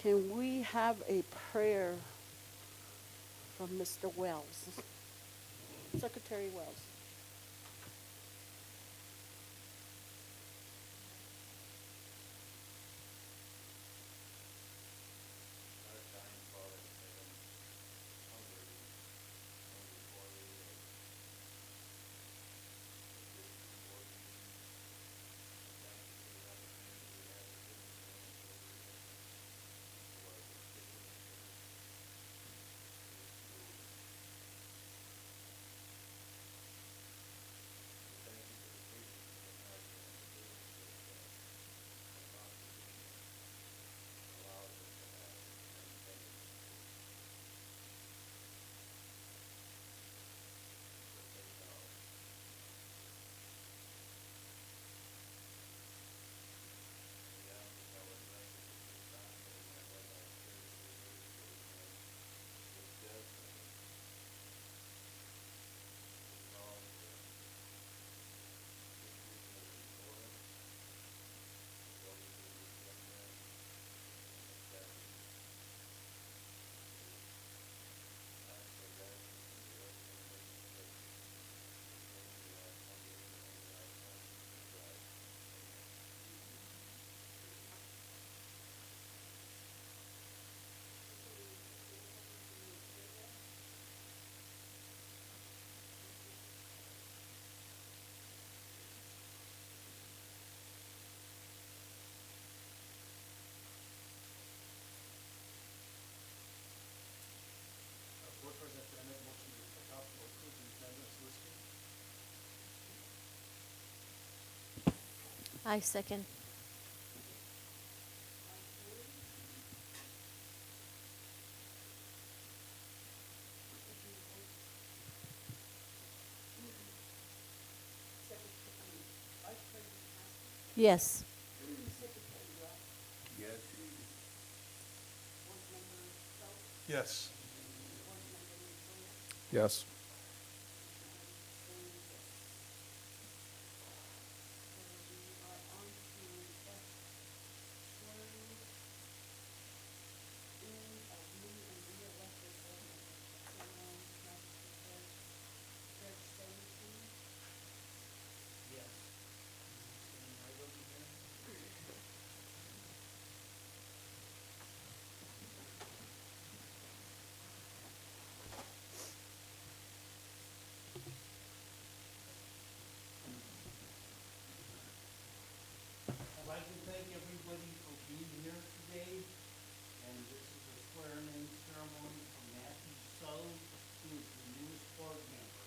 Can we have a prayer from Mr. Wells? Secretary Wells. Our dying Father in heaven, humbly come before thee and this before thee. Thank you for the opportunity we have to give this morning for the for our constituents for this school. We thank you for the patience that we have and the endurance that our Constitution allows us to have and maintain in the school. So take thou. We ask that thou would grant us this time that we might let our spirits be raised, that we may discuss and resolve the issues that are before us, those that we young men and the staff. Ask for guidance and direction in making decisions. These things we ask humbly in the name of thy Son, Jesus Christ. Amen. Board President, can I make a motion to adopt or approve the agenda as listed? I second. Yes. Yes. Yes. Yes. Yes. Standing right over here. I'd like to thank everybody for being here today, and this is a swearing-in ceremony for Matthew Sully, who is the newest board member.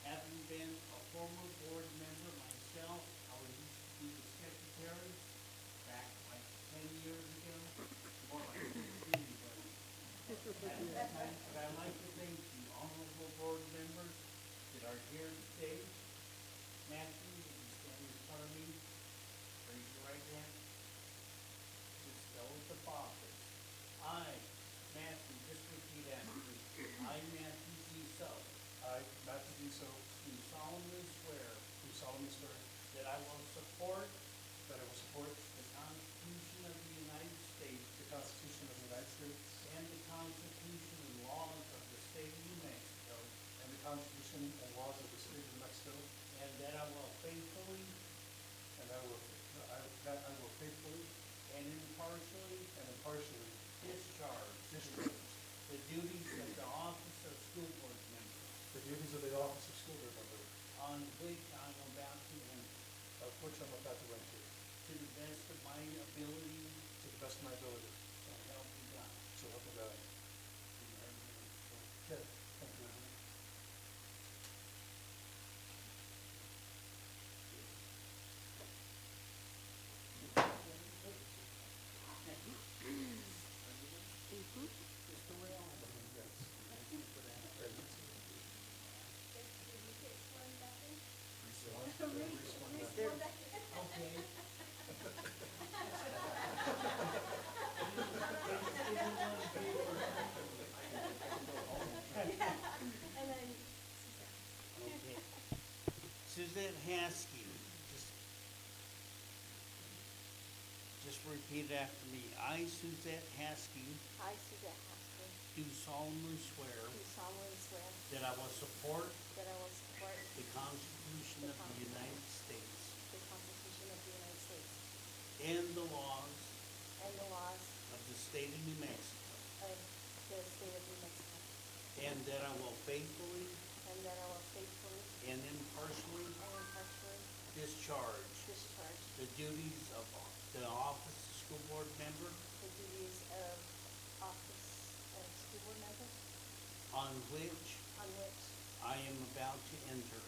Having been a former board member myself, I used to be the secretary back like 10 years ago, more like 15, but I'd like to thank the honorable board members that are here today. Matthew, would you stand in front of me? Raise your right hand. Just the oath of office. I, Matthew, just repeat after me. I, Matthew G. Sully, I, Matthew D. So, do solemnly swear do solemnly swear that I will support that I will support the Constitution of the United States the Constitution of the United States and the Constitution and laws of the state of New Mexico, and the Constitution and laws of the state of New Mexico, and that I will faithfully and that I will faithfully and impartially and impartially discharge discharge the duties of the office of school board member, the duties of the office of school board member, on which I am about to enter, of which I'm about to enter, to the best of my ability, to the best of my ability. so help me God. So help me God. Okay, thank you. Just the way I am. Thank you for that. Okay. Okay. Suzanne Haskey, just Just repeat after me. I, Suzette Haskey, I, Suzette Haskell, do solemnly swear do solemnly swear that I will support that I will support the Constitution of the United States the Constitution of the United States and the laws and the laws of the state of New Mexico, of the state of New Mexico, and that I will faithfully and that I will faithfully and impartially and impartially discharge discharge the duties of the office of school board member the duties of office of school board member on which on which I am about to enter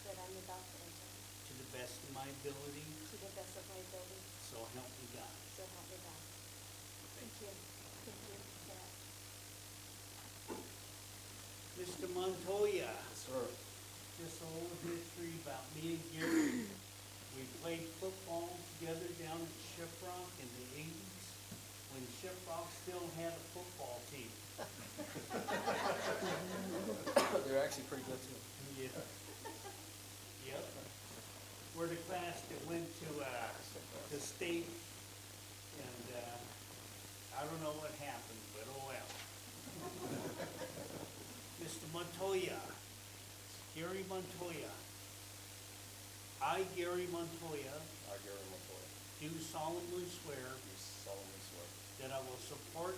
that I'm about to enter to the best of my ability, to the best of my ability, so help me God. so help me God. Thank you. Thank you. Yeah. Mr. Montoya, Sir. just a little history about me and Gary. We played football together down at Shiprock in the eighties, when Shiprock still had a football team. They're actually pretty good too. Yeah. Yep. We're the class that went to state, and, I don't know what happened, but oh well. Mr. Montoya, Gary Montoya. I, Gary Montoya, I, Gary Montoya, do solemnly swear do solemnly swear that I will support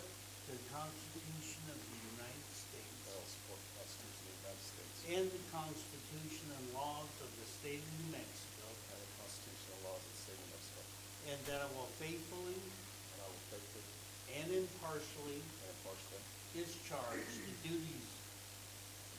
the Constitution of the United States that I will support the Constitution of the United States and the Constitution and laws of the state of New Mexico, and the Constitution and laws of the state of New Mexico, and that I will faithfully and I will faithfully and impartially and impartially discharge the duties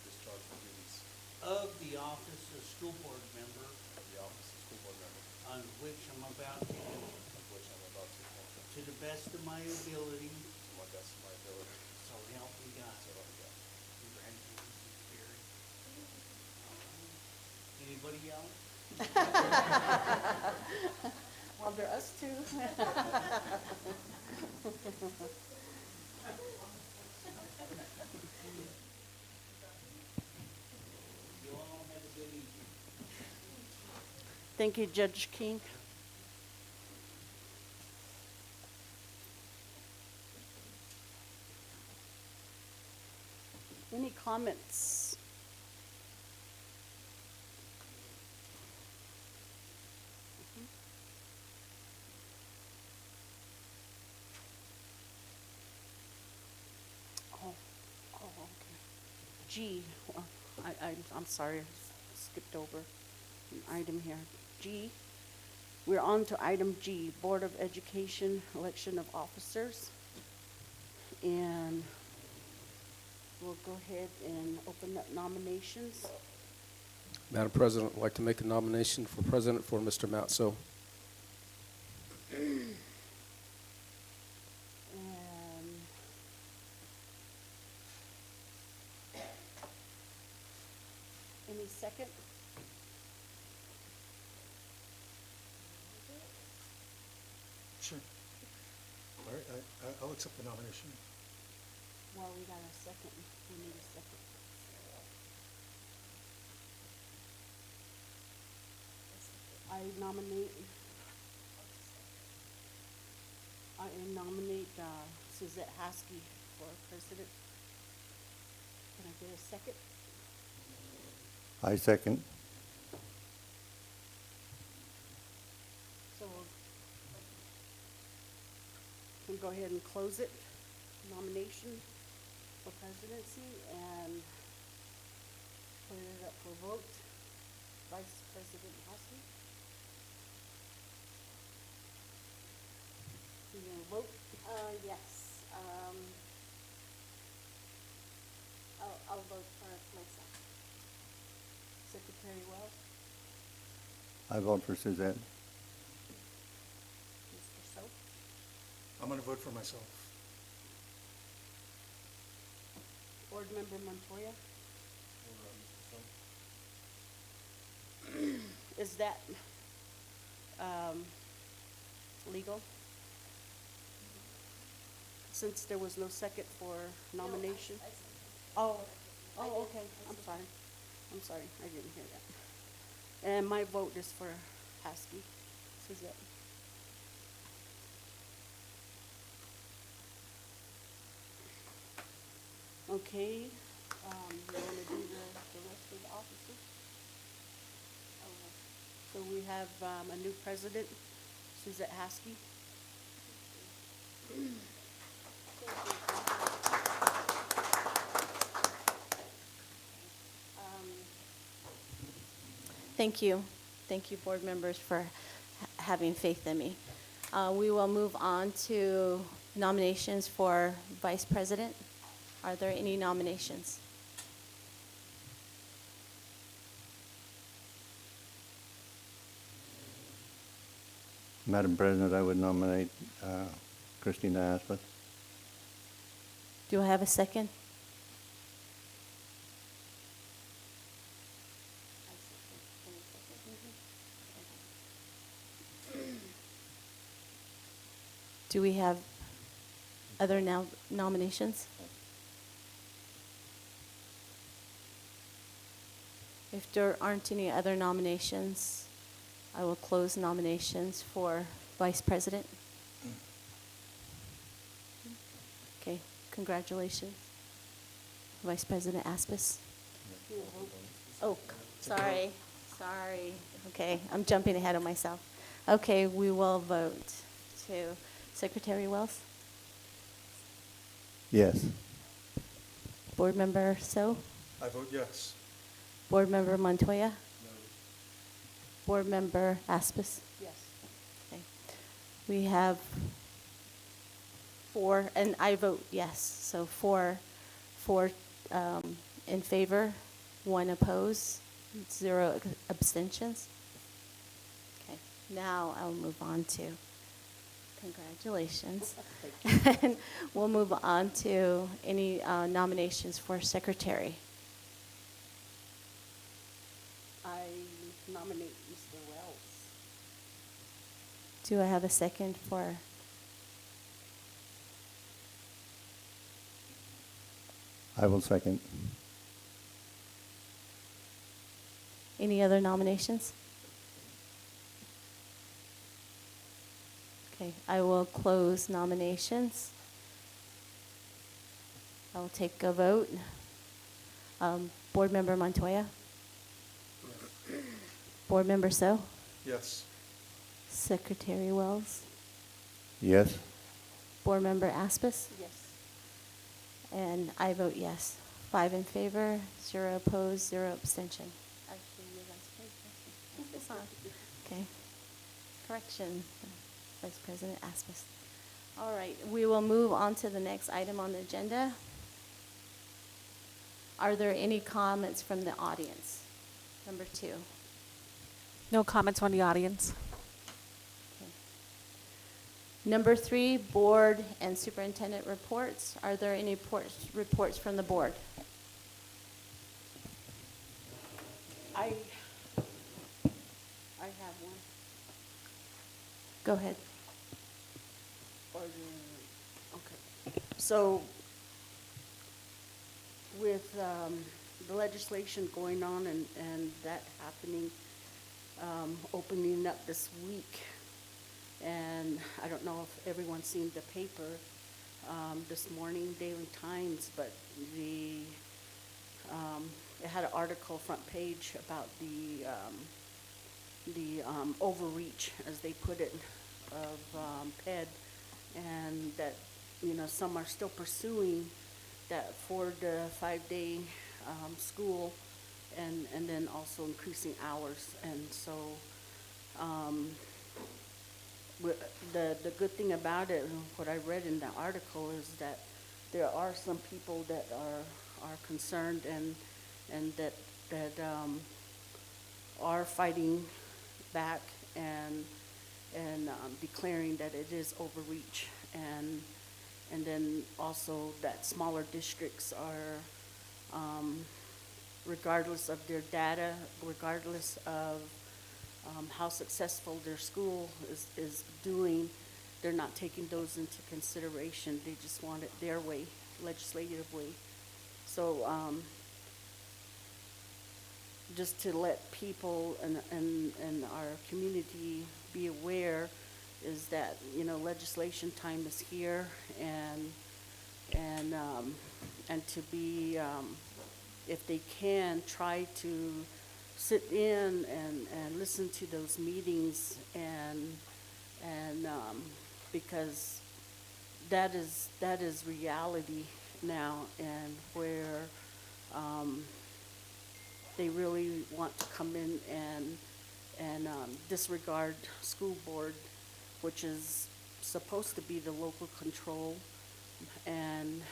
discharge the duties of the office of school board member of the office of school board member on which I'm about to enter of which I'm about to enter to the best of my ability, to my best of my ability, so help me God. so help me God. Congratulations, Gary. Anybody else? Well, there us two. You all have a good evening. Thank you, Judge King. Any comments? Oh, okay. G, I'm sorry, I skipped over an item here. G, we're on to item G, Board of Education, election of officers. And we'll go ahead and open up nominations. Madam President, I'd like to make a nomination for president for Mr. Matzo. And any second? Sure. All right, I'll accept the nomination. Well, we got a second. We need a second. I nominate Suzette Haskey for president. Can I get a second? I second. So we'll go ahead and close it, nomination for presidency, and put it up for vote. Vice President Haskey. You gonna vote? Yes, I'll vote for myself. Secretary Wells, I vote for Suzette. Mr. Soap, I'm going to vote for myself. Board Member Montoya. Is that, legal? Since there was no second for nomination? Oh, okay, I'm sorry, I didn't hear that. And my vote is for Haskey, Suzette. Okay, you want to do the rest of the officers? So we have a new president, Suzette Haskey. Thank you. Thank you, board members, for having faith in me. We will move on to nominations for vice president. Are there any nominations? Madam President, I would nominate Christina Aspeth. Do I have a second? Do we have other nominations? If there aren't any other nominations, I will close nominations for vice president. Okay, congratulations, Vice President Aspis. Oh, sorry. Okay, I'm jumping ahead of myself. Okay, we will vote to Secretary Wells, Yes. Board Member So, I vote yes. Board Member Montoya, Board Member Aspis. Yes. Okay. We have 4, and I vote yes, so 4 in favor, 1 opposed, 0 abstentions. Okay, now I'll move on to, congratulations. And we'll move on to any nominations for secretary. I nominate Mr. Wells. Do I have a second for? I will second. Any other nominations? Okay, I will close nominations. I will take a vote. Board Member Montoya? Board Member So? Yes. Secretary Wells? Yes. Board Member Aspis? Yes. And I vote yes. 5 in favor, 0 opposed, 0 abstention. Actually, you're Vice President. Keep this on. Okay. Correction, Vice President Aspis. All right, we will move on to the next item on the agenda. Are there any comments from the audience? Number 2. No comments from the audience. Okay. Number 3, board and superintendent reports. Are there any reports from the board? I have one. Go ahead. Okay. So with the legislation going on and that happening, opening up this week, and I don't know if everyone's seen the paper this morning, Daily Times, but it had an article front page about the overreach, as they put it, of PED, and that, you know, some are still pursuing that 4 to 5 day school, and then also increasing hours. And so the good thing about it, and what I read in the article, is that there are some people that are concerned and that are fighting back and declaring that it is overreach, and then also that smaller districts are, regardless of their data, regardless of how successful their school is doing, they're not taking those into consideration. They just want it their way, legislative way. So just to let people and our community be aware is that, you know, legislation time is here, and and to be, if they can, try to sit in and listen to those meetings and because that is reality now, and where they really want to come in and disregard school board, which is supposed to be the local control, and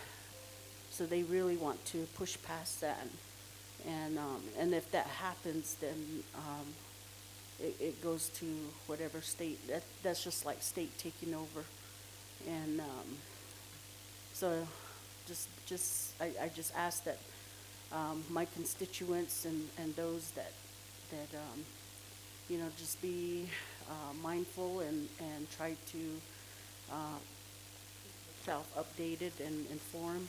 so they really want to push past that, and if that happens, then it goes to whatever state. That's just like state taking over, and so I just ask that my constituents and those that just be mindful and try to self-updated and inform.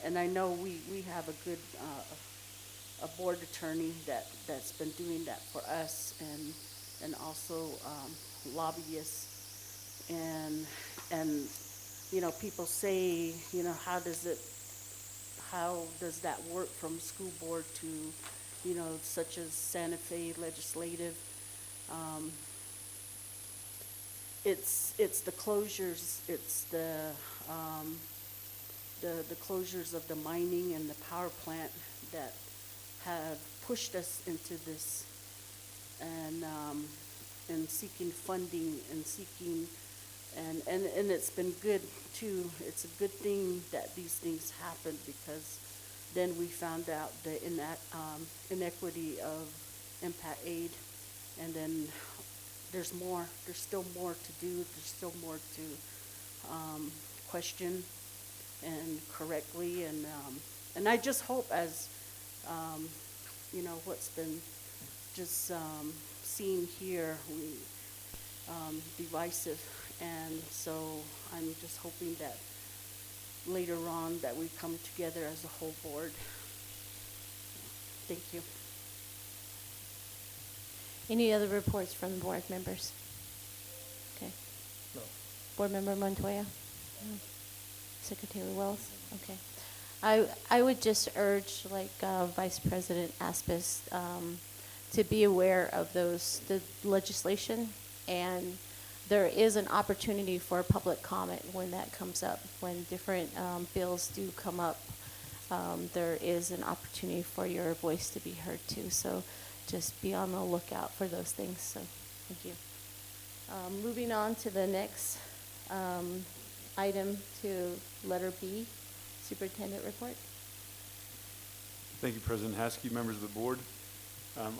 And I know we have a good a board attorney that's been doing that for us, and also lobbyists, and people say, how does that work from school board to such as Santa Fe legislative. It's the closures, it's the closures of the mining and the power plant that have pushed us into this, and seeking funding and seeking, and it's been good too. It's a good thing that these things happen, because then we found out the inequity of impact aid, and then there's still more to do, there's still more to question and correctly, and I just hope, as what's been just seen here, we divisive, and so I'm just hoping that later on that we come together as a whole board. Thank you. Any other reports from the board members? Okay. No. Board Member Montoya? No. Secretary Wells? Okay. I would just urge, like Vice President Aspis, to be aware of the legislation, and there is an opportunity for public comment when that comes up. When different bills do come up, there is an opportunity for your voice to be heard too. So just be on the lookout for those things. So thank you. Moving on to the next item, to letter B, Superintendent Report. Thank you, President Haskey, members of the board.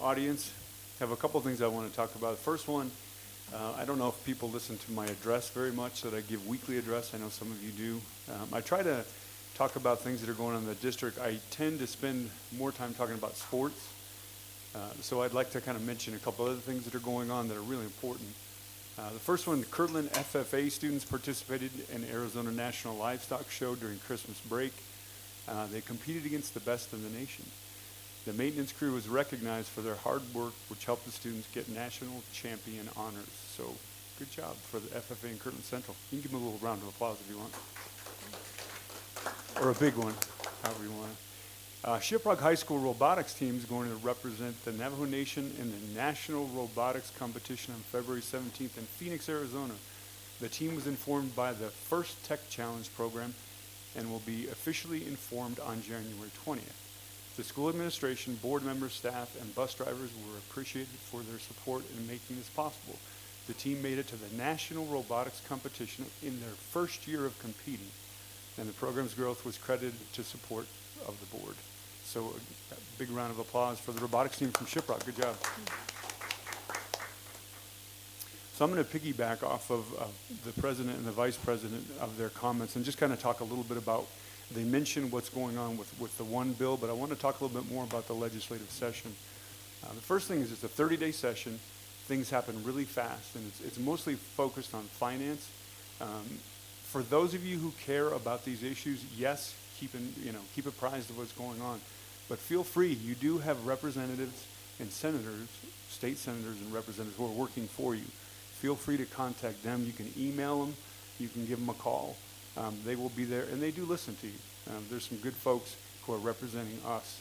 Audience, I have a couple of things I want to talk about. The first one, I don't know if people listen to my address very much, that I give weekly address. I know some of you do. I try to talk about things that are going on in the district. I tend to spend more time talking about sports. So I'd like to kind of mention a couple other things that are going on that are really important. The first one, the Kirtland FFA students participated in Arizona National Livestock Show during Christmas break. They competed against the best in the nation. The maintenance crew was recognized for their hard work, which helped the students get national champion honors. So good job for the FFA in Kirtland Central. You can give them a little round of applause if you want. Or a big one, however you want. Shiprock High School robotics team is going to represent the Navajo Nation in the National Robotics Competition on February 17th in Phoenix, Arizona. The team was informed by the First Tech Challenge program and will be officially informed on January 20th. The school administration, board members, staff, and bus drivers were appreciated for their support in making this possible. The team made it to the National Robotics Competition in their first year of competing, and the program's growth was credited to support of the board. So a big round of applause for the robotics team from Shiprock. Good job. So I'm going to piggyback off of the president and the vice president of their comments and just kind of talk a little bit about, they mentioned what's going on with the one bill, but I want to talk a little bit more about the legislative session. The first thing is it's a 30-day session. Things happen really fast, and it's mostly focused on finance. For those of you who care about these issues, yes, keep apprised of what's going on. But feel free, you do have representatives and senators, state senators and representatives who are working for you. Feel free to contact them. You can email them. You can give them a call. They will be there, and they do listen to you. There's some good folks who are representing us.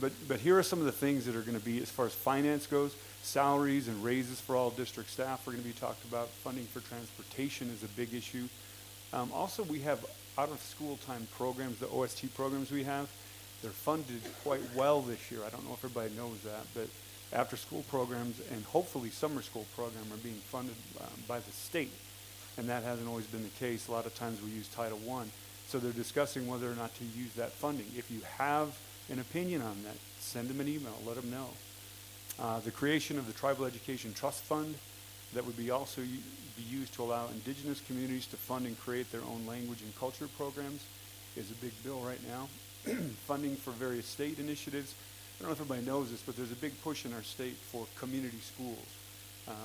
But here are some of the things that are going to be, as far as finance goes, salaries and raises for all district staff are going to be talked about. Funding for transportation is a big issue. Also, we have out-of-school time programs, the OST programs we have. They're funded quite well this year. I don't know if everybody knows that, but after-school programs and hopefully summer school program are being funded by the state. And that hasn't always been the case. A lot of times we use Title I. So they're discussing whether or not to use that funding. If you have an opinion on that, send them an email, let them know. The creation of the Tribal Education Trust Fund that would be also be used to allow indigenous communities to fund and create their own language and culture programs is a big bill right now. Funding for various state initiatives. I don't know if everybody knows this, but there's a big push in our state for community schools.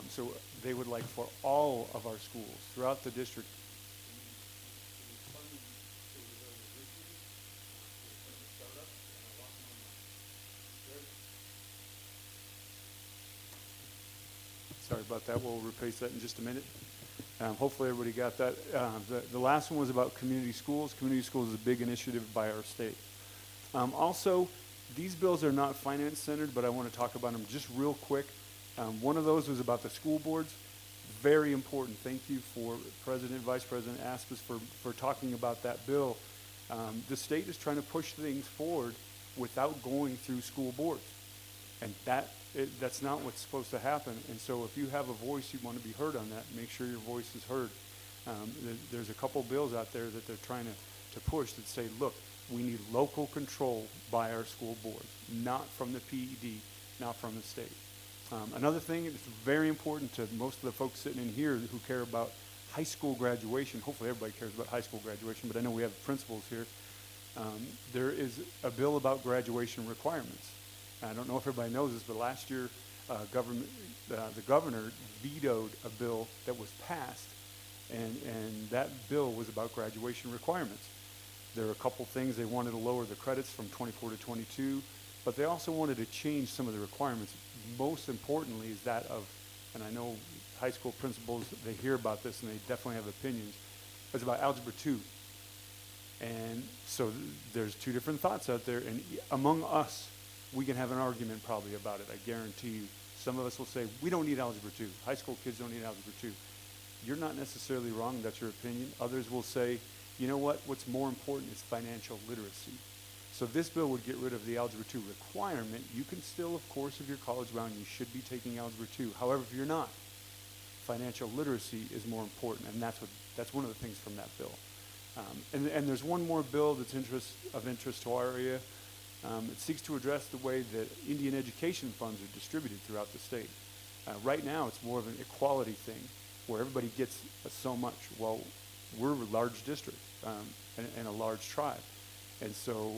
So they would like for all of our schools throughout the district. Sorry about that. We'll replace that in just a minute. Hopefully everybody got that. The last one was about community schools. Community schools is a big initiative by our state. Also, these bills are not finance centered, but I want to talk about them just real quick. One of those was about the school boards. Very important. Thank you for President, Vice President Aspis for talking about that bill. The state is trying to push things forward without going through school boards. And that's not what's supposed to happen. And so if you have a voice, you want to be heard on that, make sure your voice is heard. There's a couple bills out there that they're trying to push that say, look, we need local control by our school boards, not from the PED, not from the state. Another thing that's very important to most of the folks sitting in here who care about high school graduation, hopefully everybody cares about high school graduation, but I know we have principals here. There is a bill about graduation requirements. I don't know if everybody knows this, but last year the governor vetoed a bill that was passed, and that bill was about graduation requirements. There are a couple things. They wanted to lower the credits from 24 to 22, but they also wanted to change some of the requirements. Most importantly is that of, and I know high school principals, they hear about this and they definitely have opinions, it's about Algebra 2. And so there's two different thoughts out there, and among us, we can have an argument probably about it, I guarantee you. Some of us will say, we don't need Algebra 2. High school kids don't need Algebra 2. You're not necessarily wrong, that's your opinion. Others will say, you know what, what's more important is financial literacy. So this bill would get rid of the Algebra 2 requirement. You can still, of course, if you're college bound, you should be taking Algebra 2. However, if you're not, financial literacy is more important, and that's one of the things from that bill. And there's one more bill that's of interest to our area. It seeks to address the way that Indian education funds are distributed throughout the state. Right now, it's more of an equality thing, where everybody gets so much. Well, we're a large district and a large tribe. And so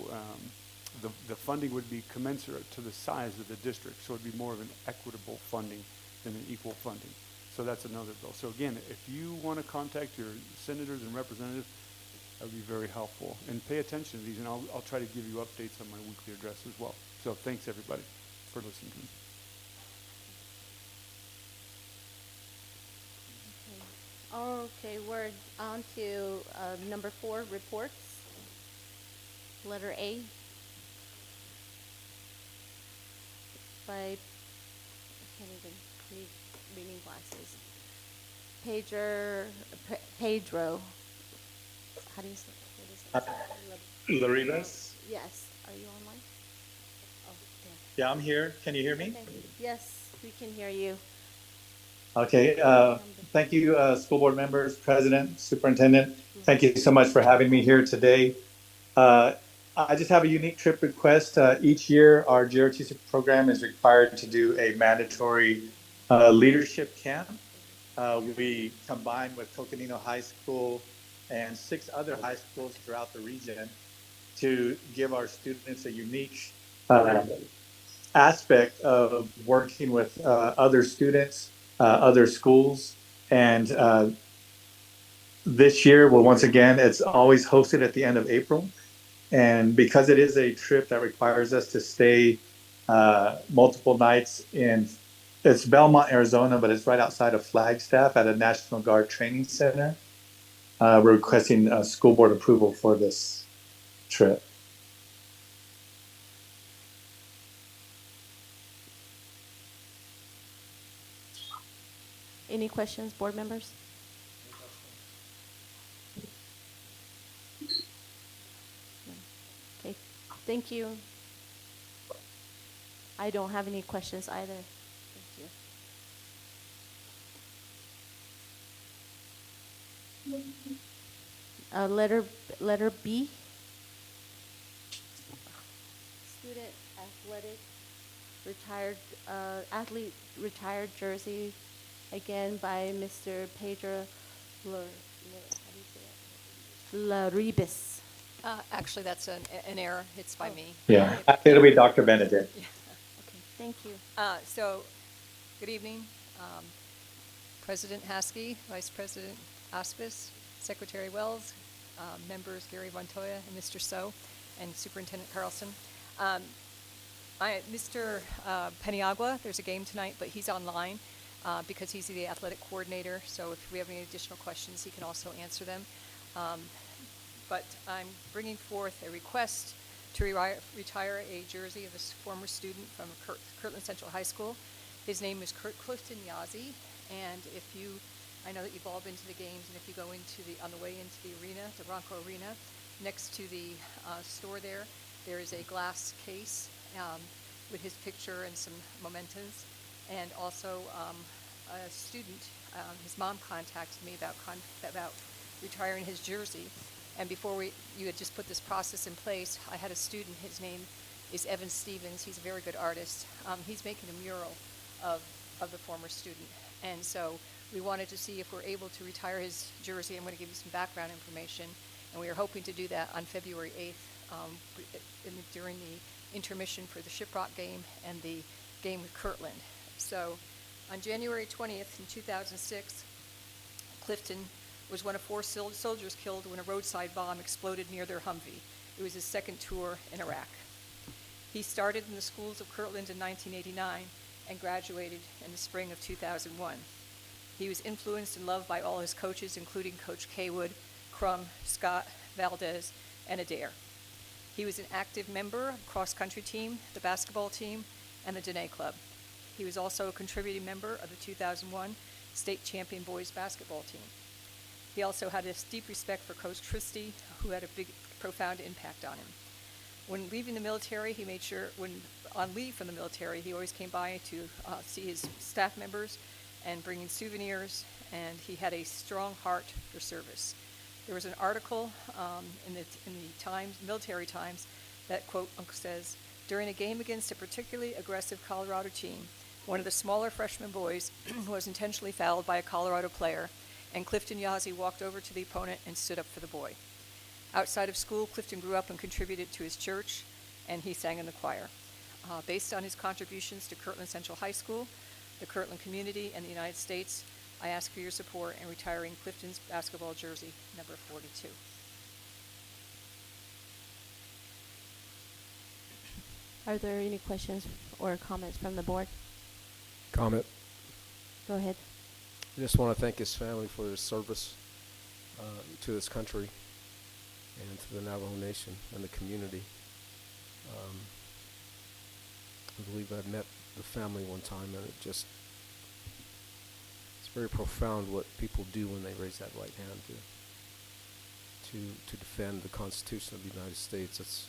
the funding would be commensurate to the size of the district. So it'd be more of an equitable funding than an equal funding. So that's another bill. So again, if you want to contact your senators and representatives, that would be very helpful. And pay attention to these, and I'll try to give you updates on my weekly address as well. So thanks, everybody, for listening to me. Okay, we're on to number 4, reports. Letter A. I can't even need reading glasses. Pedro. How do you say it? Larinas? Yes. Are you online? Oh, Yeah, I'm here. Can you hear me? okay. Yes, we can hear you. Okay. Thank you, school board members, president, superintendent. Thank you so much for having me here today. I just have a unique trip request. Each year, our GRTC program is required to do a mandatory leadership camp. We combine with Coconino High School and 6 other high schools throughout the region to give our students a unique aspect of working with other students, other schools. And this year, well, once again, it's always hosted at the end of April. And because it is a trip that requires us to stay multiple nights it's Belmont, Arizona, but it's right outside of Flagstaff at a National Guard training center. We're requesting school board approval for this trip. Any questions, board members? No. Okay, thank you. I don't have any questions either. Thank you. Letter B. Student athletic athlete retired jersey, again by Mr. Pedro Laribis. Actually, that's an error. It's by me. Yeah, it'll be Dr. Benedict. Yeah. Okay, thank you. So, good evening, President Haskey, Vice President Aspis, Secretary Wells, members Gary Montoya and Mr. So, and Superintendent Carlson. Mr. Peniagua, there's a game tonight, but he's online because he's the athletic coordinator. So if we have any additional questions, he can also answer them. But I'm bringing forth a request to retire a jersey of a former student from Kirtland Central High School. His name is Clifton Yazzie, and I know that you've all been to the games, and if you go on the way into the arena, the Bronco Arena, next to the store there is a glass case with his picture and some mementos, and also a student, his mom contacted me about retiring his jersey. And before you had just put this process in place, I had a student, his name is Evan Stevens, he's a very good artist. He's making a mural of the former student. And so we wanted to see if we're able to retire his jersey. I'm going to give you some background information. And we are hoping to do that on February 8th during the intermission for the Shiprock game and the game with Kirtland. So on January 20th in 2006, Clifton was one of 4 soldiers killed when a roadside bomb exploded near their Humvee. It was his second tour in Iraq. He started in the schools of Kirtland in 1989 and graduated in the spring of 2001. He was influenced and loved by all his coaches, including Coach Kaywood, Crum, Scott, Valdez, and Adair. He was an active member of the cross-country team, the basketball team, and the Dene Club. He was also a contributing member of the 2001 state champion boys basketball team. He also had a deep respect for Coach Christie, who had a profound impact on him. When leaving the military, he made sure, on leave from the military, he always came by to see his staff members and bring in souvenirs, and he had a strong heart for service. There was an article in the Times, Military Times, that, quote, says, during a game against a particularly aggressive Colorado team, one of the smaller freshman boys was intentionally fouled by a Colorado player, and Clifton Yazzie walked over to the opponent and stood up for the boy. Outside of school, Clifton grew up and contributed to his church, and he sang in the choir. Based on his contributions to Kirtland Central High School, the Kirtland community, and the United States, I ask for your support in retiring Clifton's basketball jersey, number 42. Are there any questions or comments from the board? Comment. Go ahead. I just want to thank his family for his service to this country and to the Navajo Nation and the community. I believe I met the family one time, and it's very profound what people do when they raise that right hand to defend the Constitution of the United States. It's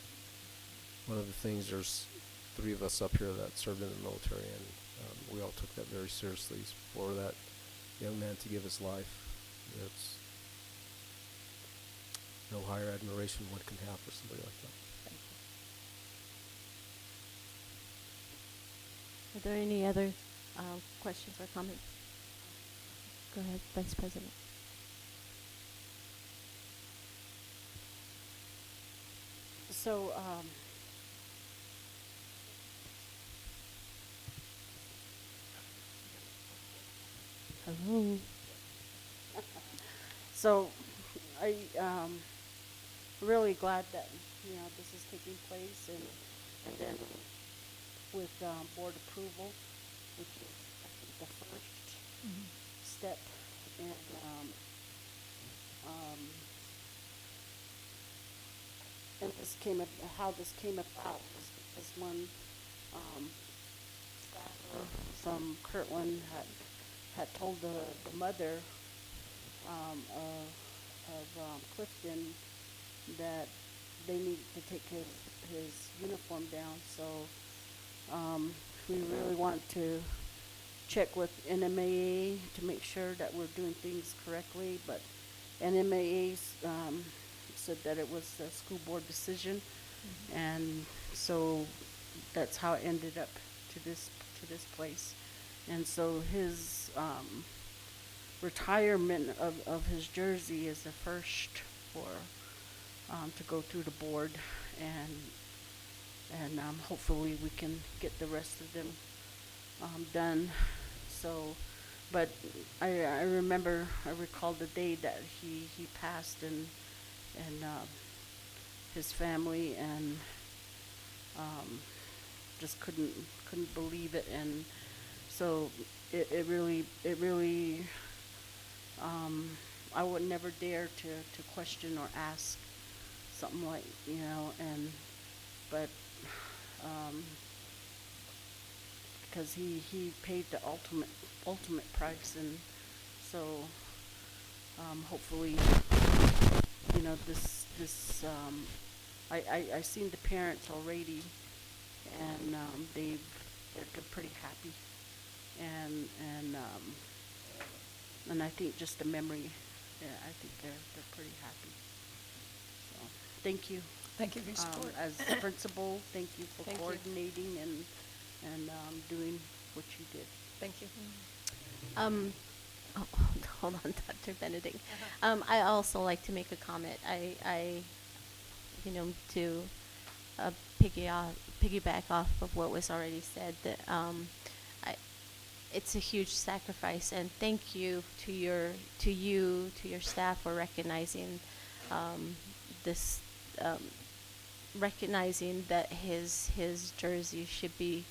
one of the things. There's 3 of us up here that served in the military, and we all took that very seriously. For that young man to give his life, it's no higher admiration one can have for somebody like that. Are there any other questions or comments? Go ahead, Vice President. So, Hello. so I really glad that this is taking place, and then with board approval, which is I think the first step, and and how this came about was because when staffer from Kirtland had told the mother of Clifton that they needed to take his uniform down. So we really want to check with NMAA to make sure that we're doing things correctly, but NMAA said that it was a school board decision, and so that's how it ended up to this place. And so his retirement of his jersey is the first for to go through the board, and hopefully we can get the rest of them done. So, but I recall the day that he passed, and his family, and just couldn't believe it. And so it really I would never dare to question or ask something like, but because he paid the ultimate price, and so hopefully this I seen the parents already, and they're pretty happy, and I think just the memory, yeah, I think they're pretty happy. So thank you. Thank you for your support. As principal, thank you for Thank you. coordinating and doing what you did. Thank you. Oh, hold on, Dr. Benedict. I also like to make a comment. I to piggyback off of what was already said, that it's a huge sacrifice, and thank you to your staff for recognizing this, recognizing that his jersey should be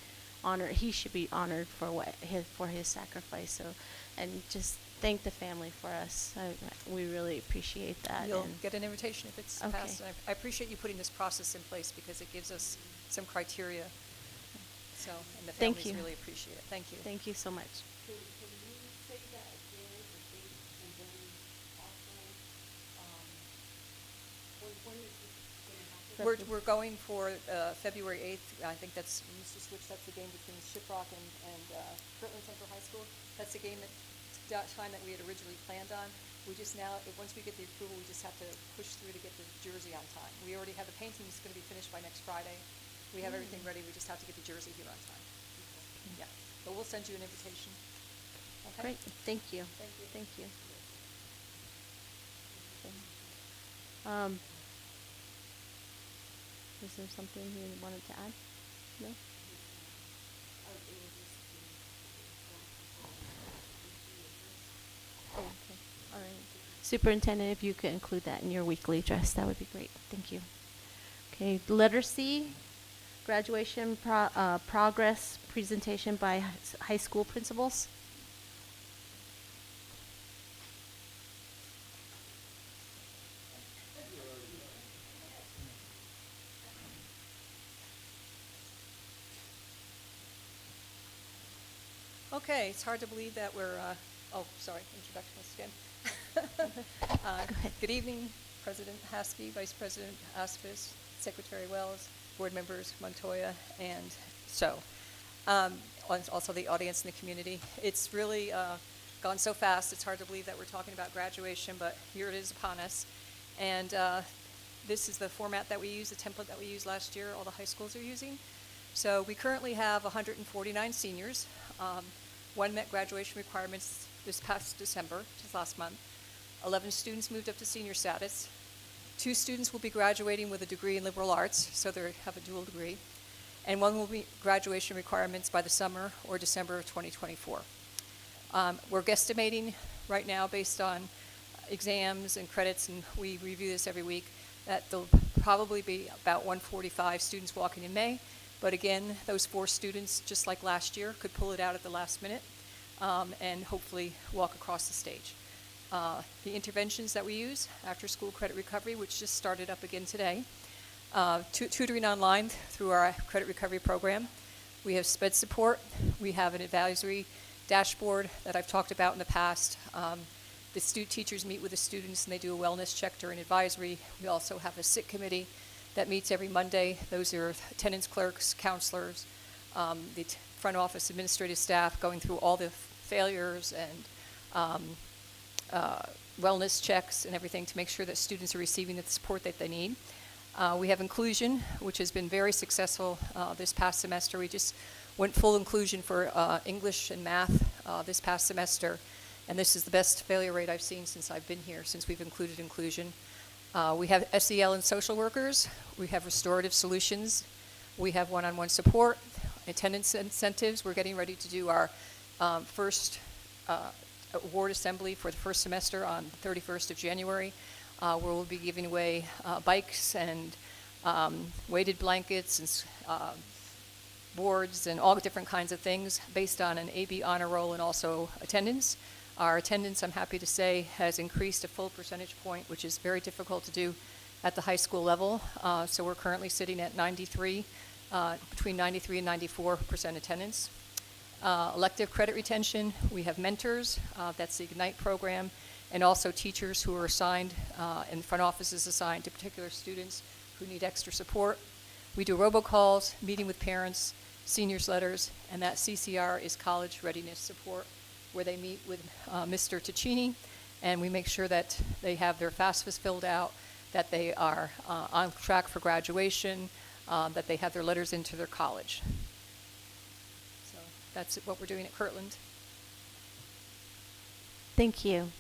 honored. He should be honored for his sacrifice. So, and just thank the family for us. We really appreciate that. You'll and get an invitation if it's Okay. passed. And I appreciate you putting this process in place because it gives us some criteria. So, and the Thank families you. really appreciate it. Thank you. Thank you so much. Can you say that again, the date, and then also, when is this gonna happen? We're going for February 8th. I think that's, Mr. Switch, that's the game between Shiprock and Kirtland Central High School. That's the game that time that we had originally planned on. We just now, once we get the approval, we just have to push through to get the jersey on time. We already have the painting is going to be finished by next Friday. We have everything ready. We just have to get the jersey here on time. Yeah, but we'll send you an invitation. Okay? Great. Thank you. Thank you. Thank you. Is there something you wanted to add? No? Oh, okay. All right. Superintendent, if you could include that in your weekly address, that would be great. Thank you. Okay, letter C, graduation progress presentation by high school principals. Okay, it's hard to believe that we're, introduction once again. Good evening, President Haskey, Vice President Aspis, Secretary Wells, board members Montoya, and also the audience in the community. It's really gone so fast, it's hard to believe that we're talking about graduation, but here it is upon us. And this is the format that we use, the template that we used last year, all the high schools are using. So we currently have 149 seniors. One met graduation requirements this past December, just last month. 11 students moved up to senior status. 2 students will be graduating with a degree in liberal arts, so they have a dual degree. And 1 will be graduation requirements by the summer or December of 2024. We're guesstimating right now based on exams and credits, and we review this every week, that there'll probably be about 145 students walking in May. But again, those 4 students, just like last year, could pull it out at the last minute and hopefully walk across the stage. The interventions that we use, after school credit recovery, which just started up again today, tutoring online through our credit recovery program. We have SPED support. We have an advisory dashboard that I've talked about in the past. The teachers meet with the students and they do a wellness check during advisory. We also have a SIT committee that meets every Monday. Those are attendance clerks, counselors, the front office administrative staff going through all the failures and wellness checks and everything to make sure that students are receiving the support that they need. We have inclusion, which has been very successful this past semester. We just went full inclusion for English and math this past semester, and this is the best failure rate I've seen since I've been here, since we've included inclusion. We have SEL and social workers. We have restorative solutions. We have one-on-one support, attendance incentives. We're getting ready to do our first award assembly for the first semester on the 31st of January. Where we'll be giving away bikes and weighted blankets and boards and all different kinds of things based on an AB honor roll and also attendance. Our attendance, I'm happy to say, has increased a full percentage point, which is very difficult to do at the high school level. So we're currently sitting at 93, between 93 and 94% attendance. Elective credit retention, we have mentors, that's the Ignite program, and also teachers who are assigned, and front offices assigned to particular students who need extra support. We do robocalls, meeting with parents, seniors letters, and that CCR is college readiness support, where they meet with Mr. Ticini, and we make sure that they have their FAFSAs filled out, that they are on track for graduation, that they have their letters into their college. So that's what we're doing at Kirtland. Thank you,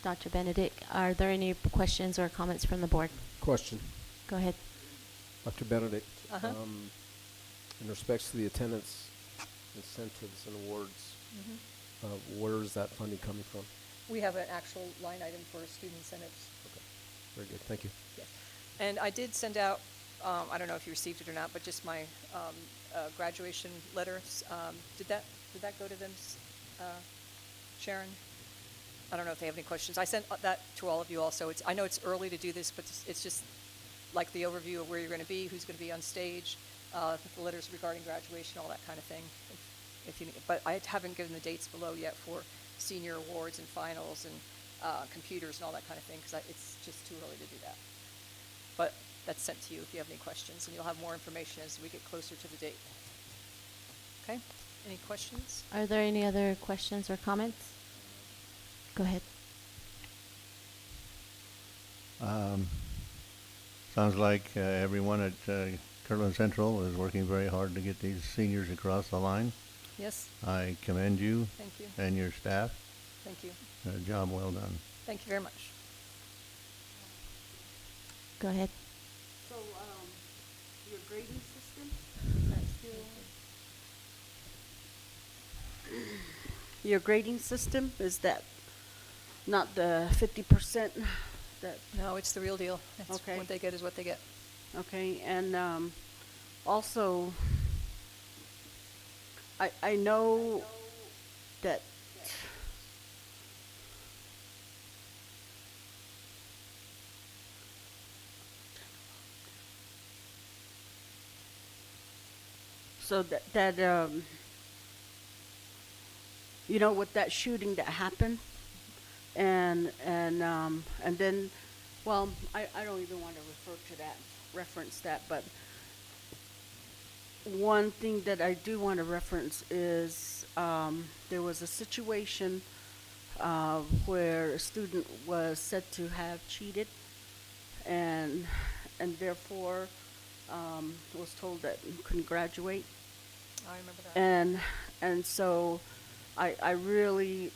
Dr. Benedict. Are there any questions or comments from the board? Question, Go ahead. Dr. Benedict. Uh-huh. In respects to the attendance incentives and awards, where is that funding coming from? We have an actual line item for student incentives. Okay, very good, thank you. Yes. And I did send out, I don't know if you received it or not, but just my graduation letters. Did that go to them, Sharon? I don't know if they have any questions. I sent that to all of you also. I know it's early to do this, but it's just like the overview of where you're going to be, who's going to be on stage, the letters regarding graduation, all that kind of thing. But I haven't given the dates below yet for senior awards and finals and computers and all that kind of thing, because it's just too early to do that. But that's sent to you if you have any questions, and you'll have more information as we get closer to the date. Okay? Any questions? Are there any other questions or comments? Go ahead. Sounds like everyone at Kirtland Central is working very hard to get these seniors across the line. Yes. I commend you Thank you. and your staff. Thank you. Job well done. Thank you very much. Go ahead. So, your grading system, is that still? Your grading system, is that not the 50% that, No, it's the real deal. That's Okay. What they get is what they get. okay, and, also, I know that so that you know, with that shooting that happened, and then, well, I don't even want to reference that, but one thing that I do want to reference is there was a situation where a student was said to have cheated, and therefore was told that he couldn't graduate. I remember that. And so I really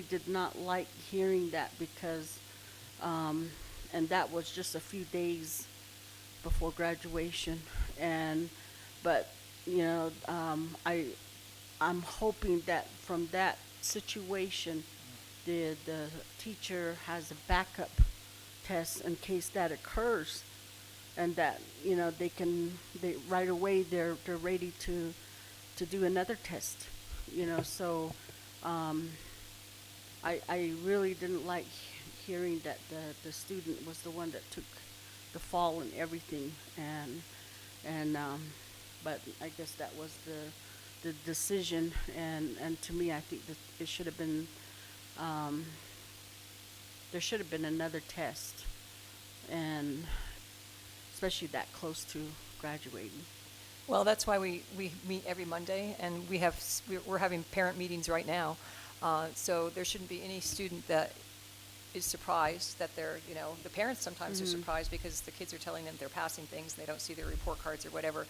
did not like hearing that, because and that was just a few days before graduation, but you know, I'm hoping that from that situation the teacher has a backup test in case that occurs, and that, you know, they right away they're ready to do another test, you know. So I really didn't like hearing that the student was the one that took the fall and everything, and but I guess that was the decision, and to me, I think that it should have been, there should have been another test, and especially that close to graduating. Well, that's why we meet every Monday, and we're having parent meetings right now. So there shouldn't be any student that is surprised that the parents sometimes are surprised because the kids are telling them they're passing things, and they don't see their report cards or whatever.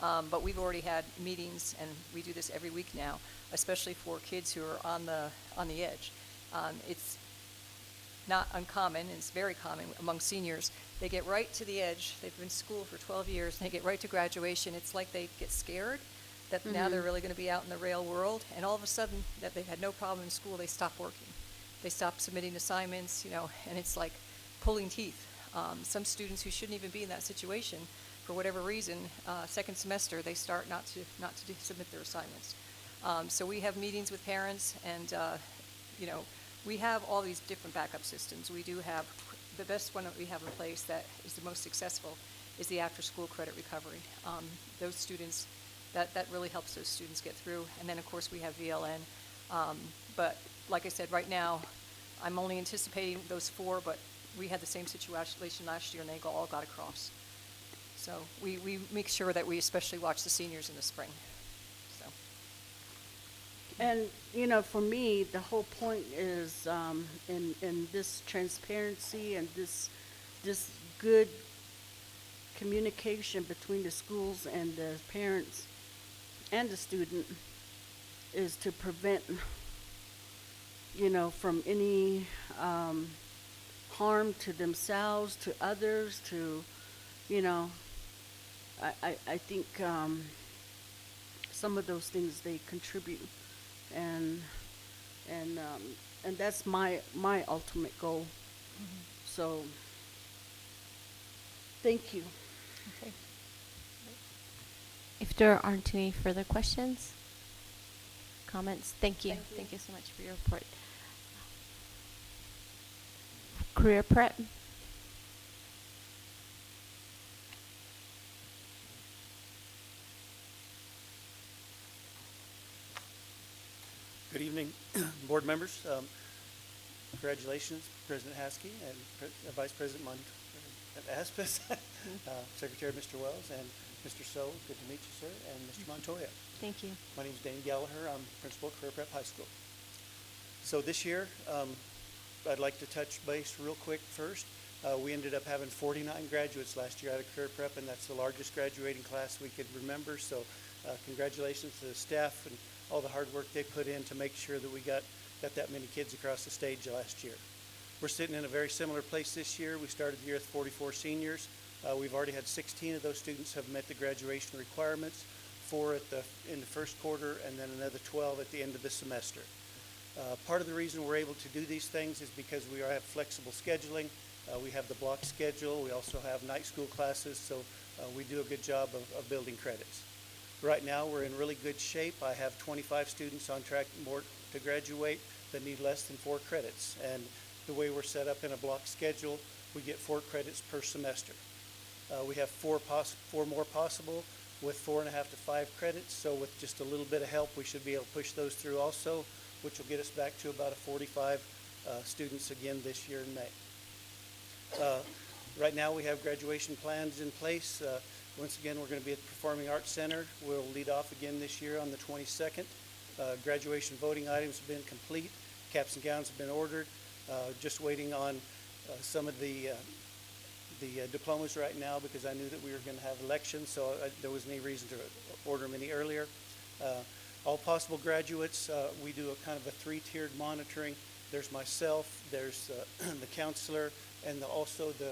But we've already had meetings, and we do this every week now, especially for kids who are on the edge. It's not uncommon, it's very common among seniors. They get right to the edge. They've been in school for 12 years, and they get right to graduation. It's like they get scared that now they're really going to be out in the real world, and all of a sudden that they've had no problem in school, they stop working. They stop submitting assignments, and it's like pulling teeth. Some students who shouldn't even be in that situation, for whatever reason, second semester, they start not to submit their assignments. So we have meetings with parents, and we have all these different backup systems. We do have the best one that we have in place that is the most successful is the after-school credit recovery. Those students, that really helps those students get through. And then, of course, we have VLN. But like I said, right now, I'm only anticipating those 4, but we had the same situation last year, and they all got across. So we make sure that we especially watch the seniors in the spring. So. And, for me, the whole point is in this transparency and this good communication between the schools and the parents and the student is to prevent, from any harm to themselves, to others, to, I think some of those things they contribute, and that's my ultimate goal. So, thank you. Okay. If there aren't any further questions, comments, thank you. Thank you. Thank you so much for your report. Career prep. Good evening, board members. Congratulations, President Haskey and Vice President Aspis, Secretary Mr. Wells, and Mr. So. Good to meet you, sir, and Mr. Montoya. Thank you. My name is Dane Gallagher. I'm principal at Career Prep High School. So this year, I'd like to touch base real quick first. We ended up having 49 graduates last year out of Career Prep, and that's the largest graduating class we could remember. So congratulations to the staff and all the hard work they put in to make sure that we got that many kids across the stage last year. We're sitting in a very similar place this year. We started the year with 44 seniors. We've already had 16 of those students have met the graduation requirements, 4 in the first quarter, and then another 12 at the end of the semester. Part of the reason we're able to do these things is because we have flexible scheduling. We have the block schedule. We also have night school classes, so we do a good job of building credits. Right now, we're in really good shape. I have 25 students on track more to graduate that need less than 4 credits. And the way we're set up in a block schedule, we get 4 credits per semester. We have 4 more possible with 4.5 to 5 credits. So with just a little bit of help, we should be able to push those through also, which will get us back to about 45 students again this year in May. Right now, we have graduation plans in place. Once again, we're going to be at the Performing Arts Center. We'll lead off again this year on the 22nd. Graduation voting items have been complete. Caps and gowns have been ordered. Just waiting on some of the diplomas right now because I knew that we were going to have elections, so there wasn't any reason to order them any earlier. All possible graduates, we do a kind of a 3-tiered monitoring. There's myself, there's the counselor, and also the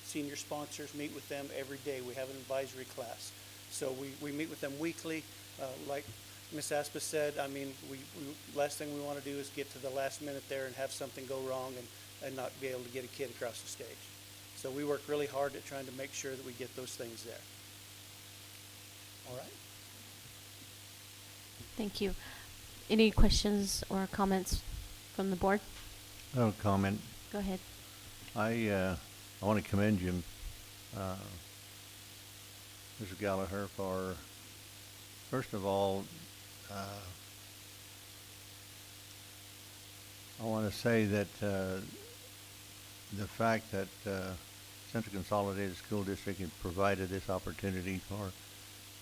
senior sponsors meet with them every day. We have an advisory class. So we meet with them weekly. Like Ms. Aspis said, I mean, last thing we want to do is get to the last minute there and have something go wrong and not be able to get a kid across the stage. So we work really hard at trying to make sure that we get those things there. All right. Thank you. Any questions or comments from the board? I have a comment. Go ahead. I want to commend you, uh, Mr. Gallagher for, first of all, I want to say that the fact that Central Consolidated School District had provided this opportunity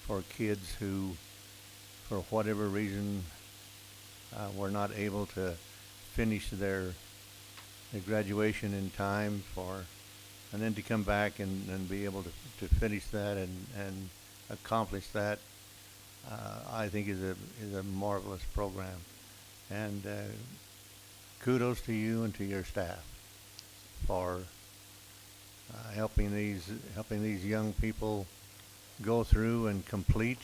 for kids who, for whatever reason, were not able to finish their graduation in time and then to come back and be able to finish that and accomplish that, I think is a marvelous program. And kudos to you and to your staff for helping these young people go through and complete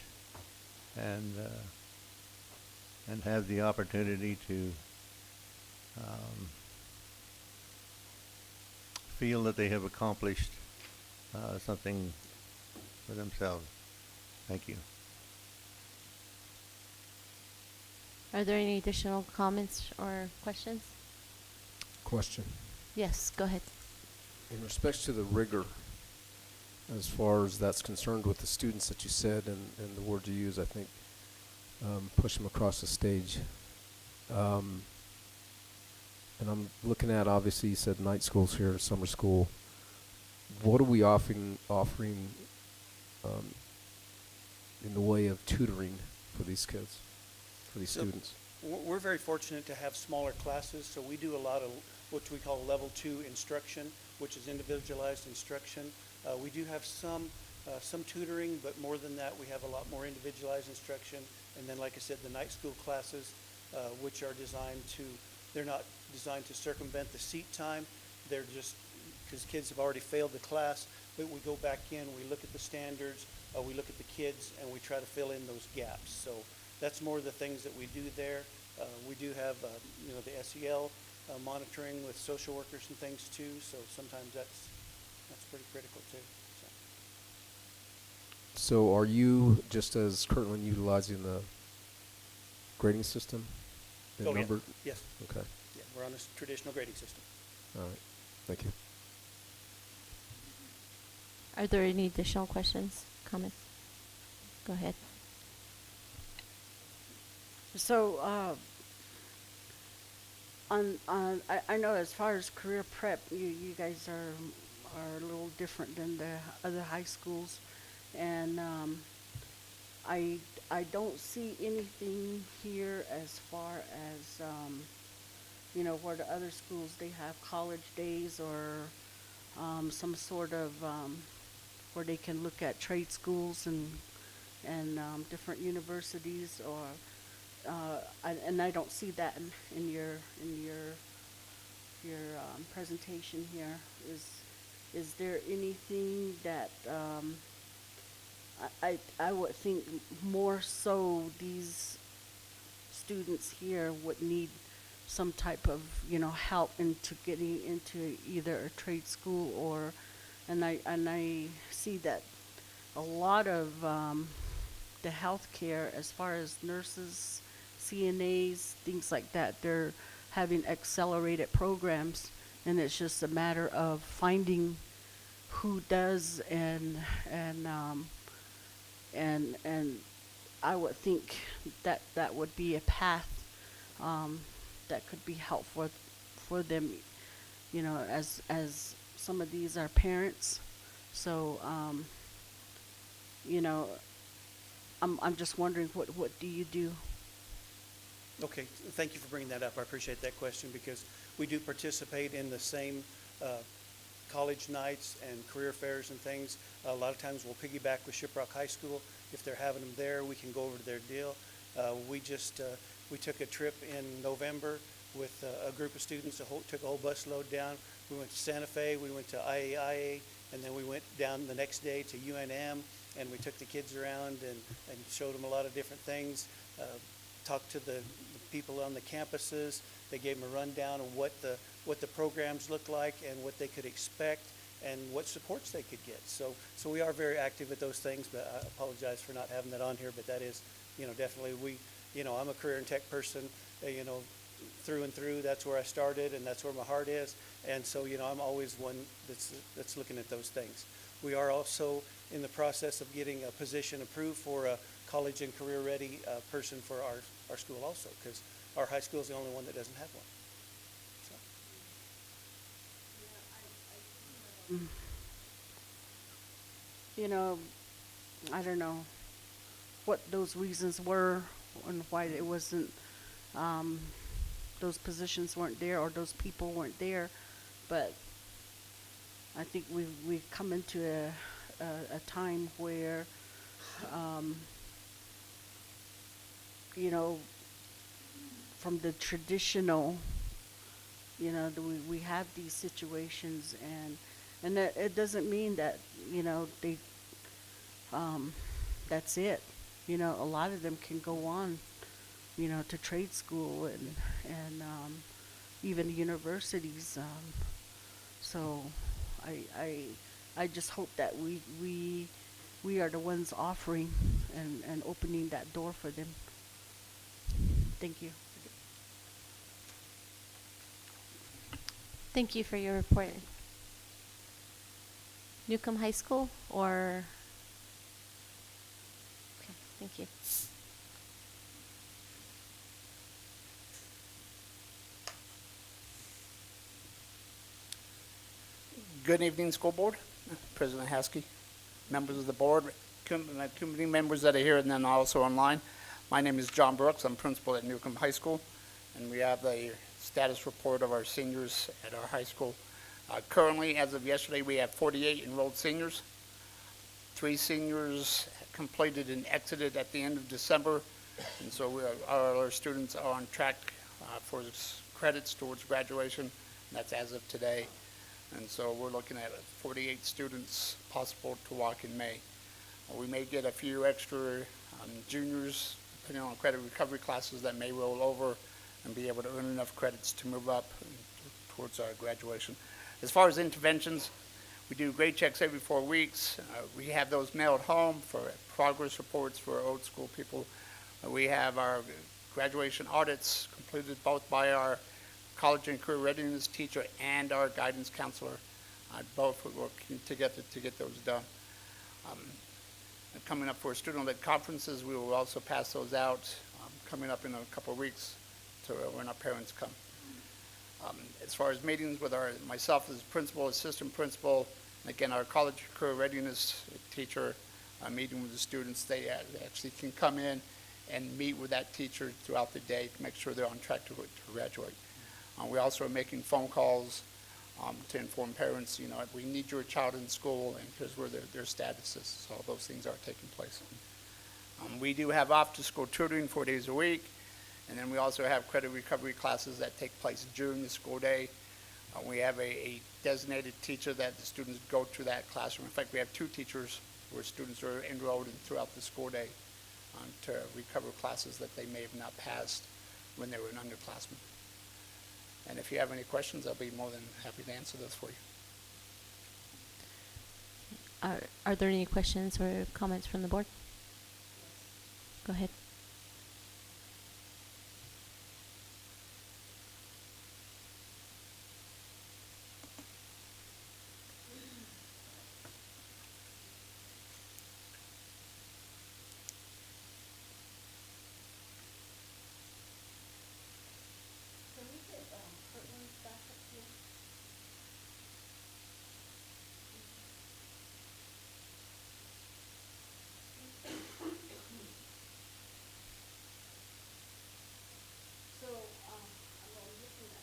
and have the opportunity to feel that they have accomplished something for themselves. Thank you. Are there any additional comments or questions? Question. Yes, go ahead. In respect to the rigor, as far as that's concerned with the students that you said and the word you use, I think, push them across the stage. And I'm looking at, obviously, you said night schools here, summer school. What are we offering in the way of tutoring for these kids, for these students? We're very fortunate to have smaller classes, so we do a lot of what we call level 2 instruction, which is individualized instruction. We do have some tutoring, but more than that, we have a lot more individualized instruction. And then, like I said, the night school classes, which are they're not designed to circumvent the seat time. They're just, because kids have already failed the class, but we go back in, we look at the standards, we look at the kids, and we try to fill in those gaps. So that's more of the things that we do there. We do have, the SEL monitoring with social workers and things too. So sometimes that's pretty critical too. So are you, just as Kirtland, utilizing the grading system? The Oh, yeah. number? Yes. Okay. Yeah, we're on a traditional grading system. All right. Thank you. Are there any additional questions, comments? Go ahead. So, I know as far as career prep, you guys are a little different than the other high schools, and I don't see anything here as far as where the other schools they have college days or some sort of where they can look at trade schools and different universities or. And I don't see that in your presentation here. Is there anything that I would think more so these students here would need some type of help into getting into either a trade school or and I see that a lot of the healthcare as far as nurses, CNAs, things like that, they're having accelerated programs, and it's just a matter of finding who does and I would think that would be a path that could be helpful for them, as some of these are parents, so I'm just wondering what do you do? Okay, thank you for bringing that up. I appreciate that question because we do participate in the same college nights and career fairs and things. A lot of times we'll piggyback with Shiprock High School. If they're having them there, we can go over to their deal. We took a trip in November with a group of students, took a whole busload down. We went to Santa Fe, we went to IAIA, and then we went down the next day to UNM, and we took the kids around and showed them a lot of different things. Talked to the people on the campuses. They gave them a rundown of what the programs look like and what they could expect and what supports they could get. So we are very active at those things, but I apologize for not having that on here, but that is, definitely I'm a career and tech person, through and through. That's where I started and that's where my heart is. And so, I'm always one that's looking at those things. We are also in the process of getting a position approved for a college and career-ready person for our school also, because our high school is the only one that doesn't have one. So. You know, I don't know what those reasons were and why it wasn't, those positions weren't there or those people weren't there, but I think we've come into a time where, you know, from the traditional, you know, we have these situations, and that it doesn't mean that, you know, that's it. You know, a lot of them can go on, you know, to trade school and even universities. So I just hope that we are the ones offering and opening that door for them. Thank you. Thank you for your report. Newcomb High School or? Okay, thank you. Good evening, School Board, President Haskey, members of the board, committee members that are here and then also online. My name is John Brooks. I'm principal at Newcomb High School, and we have the status report of our seniors at our high school. Currently, as of yesterday, we have 48 enrolled seniors. 3 seniors completed and exited at the end of December, and so our students are on track for credits towards graduation. That's as of today. And so we're looking at 48 students possible to walk in May. We may get a few extra juniors, depending on credit recovery classes, that may roll over and be able to earn enough credits to move up towards our graduation. As far as interventions, we do grade checks every 4 weeks. We have those mailed home for progress reports for old school people. We have our graduation audits completed both by our college and career readiness teacher and our guidance counselor. Both are working together to get those done. Coming up for student-led conferences, we will also pass those out coming up in a couple of weeks to when our parents come. As far as meetings with myself as principal, assistant principal, and again our college career readiness teacher, meeting with the students, they actually can come in and meet with that teacher throughout the day to make sure they're on track to graduate. We also are making phone calls to inform parents, you know, we need your child in school, and here's where their status is. So all those things are taking place. We do have after-school tutoring 4 days a week, and then we also have credit recovery classes that take place during the school day. We have a designated teacher that the students go to that classroom. In fact, we have 2 teachers where students are enrolled in throughout the school day to recover classes that they may have not passed when they were an underclassman. And if you have any questions, I'll be more than happy to answer those for you. Are there any questions or comments from the board? Go ahead. So, I'm looking at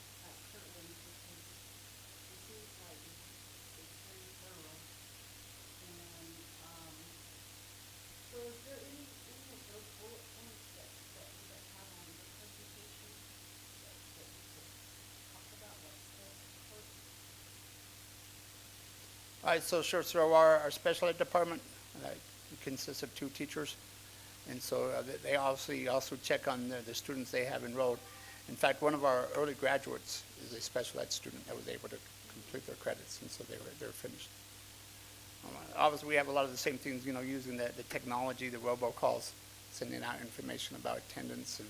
Kirtland because it seems like it's very thorough. And, so is there any of those bullet points that you guys have on your presentation that you could talk about, like status report? All right, so sure. So our special ed department consists of 2 teachers, and so they obviously also check on the students they have enrolled. In fact, one of our early graduates is a special ed student that was able to complete their credits, and so they're finished. Obviously, we have a lot of the same things, you know, using the technology, the robocalls, sending out information about attendance, and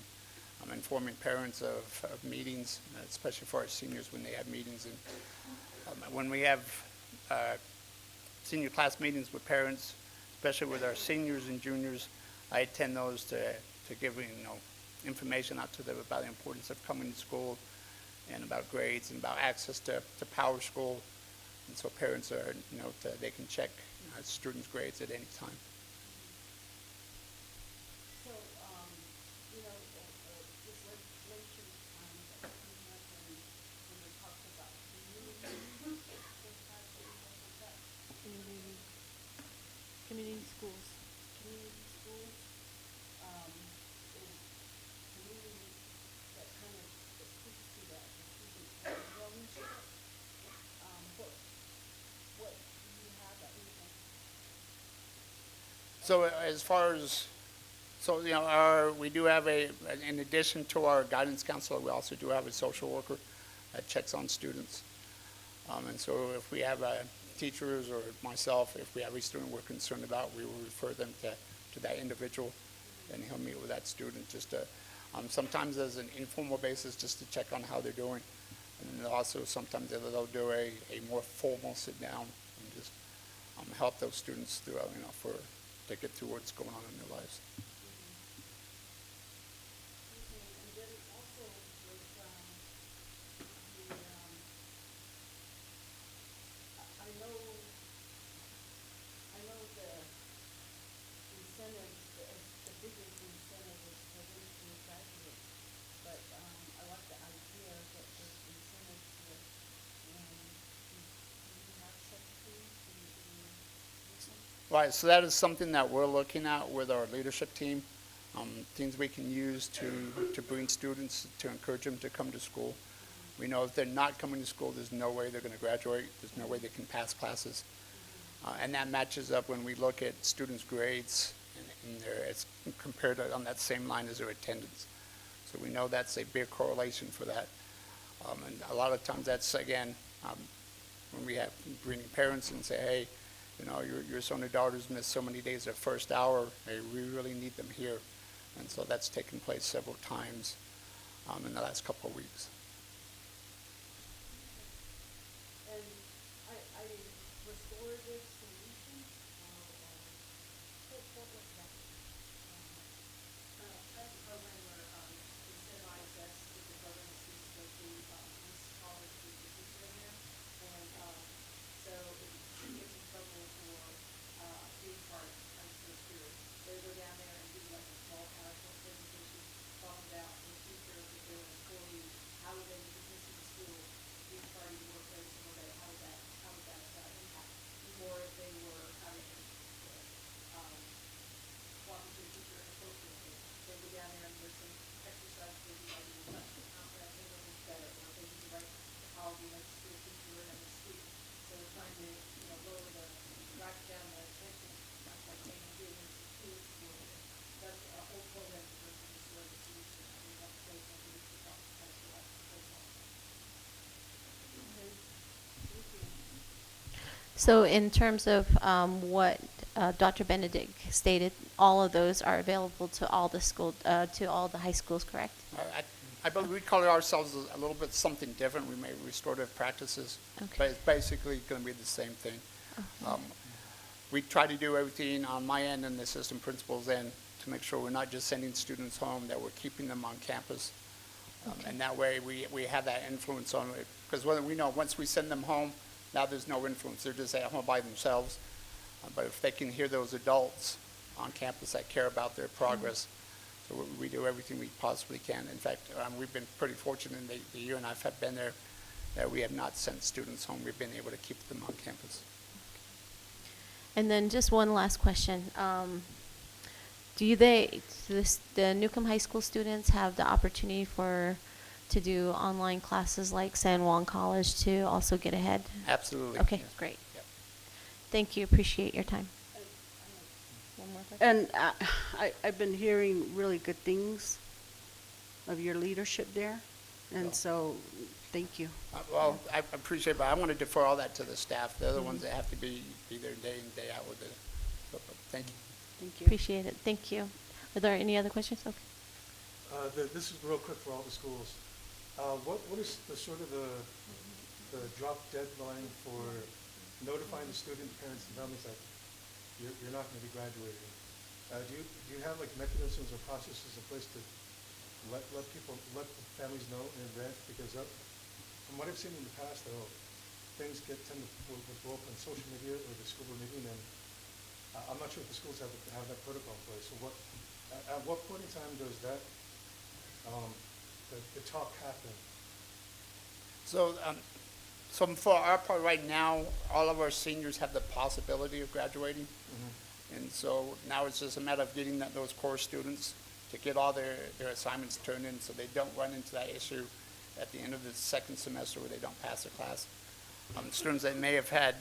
informing parents of meetings, especially for our seniors when they have meetings. And when we have senior class meetings with parents, especially with our seniors and juniors. I attend those to give, information out to them about the importance of coming to school and about grades and about access to Power School. And so parents are, they can check students' grades at any time. So, this legislation, that came up when we talked about community, Community schools. community schools, is community that kind of speaks to that, the student wellness. What do you have that we can? So as far as, we do have in addition to our guidance counselor, we also do have a social worker that checks on students. And so if we have teachers or myself, if we have a student we're concerned about, we will refer them to that individual, and he'll meet with that student just to, sometimes as an informal basis, just to check on how they're doing. And then also sometimes they'll do a more formal sit down and just help those students throughout, to get through what's going on in their lives. And then also with, the, I know the incentives, the biggest incentive is for them to graduate. But, I like the idea that there's incentives here. And do you have such things? Do you do something? Right, so that is something that we're looking at with our leadership team, things we can use to bring students, to encourage them to come to school. We know if they're not coming to school, there's no way they're going to graduate, there's no way they can pass classes. And that matches up when we look at students' grades and it's compared on that same line as their attendance. So we know that's a big correlation for that. And a lot of times that's, again, when we have bringing parents and say, hey, your son or daughter's missed so many days of first hour, we really need them here. And so that's taken place several times in the last couple of weeks. And I restorative solutions, what was that? That's a program where, incentivize us with the program students go to, this college with the teacher in there. And, so if you get in trouble for, being part of the spirit, they go down there and do like a small PowerPoint presentation, talk about the future of their employee, how would they be missing school, being part of the workplace, and all that, how would that impact? Or if they were having, walking to a teacher inappropriately, they go down there and there's some exercise they do, like, that they will do better, or they need to write apology notes to a teacher and a student. So we're trying to, lower the, write down the attention, like taking students to school. That's a whole program that goes into service solution. I think that's great, I think it's about, that's what Okay, thank you. So in terms of what Dr. Benedict stated, all of those are available to all the to all the high schools, correct? I believe we call ourselves a little bit something different. We may restorative practices, Okay. but it's basically going to be the same thing. Okay. We try to do everything on my end and the assistant principal's end to make sure we're not just sending students home, that we're keeping them on campus. And that way we have that influence on it. Because we know once we send them home, now there's no influence. They're just at home by themselves. But if they can hear those adults on campus that care about their progress, so we do everything we possibly can. In fact, we've been pretty fortunate in the year and I have been there that we have not sent students home. We've been able to keep them on campus. And then just one last question. The Newcomb High School students have the opportunity to do online classes like San Juan College to also get ahead? Absolutely. Okay, yes. great. Yep. Thank you, appreciate your time. One more question? And I've been hearing really good things of your leadership there, and so, thank you. Well, I appreciate it, but I want to defer all that to the staff. They're the ones that have to be there day in, day out with it. So, but thank you. Thank you. Appreciate it, thank you. Are there any other questions? Okay. This is real quick for all the schools. What is the sort of the drop deadline for notifying the student, parents, and families that you're not going to be graduating. Do you have like mechanisms or processes in place to let the families know in advance? Because from what I've seen in the past, though, things tend to will go up on social media or the school board meeting, and I'm not sure if the schools have that protocol in place. So at what point in time does that the talk happen? So for our part right now, all of our seniors have the possibility of graduating. And so now it's just a matter of getting those core students to get all their assignments turned in so they don't run into that issue at the end of the second semester where they don't pass the class. Students that may have had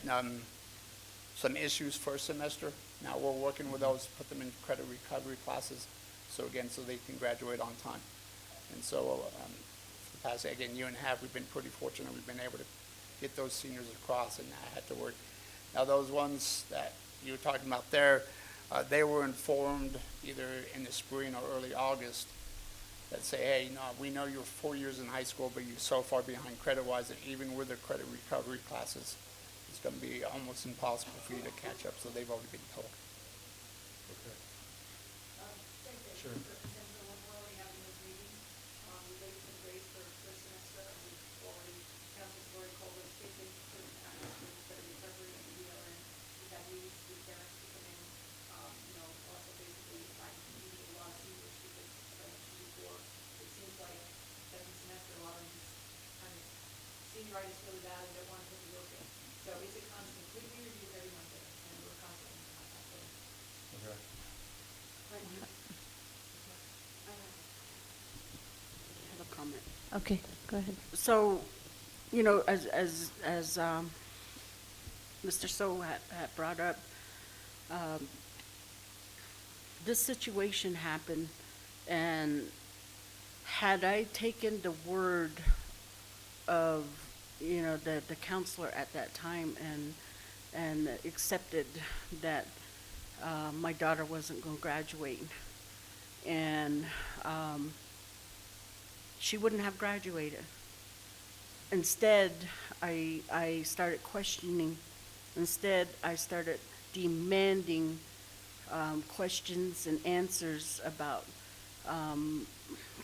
some issues first semester, now we're working with those, put them in credit recovery classes, so they can graduate on time. And so for the past, again, year and a half, we've been pretty fortunate. We've been able to get those seniors across and not had to work. Now those ones that you were talking about there, they were informed either in the spring or early August that say, hey, we know you're 4 years in high school, but you're so far behind credit-wise that even with the credit recovery classes, it's going to be almost impossible for you to catch up, so they've already been told. Okay. Sure. Senioritis really bad and don't want to put the work in. So it's a constant, we review every month and we're constantly in contact with them. Okay. I have a comment. Okay, go ahead. So, as Mr. So had brought up, this situation happened, and had I taken the word of, the counselor at that time and accepted that my daughter wasn't going to graduate, and she wouldn't have graduated. Instead, I started questioning. Instead, I started demanding questions and answers about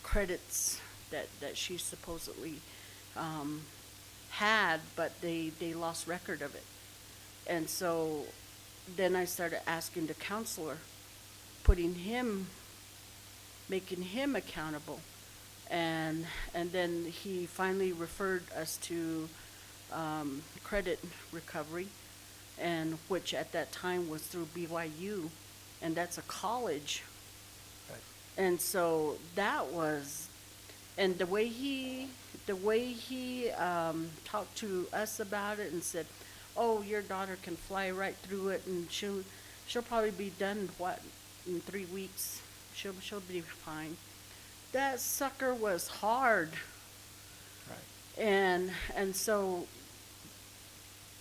credits that she supposedly had, but they lost record of it. And so then I started asking the counselor, making him accountable. And then he finally referred us to credit recovery, and which at that time was through BYU, and that's a college. Right. And so that was, and the way he talked to us about it and said, "Oh, your daughter can fly right through it, and she'll probably be done in 3 weeks. She'll be fine." That sucker was hard. Right. And so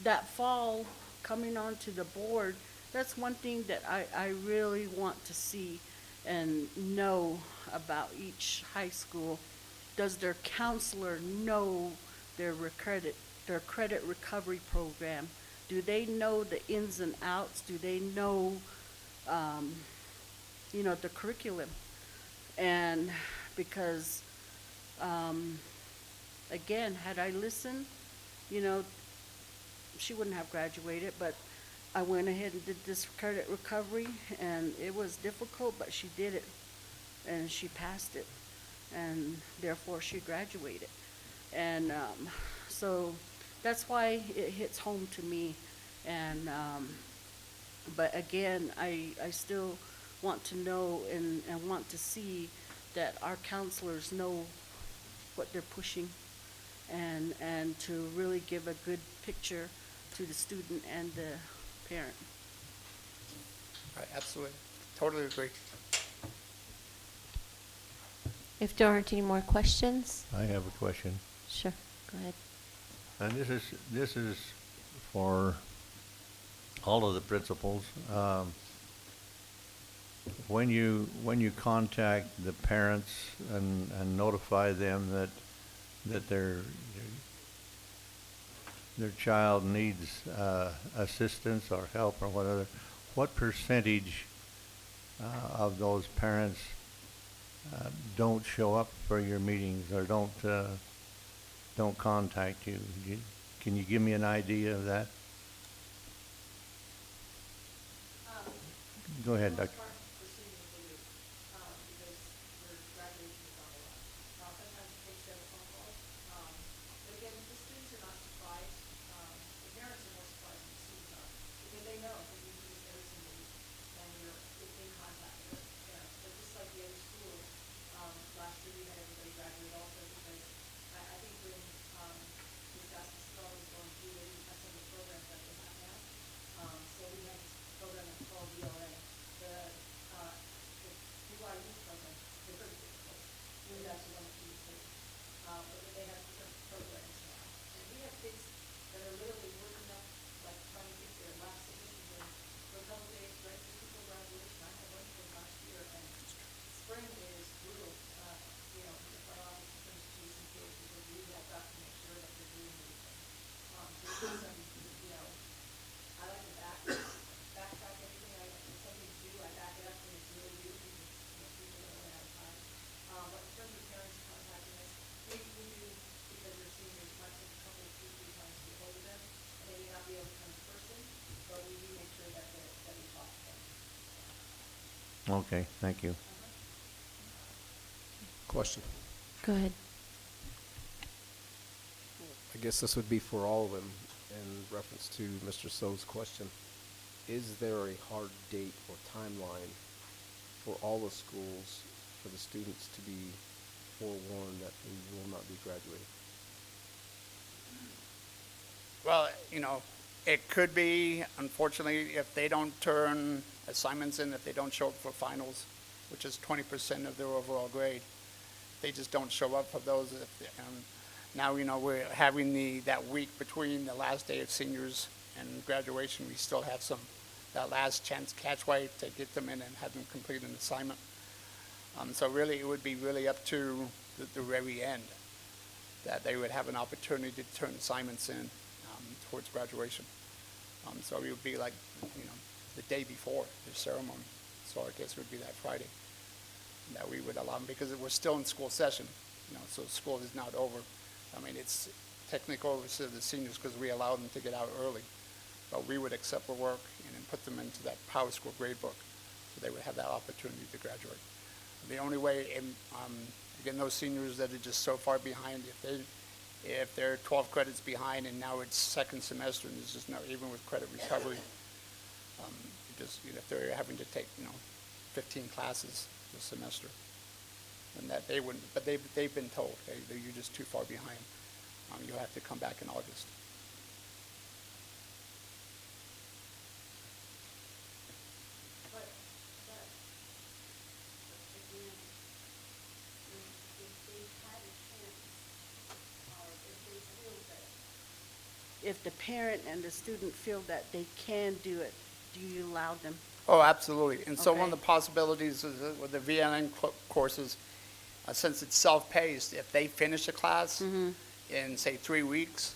that fall, coming onto the board, that's one thing that I really want to see and know about each high school. Does their counselor know their credit recovery program? Do they know the ins and outs? Do they know, the curriculum? And because, again, had I listened, she wouldn't have graduated, but I went ahead and did this credit recovery, and it was difficult, but she did it, and she passed it, and therefore she graduated. And so that's why it hits home to me. And but again, I still want to know and want to see that our counselors know what they're pushing, and to really give a good picture to the student and the parent. Right, absolutely. Totally agree. If there aren't any more questions, I have a question. sure, go ahead. And this is for all of the principals. When you contact the parents and notify them that their child needs assistance or help or whatever, what percentage of those parents don't show up for your meetings or don't contact you? Can you give me an idea of that? Go ahead, Doctor. Okay, thank you. Question. Go ahead. I guess this would be for all of them in reference to Mr. So's question. Is there a hard date or timeline for all the schools for the students to be forewarned that they will not be graduating? Well, you know, it could be, unfortunately, if they don't turn assignments in, if they don't show up for finals, which is 20% of their overall grade, they just don't show up for those. Now, you know, we're having that week between the last day of seniors and graduation. We still have that last chance catch white to get them in and have them complete an assignment. So really, it would be really up to the very end that they would have an opportunity to turn assignments in towards graduation. So it would be like, you know, the day before the ceremony. So I guess it would be that Friday that we would allow them, because we're still in school session, you know, so school is not over. I mean, it's technically over to the seniors because we allow them to get out early, but we would accept their work and then put them into that Power School grade book, so they would have that opportunity to graduate. The only way, again, those seniors that are just so far behind, if they're 12 credits behind and now it's second semester and it's just not even with credit recovery, just, you know, if they're having to take, you know, 15 classes this semester, and that they wouldn't, but they've been told, hey, you're just too far behind. You'll have to come back in August. If the parent and the student feel that they can do it, do you allow them? Oh, absolutely. And so one Okay. of the possibilities is that with the VLN courses, since it's self-paced, if they finish a class in, say, 3 weeks,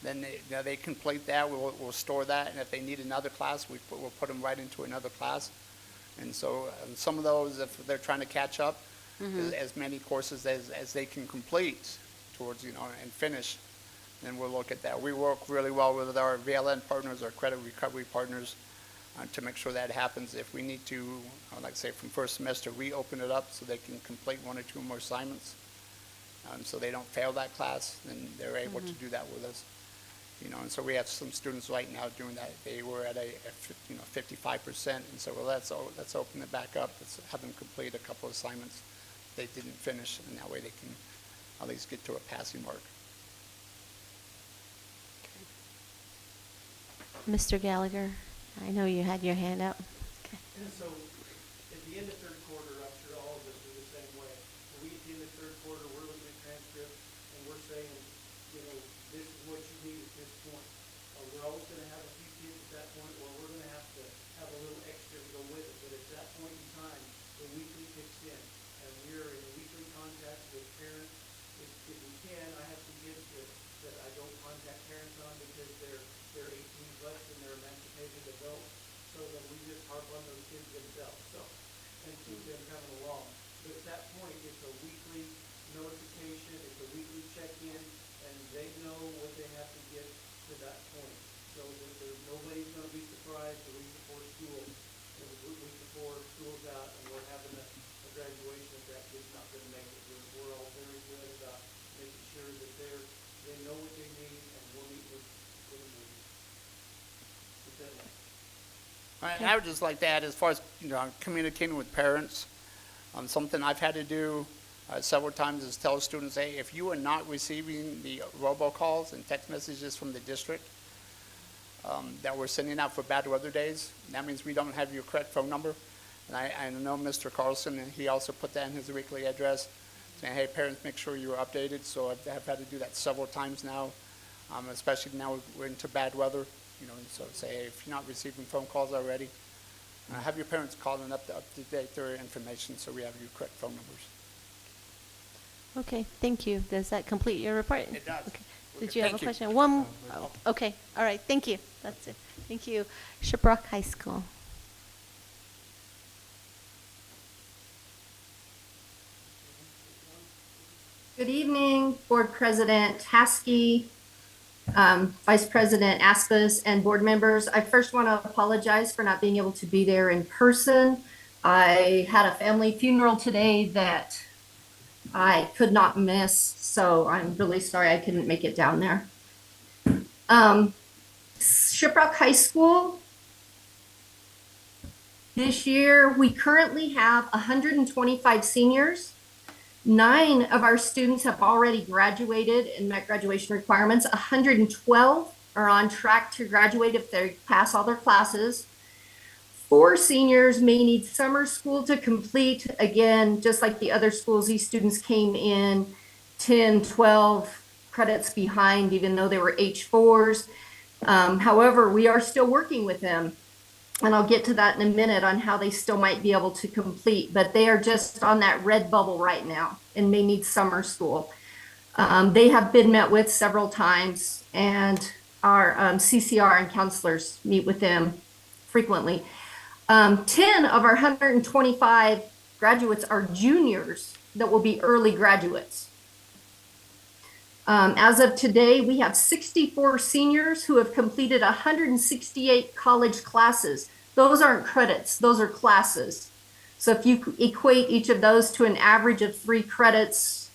then they complete that. We'll store that, and if they need another class, we'll put them right into another class. And so some of those, if they're trying to catch up, as many courses as they can complete towards, you know, and finish, then we'll look at that. We work really well with our VLN partners, our credit recovery partners, to make sure that happens. If we need to, like I say, from first semester, reopen it up so they can complete 1 or 2 more assignments, so they don't fail that class, then they're able to do that with us. You know, and so we have some students right now doing that. They were at a 55%, and so well, let's open it back up. Let's have them complete a couple of assignments they didn't finish, and that way they can at least get to a passing mark. Mr. Gallagher, I know you had your hand up. Okay. And so, at the end of third quarter, I'm sure all of us are the same way. When we get to the end of third quarter, we're looking at transcripts, and we're saying, you know, this is what you need at this point. We're always gonna have a few kids at that point, or we're gonna have to have a little extra to go with it. But at that point in time, the weekly kicks in, and we're in weekly contact with parents. If we can, I have some kids that I don't contact parents on because I would just like to add, as far as, communicating with parents, something I've had to do several times is tell students, hey, if you are not receiving the robocalls and text messages from the district that we're sending out for bad weather days, that means we don't have your correct phone number. And I know Mr. Carlson, and he also put that in his weekly address, saying, hey, parents, make sure you're updated. So I've had to do that several times now, especially now we're into bad weather. So say, hey, if you're not receiving phone calls already, have your parents call and up to date their information so we have your correct phone numbers. Okay, thank you. Does that complete your report? It does. Okay. Did you have a Thank you. question? One, oh, okay, all right, thank you. That's it. Thank you. Shiprock High School. Good evening, Board President Haskey, Vice President Aspas, and board members. I first want to apologize for not being able to be there in person. I had a family funeral today that I could not miss, so I'm really sorry I couldn't make it down there. Shiprock High School, this year we currently have 125 seniors. 9 of our students have already graduated and met graduation requirements. 112 are on track to graduate if they pass all their classes. 4 seniors may need summer school to complete. Again, just like the other schools, these students came in 10, 12 credits behind, even though they were H4s. However, we are still working with them. And I'll get to that in a minute on how they still might be able to complete, but they are just on that red bubble right now and may need summer school. They have been met with several times, and our CCR and counselors meet with them frequently. 10 of our 125 graduates are juniors that will be early graduates. As of today, we have 64 seniors who have completed 168 college classes. Those aren't credits, those are classes. So if you equate each of those to an average of 3 credits,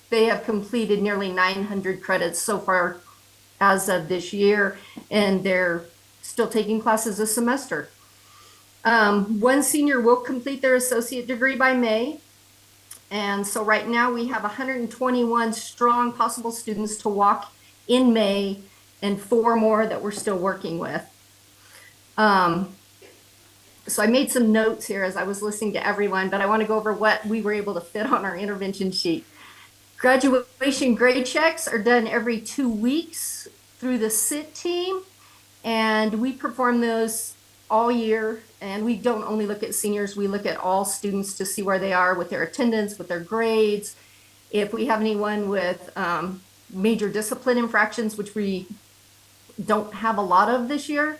they have completed nearly 900 credits so far as of this year, and they're still taking classes this semester. 1 senior will complete their associate degree by May. And so right now we have 121 strong possible students to walk in May and 4 more that we're still working with. So I made some notes here as I was listening to everyone, but I want to go over what we were able to fit on our intervention sheet. Graduation grade checks are done every 2 weeks through the SIT team, and we perform those all year. And we don't only look at seniors, we look at all students to see where they are with their attendance, with their grades. If we have anyone with major discipline infractions, which we don't have a lot of this year,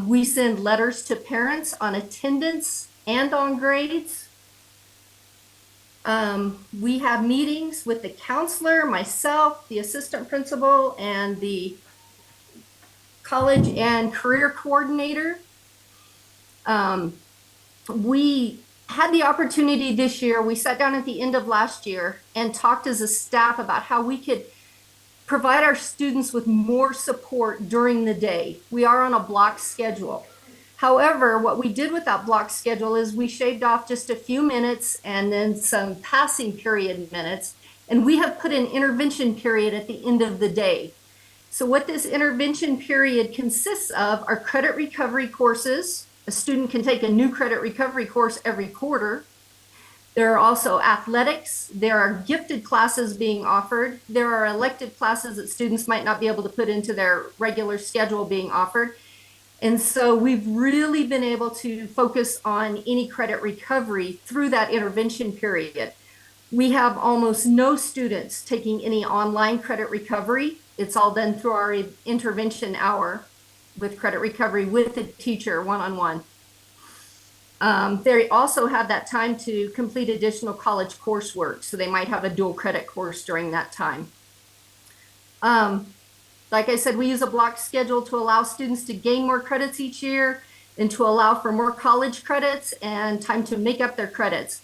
we send letters to parents on attendance and on grades. We have meetings with the counselor, myself, the assistant principal, and the college and career coordinator. We had the opportunity this year, we sat down at the end of last year and talked as a staff about how we could provide our students with more support during the day. We are on a block schedule. However, what we did with that block schedule is we shaved off just a few minutes and then some passing period minutes, and we have put an intervention period at the end of the day. So what this intervention period consists of are credit recovery courses. A student can take a new credit recovery course every quarter. There are also athletics. There are gifted classes being offered. There are elective classes that students might not be able to put into their regular schedule being offered. And so we've really been able to focus on any credit recovery through that intervention period. We have almost no students taking any online credit recovery. It's all done through our intervention hour with credit recovery with the teacher one-on-one. They also have that time to complete additional college coursework, so they might have a dual credit course during that time. Like I said, we use a block schedule to allow students to gain more credits each year and to allow for more college credits and time to make up their credits.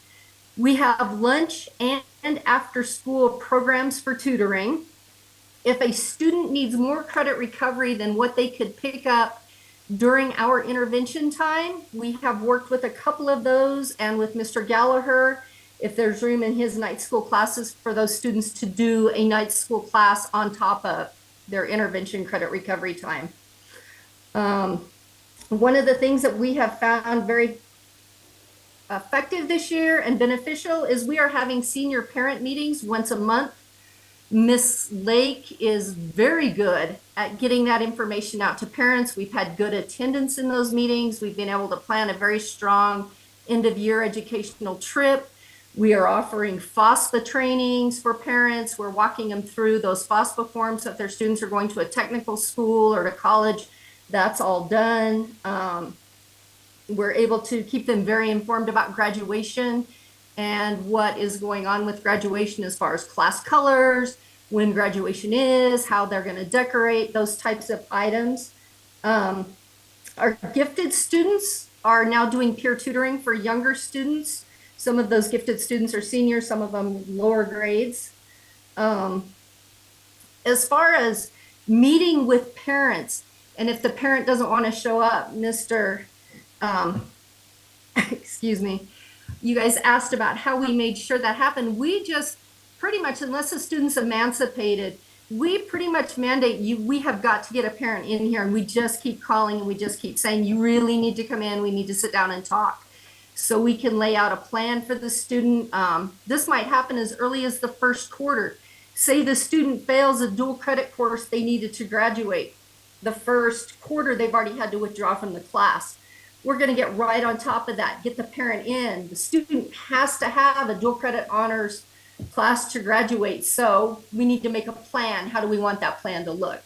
We have lunch and after school programs for tutoring. If a student needs more credit recovery than what they could pick up during our intervention time. We have worked with a couple of those and with Mr. Gallagher, if there's room in his night school classes for those students to do a night school class on top of their intervention credit recovery time. One of the things that we have found very effective this year and beneficial is we are having senior parent meetings once a month. Miss Lake is very good at getting that information out to parents. We've had good attendance in those meetings. We've been able to plan a very strong end of year educational trip. We are offering FOSPA trainings for parents. We're walking them through those FOSPA forms. So if their students are going to a technical school or to college, that's all done. We're able to keep them very informed about graduation and what is going on with graduation as far as class colors, when graduation is, how they're going to decorate, those types of items. Our gifted students are now doing peer tutoring for younger students. Some of those gifted students are seniors, some of them lower grades. As far as meeting with parents, and if the parent doesn't want to show up, excuse me, you guys asked about how we made sure that happened. We just pretty much, unless the student's emancipated, we pretty much mandate you, we have got to get a parent in here, and we just keep calling and we just keep saying, you really need to come in, we need to sit down and talk. So we can lay out a plan for the student. This might happen as early as the first quarter. Say the student fails a dual credit course they needed to graduate. The first quarter, they've already had to withdraw from the class. We're going to get right on top of that, get the parent in. The student has to have a dual credit honors class to graduate. So we need to make a plan. How do we want that plan to look?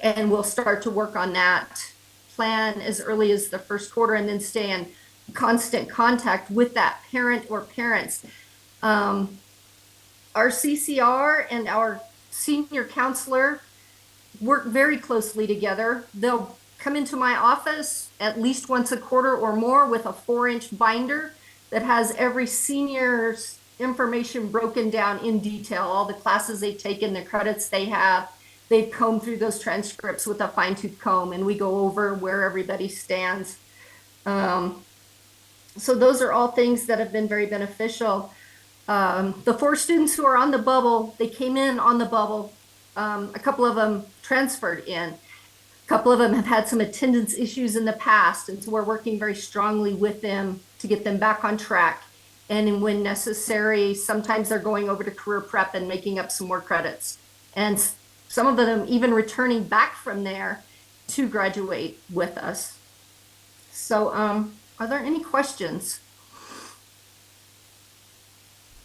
And we'll start to work on that plan as early as the first quarter, and then stay in constant contact with that parent or parents. Our CCR and our senior counselor work very closely together. They'll come into my office at least once a quarter or more with a 4-inch binder that has every senior's information broken down in detail, all the classes they've taken, the credits they have. They've combed through those transcripts with a fine-tooth comb, and we go over where everybody stands. So those are all things that have been very beneficial. The 4 students who are on the bubble, they came in on the bubble. A couple of them transferred in. A couple of them have had some attendance issues in the past, and so we're working very strongly with them to get them back on track. And when necessary, sometimes they're going over to career prep and making up some more credits. And some of them even returning back from there to graduate with us. So are there any questions?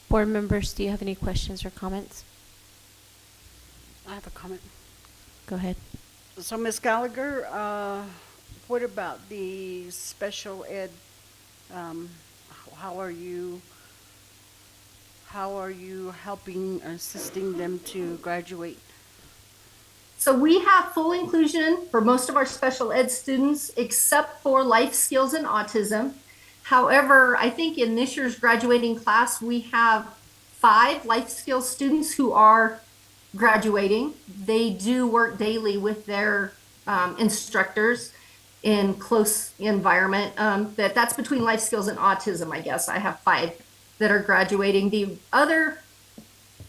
Board members, do you have any questions or comments? I have a comment. Go ahead. So, Ms. Gallagher, what about the special ed? How are you helping, assisting them to graduate? So we have full inclusion for most of our special ed students, except for life skills and autism. However, I think in this year's graduating class, we have 5 life skills students who are graduating. They do work daily with their instructors in close environment. That's between life skills and autism, I guess. I have 5 that are graduating. The other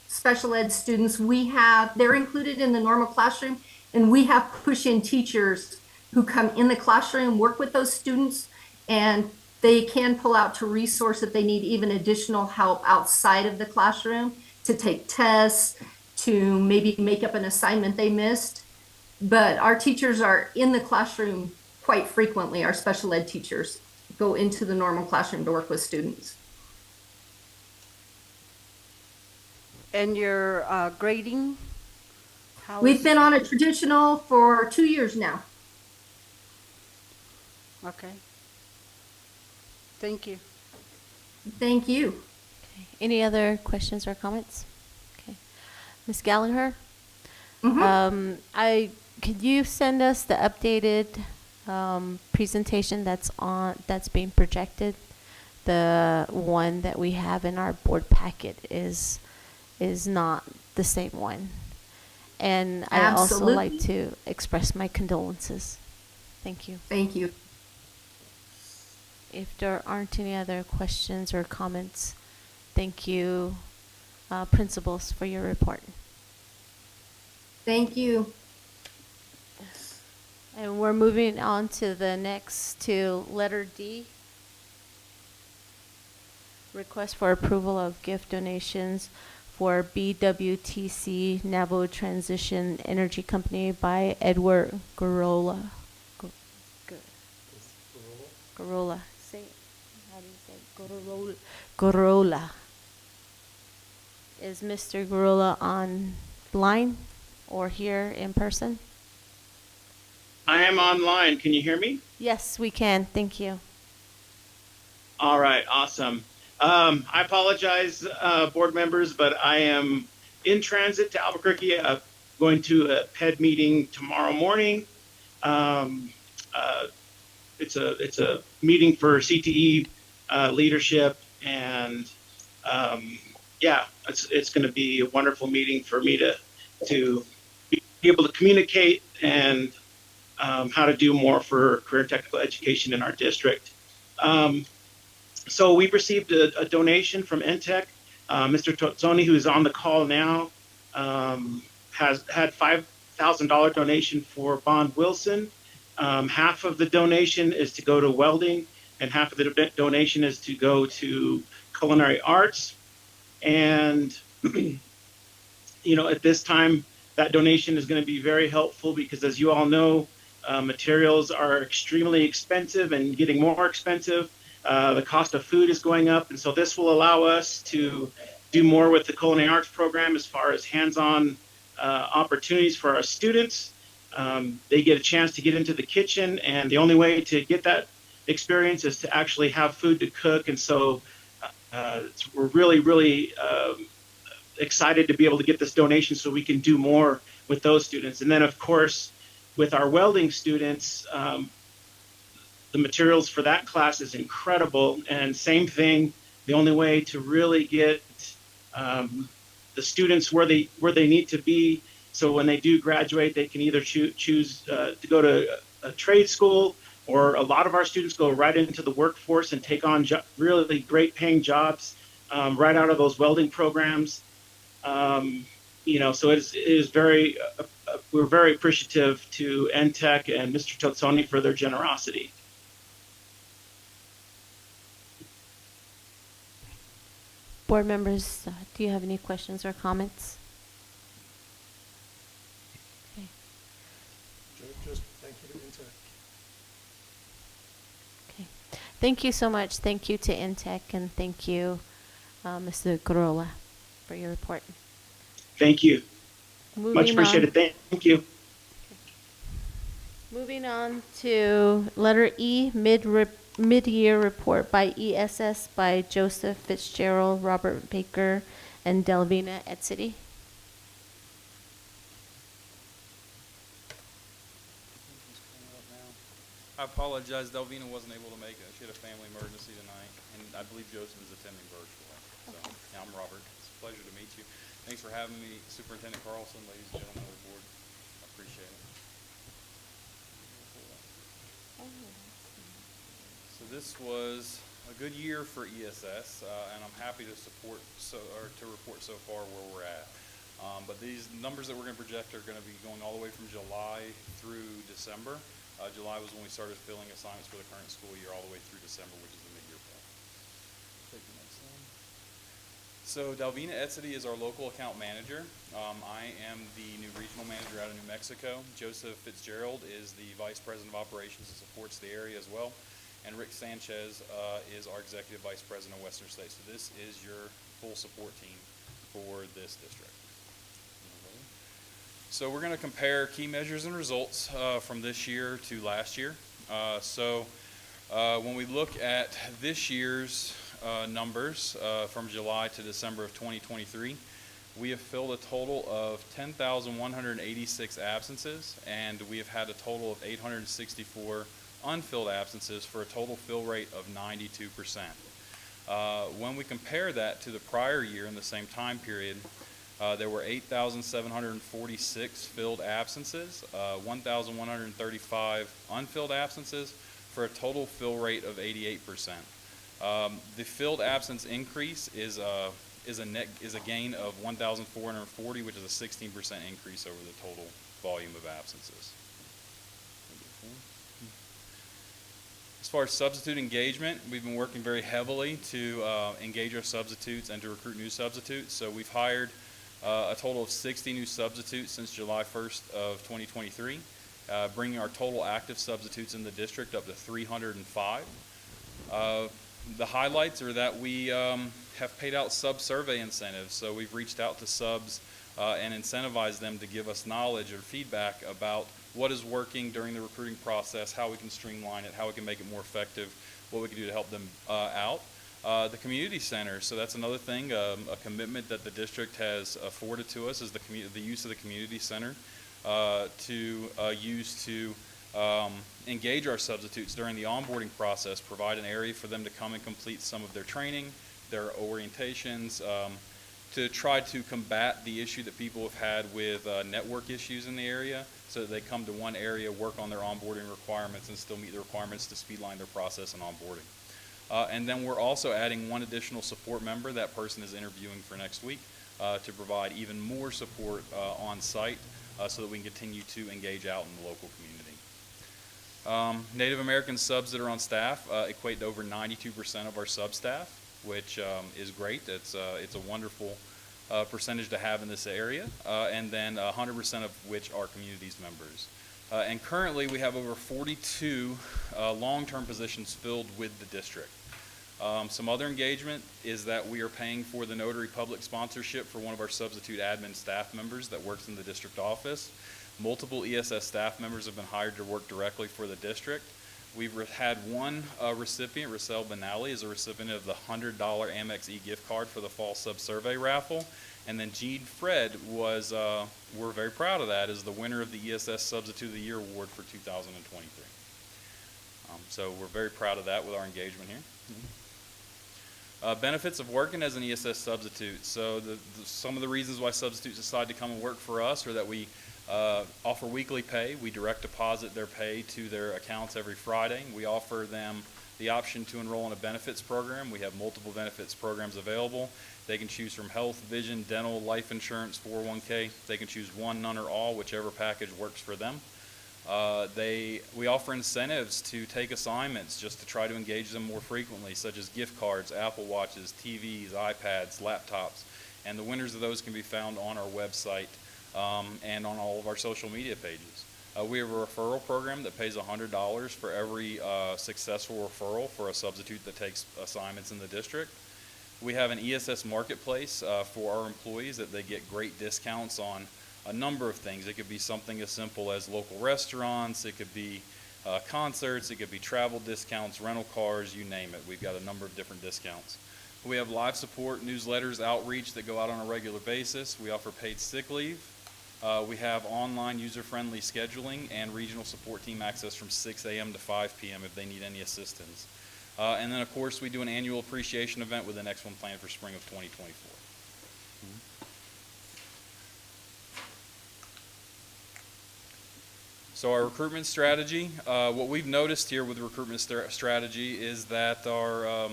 special ed students they're included in the normal classroom, and we have push-in teachers who come in the classroom, work with those students, and they can pull out to resource if they need even additional help outside of the classroom to take tests, to maybe make up an assignment they missed. But our teachers are in the classroom quite frequently. Our special ed teachers go into the normal classroom to work with students. And your grading? We've been on a traditional for 2 years now. Okay. Thank you. Thank you. Okay. Any other questions or comments? Okay. Ms. Gallagher? Mm-hmm. Could you send us the updated presentation that's being projected? The one that we have in our board packet is not the same one. And I also like to express my condolences. Thank you. Thank you. If there aren't any other questions or comments, thank you, principals, for your report. Thank you. And we're moving on to the next, to letter D. Request for approval of gift donations for BWTC Navo Transition Energy Company by Edward Garola. Garola. Say it. How do you say it? Garola. Is Mr. Garola online or here in person? I am online. Can you hear me? Yes, we can. Thank you. All right, awesome. I apologize, board members, but I am in transit to Albuquerque, going to a PED meeting tomorrow morning. It's a meeting for CTE leadership, and yeah, it's going to be a wonderful meeting for me to be able to communicate and how to do more for career technical education in our district. So we received a donation from NTEC. Mr. Tozzoni, who is on the call now, has had $5,000 donation for Bond Wilson. Half of the donation is to go to welding, and half of the donation is to go to culinary arts. And you know, at this time, that donation is going to be very helpful because, as you all know, materials are extremely expensive and getting more expensive. The cost of food is going up, and so this will allow us to do more with the culinary arts program as far as hands-on opportunities for our students. They get a chance to get into the kitchen, and the only way to get that experience is to actually have food to cook. And so we're really excited to be able to get this donation so we can do more with those students. And then, of course, with our welding students, the materials for that class is incredible. And same thing, the only way to really get the students where they need to be, so when they do graduate, they can either choose to go to a trade school, or a lot of our students go right into the workforce and take on really great paying jobs right out of those welding programs. You know, so it is very, we're very appreciative to NTEC and Mr. Tozzoni for their generosity. Board members, do you have any questions or comments? Okay. Just thank you to Intech. Okay. Thank you so much. Thank you to Intech, and thank you, Mr. Garola, for your report. Thank you. Much Moving appreciated. on. Thank you. Moving on to letter E, mid-year report by ESS by Joseph Fitzgerald, Robert Baker, and Delvina Etzity. I apologize, Delvina wasn't able to make it. She had a family emergency tonight, and I believe Joseph is attending virtually. So, yeah, I'm Robert. It's a pleasure to meet you. Thanks for having me, Superintendent Carlson, ladies and gentlemen of the board. I appreciate it. So this was a good year for ESS, and I'm happy to report so far where we're at. But these numbers that we're going to project are going to be going all the way from July through December. July was when we started filling assignments for the current school year, all the way through December, which is the mid-year point. Take the next one. So Delvina Etzity is our local account manager. I am the new regional manager out of New Mexico. Joseph Fitzgerald is the vice president of operations and supports the area as well. And Rick Sanchez is our executive vice president of Western States. So this is your full support team for this district. So we're going to compare key measures and results from this year to last year. When we look at this year's numbers from July to December of 2023, we have filled a total of 10,186 absences, and we have had a total of 864 unfilled absences for a total fill rate of 92%. When we compare that to the prior year in the same time period, There were 8,746 filled absences, 1,135 unfilled absences, for a total fill rate of 88%. The filled absence increase is a gain of 1,440, which is a 16% increase over the total volume of absences. As far as substitute engagement, we've been working very heavily to engage our substitutes and to recruit new substitutes. So we've hired a total of 60 new substitutes since July 1st of 2023, bringing our total active substitutes in the district up to 305. The highlights are that we have paid out sub-survey incentives. So we've reached out to subs and incentivized them to give us knowledge or feedback about what is working during the recruiting process, how we can streamline it, how we can make it more effective, what we can do to help them out. The community center, so that's another thing, a commitment that the district has afforded to us is the use of the community center to use to engage our substitutes during the onboarding process, provide an area for them to come and complete some of their training, their orientations, to try to combat the issue that people have had with network issues in the area, so that they come to one area, work on their onboarding requirements, and still meet the requirements to speedline their process and onboarding. And then we're also adding one additional support member. That person is interviewing for next week to provide even more support on site so that we can continue to engage out in the local community. Native American subs that are on staff equate to over 92% of our sub staff, which is great. It's a wonderful percentage to have in this area, and then 100% of which are communities members. And currently we have over 42 long-term positions filled with the district. Some other engagement is that we are paying for the notary public sponsorship for one of our substitute admin staff members that works in the district office. Multiple ESS staff members have been hired to work directly for the district. We've had one recipient, Rosel Benally, is a recipient of the $100 Amex e-gift card for the fall sub-survey raffle. And then Gene Fred was, we're very proud of that, is the winner of the ESS Substitute of the Year Award for 2023. So we're very proud of that with our engagement here. Benefits of working as an ESS substitute. So some of the reasons why substitutes decide to come and work for us are that we offer weekly pay. We direct deposit their pay to their accounts every Friday. We offer them the option to enroll in a benefits program. We have multiple benefits programs available. They can choose from health, vision, dental, life insurance, 401k. They can choose one, none, or all, whichever package works for them. We offer incentives to take assignments just to try to engage them more frequently, such as gift cards, Apple Watches, TVs, iPads, laptops. And the winners of those can be found on our website and on all of our social media pages. We have a referral program that pays $100 for every successful referral for a substitute that takes assignments in the district. We have an ESS marketplace for our employees that they get great discounts on a number of things. It could be something as simple as local restaurants, it could be concerts, it could be travel discounts, rental cars, you name it. We've got a number of different discounts. We have live support, newsletters, outreach that go out on a regular basis. We offer paid sick leave. We have online user-friendly scheduling and regional support team access from 6 a.m. to 5 p.m. if they need any assistance. And then, of course, we do an annual appreciation event with the next one planned for spring of 2024. So our recruitment strategy, what we've noticed here with the recruitment strategy is that our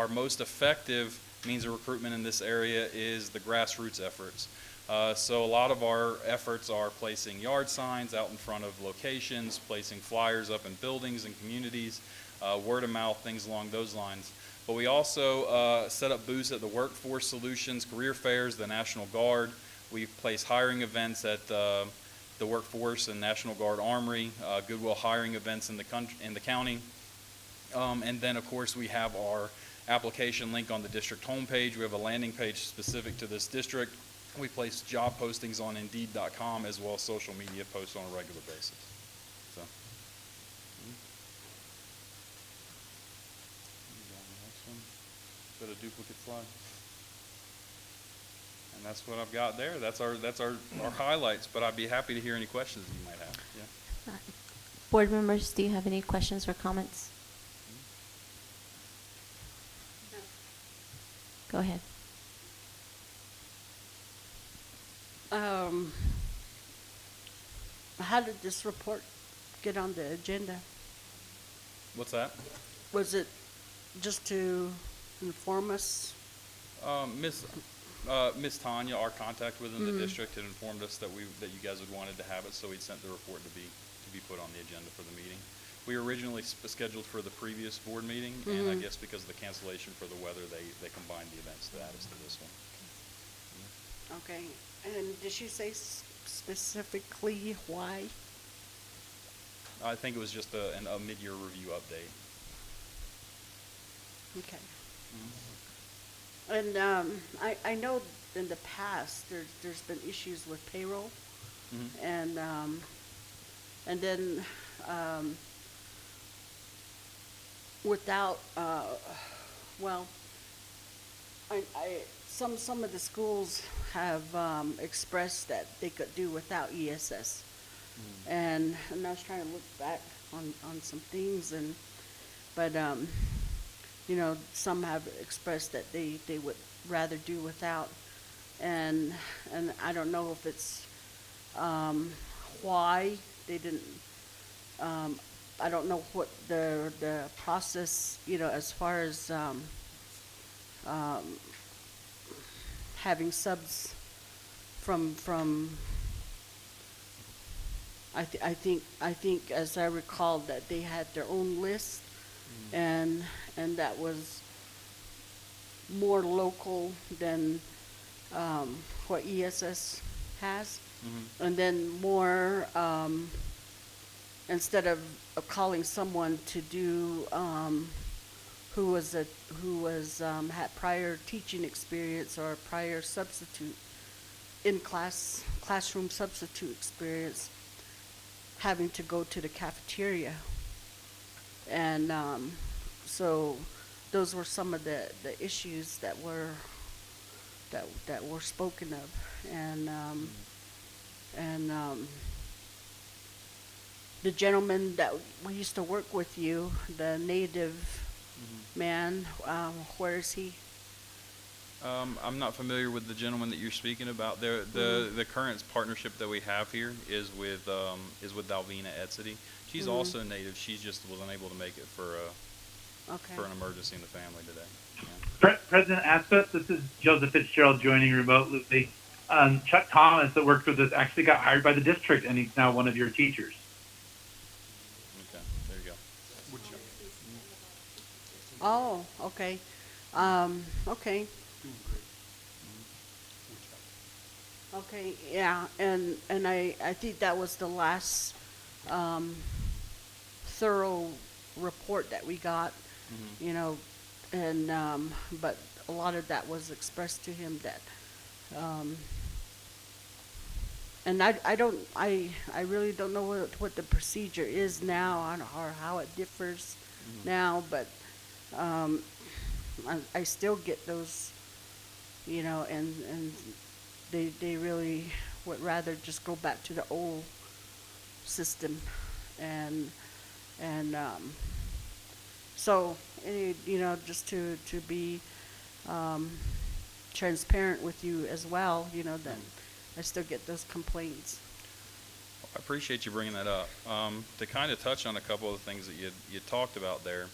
most effective means of recruitment in this area is the grassroots efforts. So a lot of our efforts are placing yard signs out in front of locations, placing flyers up in buildings and communities, word of mouth, things along those lines. But we also set up booths at the Workforce Solutions, career fairs, the National Guard. We place hiring events at the Workforce and National Guard Armory, Goodwill hiring events in the county. And then, of course, we have our application link on the district homepage. We have a landing page specific to this district. We place job postings on Indeed.com as well as social media posts on a regular basis. So. Is that a duplicate slide? And that's what I've got there. That's our highlights, but I'd be happy to hear any questions that you might have. Yeah. Board members, do you have any questions or comments? No. Go ahead. Um, how did this report get on the agenda? What's that? Was it just to inform us? Miss Tanya, our contact within the district, had informed us that you guys had wanted to have it, so we'd sent the report to be put on the agenda for the meeting. We were originally scheduled for the previous board meeting, and I guess because of the cancellation for the weather, they combined the events to add us to this one. Okay, and did she say specifically why? I think it was just a mid-year review update. Okay. And I know in the past there's been issues with payroll, and then without well, some of the schools have expressed that they could do without ESS, and I was trying to look back on some things, but you know, some have expressed that they would rather do without, and I don't know if it's why they didn't. I don't know what the process, you know, as far as having subs from. I think as I recall that they had their own list, and that was more local than what ESS has, and then more instead of calling someone to do who had prior teaching experience or prior substitute classroom substitute experience, having to go to the cafeteria. And so those were some of the issues that were spoken of, and the gentleman that we used to work with you, the native man, where is he? I'm not familiar with the gentleman that you're speaking about. The current partnership that we have here is with Dalvina Edsity. She's also native. She just was unable to make it for an emergency in the family today. Yeah. President Aspas, this is Joseph Fitzgerald joining remotely. Chuck Thomas, that worked with us, actually got hired by the district, and he's now one of your teachers. Okay, there you go. Oh, okay. Okay. Okay, yeah, and I think that was the last thorough report that we got, you know, and but a lot of that was expressed to him that, and I really don't know what the procedure is now or how it differs now, but I still get those, you know, and they really would rather just go back to the old system, and so you know, just to be transparent with you as well, you know, that I still get those complaints. I appreciate you bringing that up. To kind of touch on a couple of the things that you talked about there.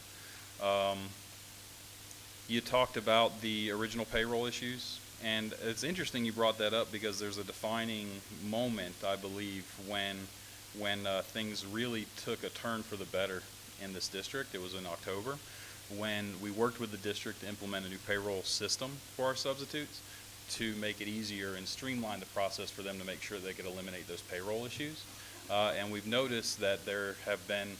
You talked about the original payroll issues, and it's interesting you brought that up because there's a defining moment, I believe, when things really took a turn for the better in this district. It was in October when we worked with the district to implement a new payroll system for our substitutes to make it easier and streamline the process for them to make sure they could eliminate those payroll issues. And we've noticed that there have been,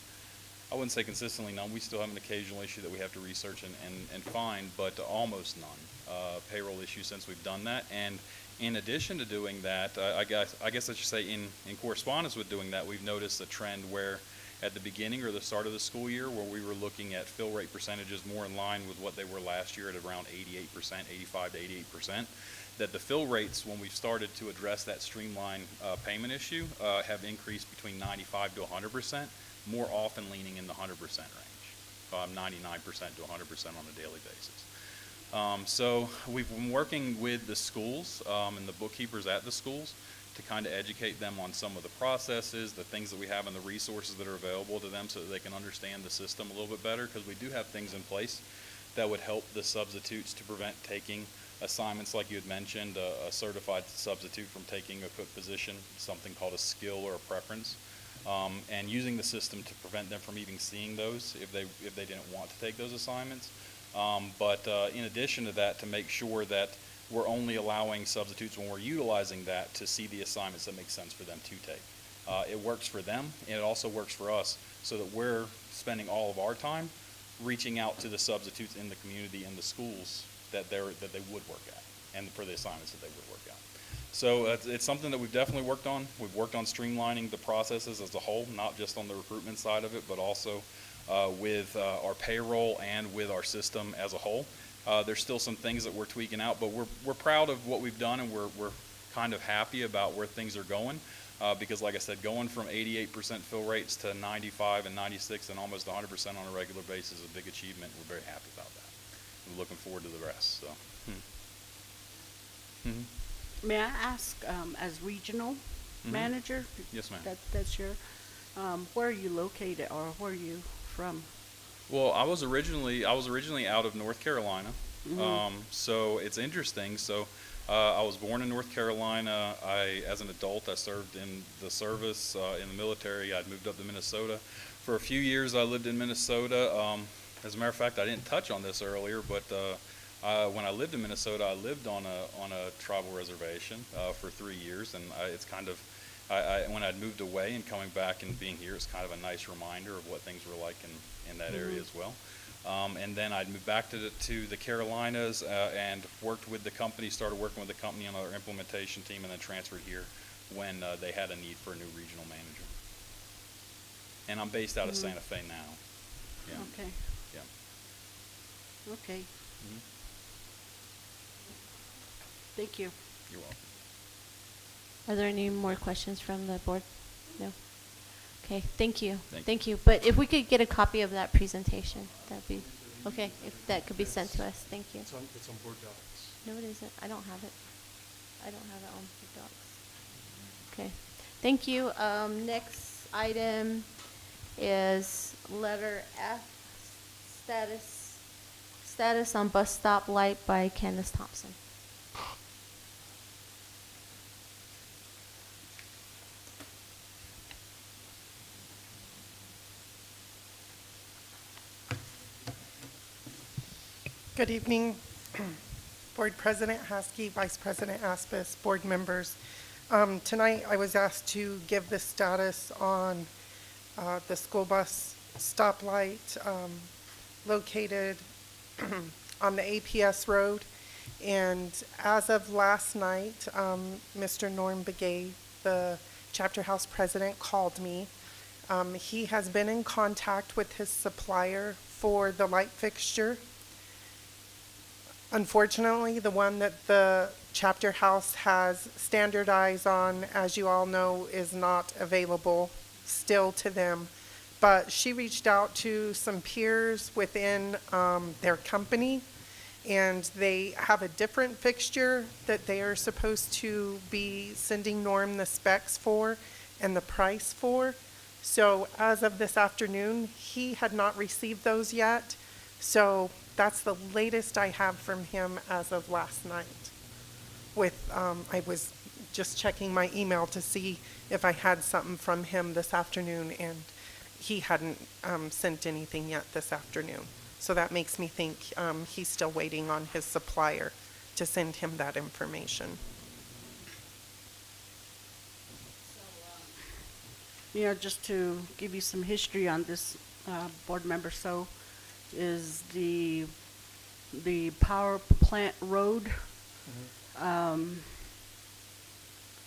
I wouldn't say consistently none, we still have an occasional issue that we have to research and find, but almost none payroll issues since we've done that. And in addition to doing that, I guess I should say in correspondence with doing that, we've noticed a trend where at the beginning or the start of the school year where we were looking at fill rate percentages more in line with what they were last year at around 88%, 85 to 88%, that the fill rates when we started to address that streamline payment issue have increased between 95 to 100%, more often leaning in the 100% range, 99% to 100% on a daily basis. So we've been working with the schools and the bookkeepers at the schools to kind of educate them on some of the processes, the things that we have, and the resources that are available to them so that they can understand the system a little bit better, because we do have things in place that would help the substitutes to prevent taking assignments like you had mentioned, a certified substitute from taking a cook position, something called a skill or a preference, and using the system to prevent them from even seeing those if they didn't want to take those assignments. But in addition to that, to make sure that we're only allowing substitutes when we're utilizing that to see the assignments that make sense for them to take. It works for them, and it also works for us, so that we're spending all of our time reaching out to the substitutes in the community and the schools that they would work at, and for the assignments that they would work at. So it's something that we've definitely worked on. We've worked on streamlining the processes as a whole, not just on the recruitment side of it, but also with our payroll and with our system as a whole. There's still some things that we're tweaking out, but we're proud of what we've done, and we're kind of happy about where things are going. Because like I said, going from 88% fill rates to 95 and 96 and almost 100% on a regular basis is a big achievement. We're very happy about that. We're looking forward to the rest. So, May I ask, as regional manager? Yes, ma'am. That's your, where are you located, or where are you from? Well, I was originally out of North Carolina. So it's interesting. So I was born in North Carolina. As an adult, I served in the service in the military. I'd moved up to Minnesota. For a few years, I lived in Minnesota. As a matter of fact, I didn't touch on this earlier, but when I lived in Minnesota, I lived on a tribal reservation for 3 years, and it's kind of, when I'd moved away and coming back and being here, it's kind of a nice reminder of what things were like in that area as well. And then I'd moved back to the Carolinas and worked with the company, started working with the company on our implementation team, and then transferred here when they had a need for a new regional manager. And I'm based out of Santa Fe now. Yeah. Okay. Yeah. Okay. Thank you. You're welcome. Are there any more questions from the board? No? Okay, thank you. Thank you. But if we could get a copy of that presentation, that'd be, okay, if that could be sent to us, thank you. It's on board docs. No, it isn't. I don't have it. I don't have it on the docs. Okay, thank you. Next item is letter F, status on bus stop light by Candace Thompson. Good evening, Board President Haskey, Vice President Aspis, board members. Tonight I was asked to give the status on the school bus stoplight located on the APS road. And as of last night, Mr. Norm Begay, the chapter house president, called me. He has been in contact with his supplier for the light fixture. Unfortunately, the one that the chapter house has standardized on, as you all know, is not available still to them. But she reached out to some peers within their company, and they have a different fixture that they are supposed to be sending Norm the specs for and the price for. So as of this afternoon, he had not received those yet. So that's the latest I have from him as of last night. I was just checking my email to see if I had something from him this afternoon, and he hadn't sent anything yet this afternoon. So that makes me think he's still waiting on his supplier to send him that information. Just to give you some history on this, board member, so is the power plant road. I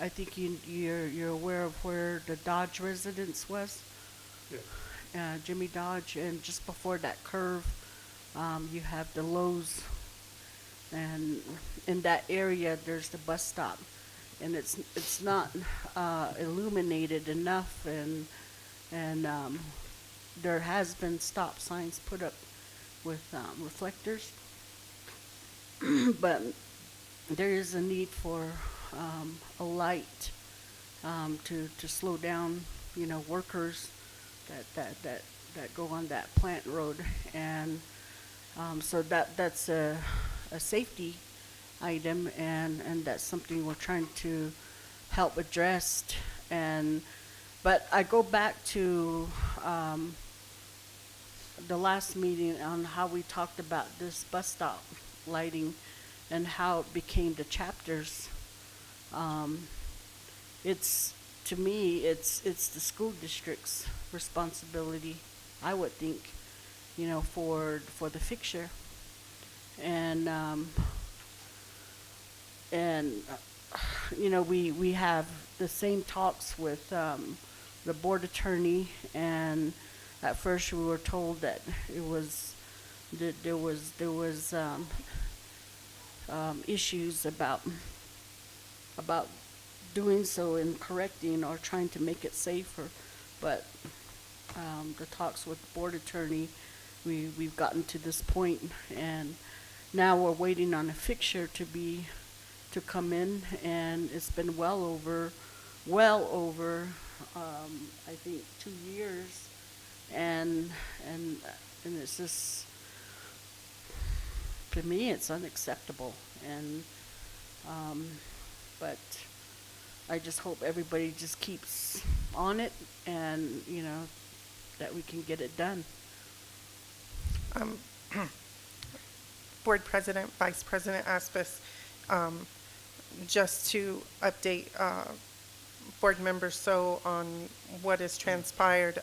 think you're aware of where the Dodge residence was. Yeah. Jimmy Dodge, and just before that curve, you have the Lowe's, and in that area there's the bus stop, and it's not illuminated enough, and there has been stop signs put up with reflectors, but there is a need for a light to slow down, workers that go on that plant road, and so that's a safety item, and that's something we're trying to help address. But I go back to the last meeting on how we talked about this bus stop lighting and how it became the chapters. It's, to me, it's the school district's responsibility, I would think, for the fixture. And we have the same talks with the board attorney, and at first we were told that there was issues about doing so and correcting or trying to make it safer, but the talks with the board attorney, we've gotten to this point, and now we're waiting on a fixture to come in, and it's been well over I think 2 years, and it's just, to me, it's unacceptable, and but I just hope everybody just keeps on it, and that we can get it done. Board President, Vice President Aspis, just to update board members on what has transpired.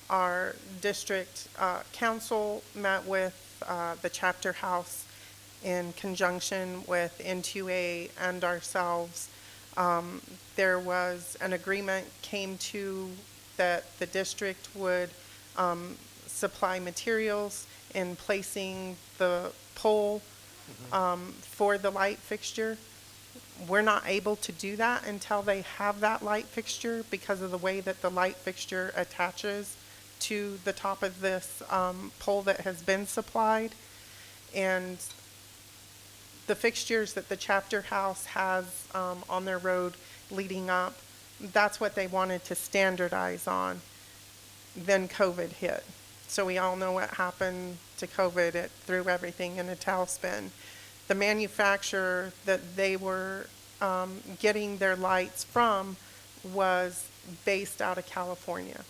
Our district council met with the chapter house in conjunction with N2A and ourselves. There was an agreement came to that the district would supply materials in placing the pole for the light fixture. We're not able to do that until they have that light fixture because of the way that the light fixture attaches to the top of this pole that has been supplied. And the fixtures that the chapter house has on their road leading up, that's what they wanted to standardize on. Then COVID hit. So we all know what happened to COVID. It threw everything in a tailspin. The manufacturer that they were getting their lights from was based out of California.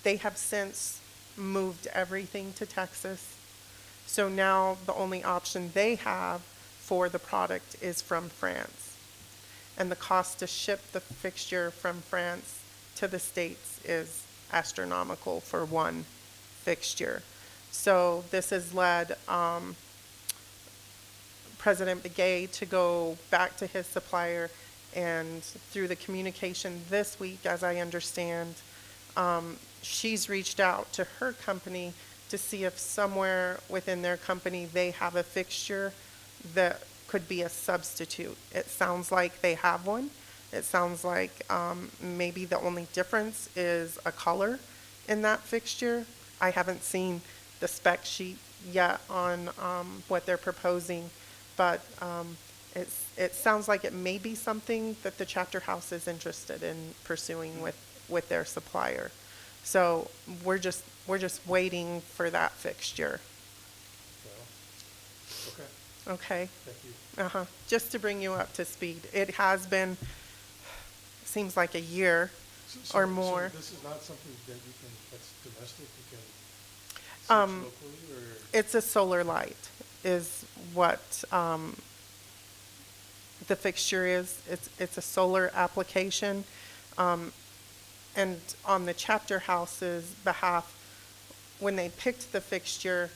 They have since moved everything to Texas. So now the only option they have for the product is from France. And the cost to ship the fixture from France to the States is astronomical for one fixture. So this has led President Begay to go back to his supplier, and through the communication this week, as I understand, she's reached out to her company to see if somewhere within their company they have a fixture that could be a substitute. It sounds like they have one. It sounds like maybe the only difference is a color in that fixture. I haven't seen the spec sheet yet on what they're proposing, but it sounds like it may be something that the chapter house is interested in pursuing with their supplier. So we're just waiting for that fixture. Okay. Okay. Thank you. Just to bring you up to speed, it has been, seems like a year or more. So this is not something that you can, that's domestic, you can switch locally, or? It's a solar light is what the fixture is. It's a solar application. And on the chapter house's behalf, when they picked the fixture,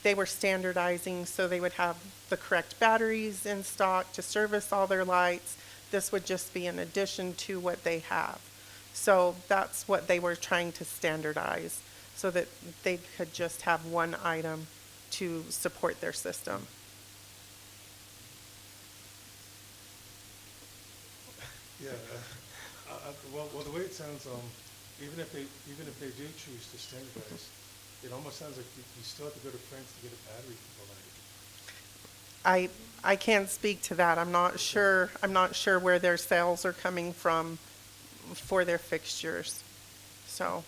they were standardizing so they would have the correct batteries in stock to service all their lights. This would just be an addition to what they have. So that's what they were trying to standardize, so that they could just have one item to support their system. Yeah, well, the way it sounds, even if they do choose to standardize, it almost sounds like you still have to go to France to get a battery for the light. I can't speak to that. I'm not sure where their sales are coming from for their fixtures. So,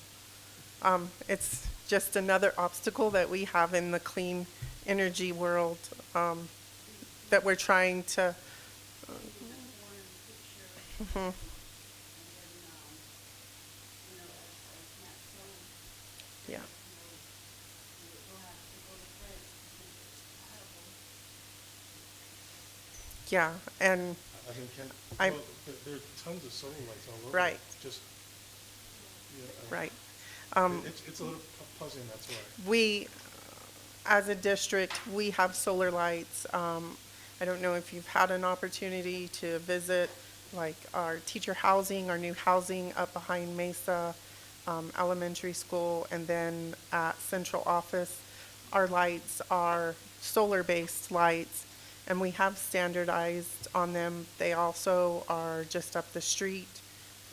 it's just another obstacle that we have in the clean energy world, that we're trying to. Mhm. Yeah. Yeah, and I mean, I'm- well, there are tons of solar lights all over. Right. Just, Right. It's a little puzzling, that's why. We, as a district, we have solar lights. I don't know if you've had an opportunity to visit, like, our teacher housing, our new housing up behind Mesa Elementary School, and then at central office. Our lights are solar-based lights, and we have standardized on them. They also are just up the street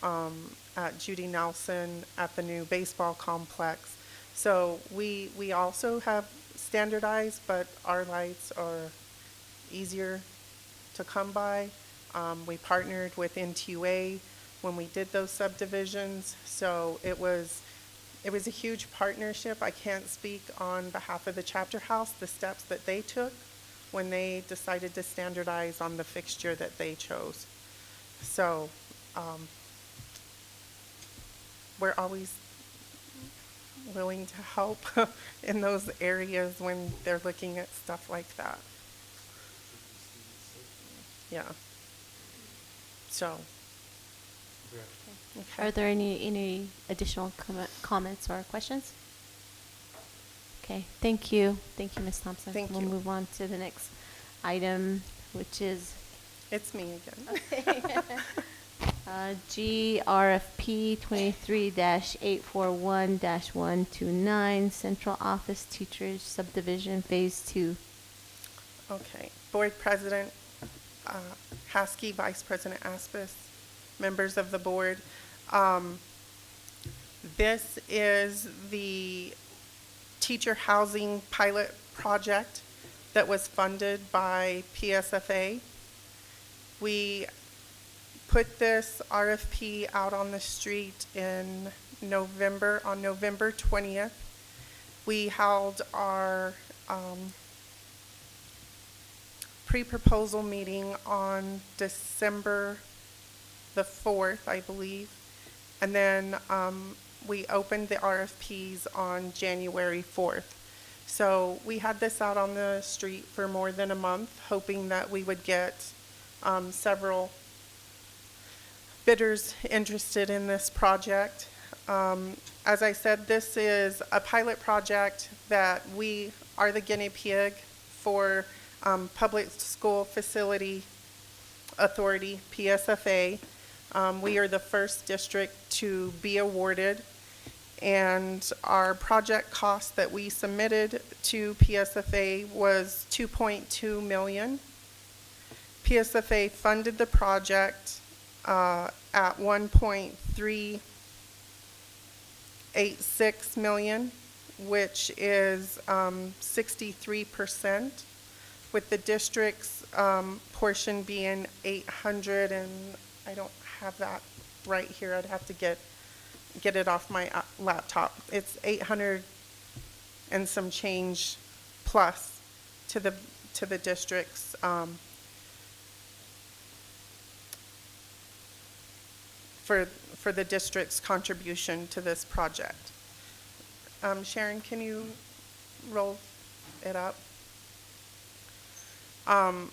at Judy Nelson at the new baseball complex. So we also have standardized, but our lights are easier to come by. We partnered with NTUA when we did those subdivisions, so it was a huge partnership. I can't speak on behalf of the chapter house, the steps that they took when they decided to standardize on the fixture that they chose. So, we're always willing to help in those areas when they're looking at stuff like that. Yeah. So. Okay. Are there any additional comments or questions? Okay, thank you. Thank you, Ms. Thompson. Thank We'll you. move on to the next item, which is It's me again. G RFP 23-841-129 Central Office Teachers Subdivision Phase 2. Okay. Board President Haskey, Vice President Aspis, members of the board. This is the teacher housing pilot project that was funded by PSFA. We put this RFP out on the street in November, on November 20th. We held our pre-proposal meeting on December the 4th, I believe. And then we opened the RFPs on January 4th. So we had this out on the street for more than a month, hoping that we would get several bidders interested in this project. As I said, this is a pilot project that we are the guinea pig for Public School Facility Authority, PSFA. We are the first district to be awarded, and our project cost that we submitted to PSFA was $2.2 million. PSFA funded the project at $1.386 million, which is 63%, with the district's portion being 800, and I don't have that right here. I'd have to get it off my laptop. It's 800 and some change plus to the district's for the district's contribution to this project. Sharon, can you roll it up? On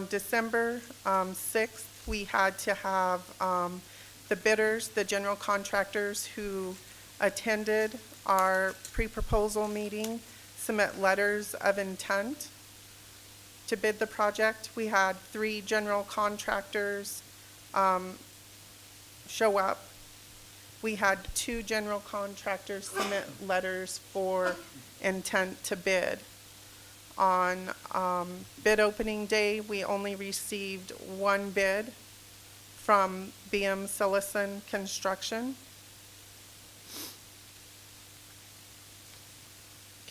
December 6th, we had to have the bidders, the general contractors who attended our pre-proposal meeting, submit letters of intent to bid the project. We had 3 general contractors show up. We had 2 general contractors submit letters for intent to bid. On bid opening day, we only received 1 bid from BM Sillison Construction.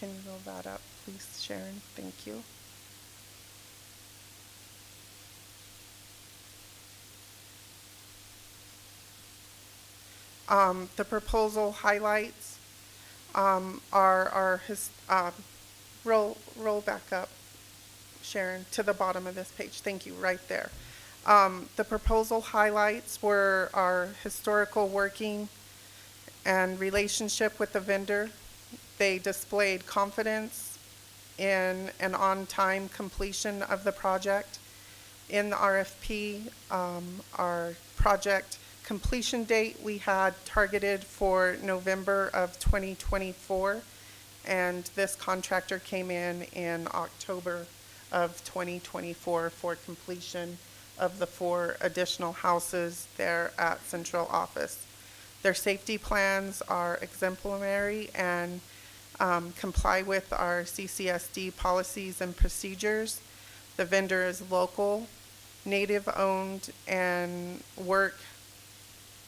can you roll that up, please, Sharon? Thank you. The proposal highlights roll back up, Sharon, to the bottom of this page. Thank you, right there. The proposal highlights were our historical working and relationship with the vendor. They displayed confidence in an on-time completion of the project. In the RFP, our project completion date we had targeted for November of 2024, and this contractor came in October of 2024 for completion of the 4 additional houses there at Central Office. Their safety plans are exemplary and comply with our CCSD policies and procedures. The vendor is local, native owned, and work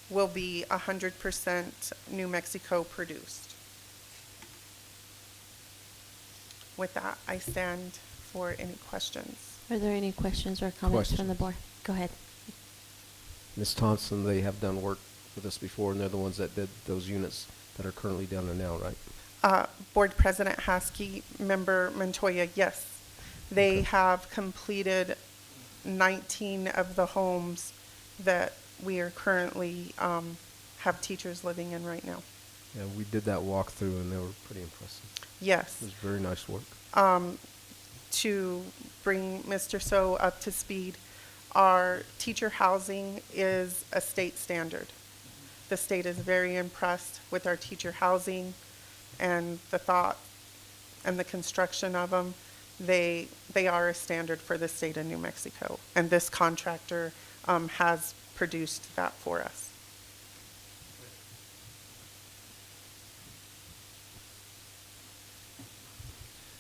will be 100% New Mexico produced. With that, I stand for any questions. Are there any questions or comments from the board? Go ahead. Ms. Thompson, they have done work with us before, and they're the ones that did those units that are currently down there now, right? Board President Haskey, Member Montoya, yes. They have completed 19 of the homes that we are currently have teachers living in right now. Yeah, we did that walkthrough, and they were pretty impressive. Yes. It was very nice work. To bring Mr. So up to speed, our teacher housing is a state standard. The state is very impressed with our teacher housing and the thought and the construction of them. They are a standard for the state of New Mexico, and this contractor has produced that for us.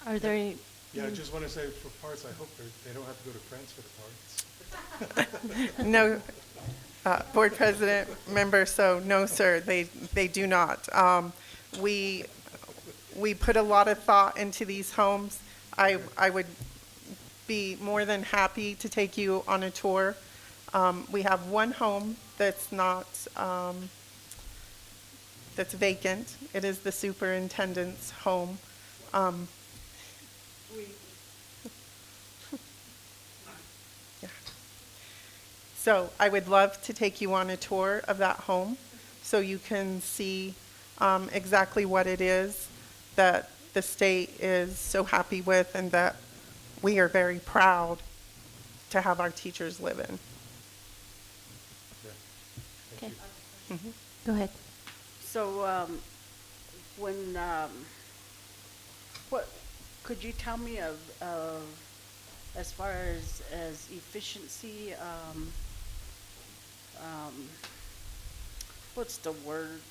Are there any? Yeah, I just want to say for parts, I hope they don't have to go to France for the parts. No, Board President, Member, so no, sir, they do not. We put a lot of thought into these homes. I would be more than happy to take you on a tour. We have one home that's not, that's vacant. It is the superintendent's home. Yeah. So I would love to take you on a tour of that home so you can see exactly what it is that the state is so happy with and that we are very proud to have our teachers live in. Okay. Go ahead. So, what could you tell me of as far as efficiency? What's the word?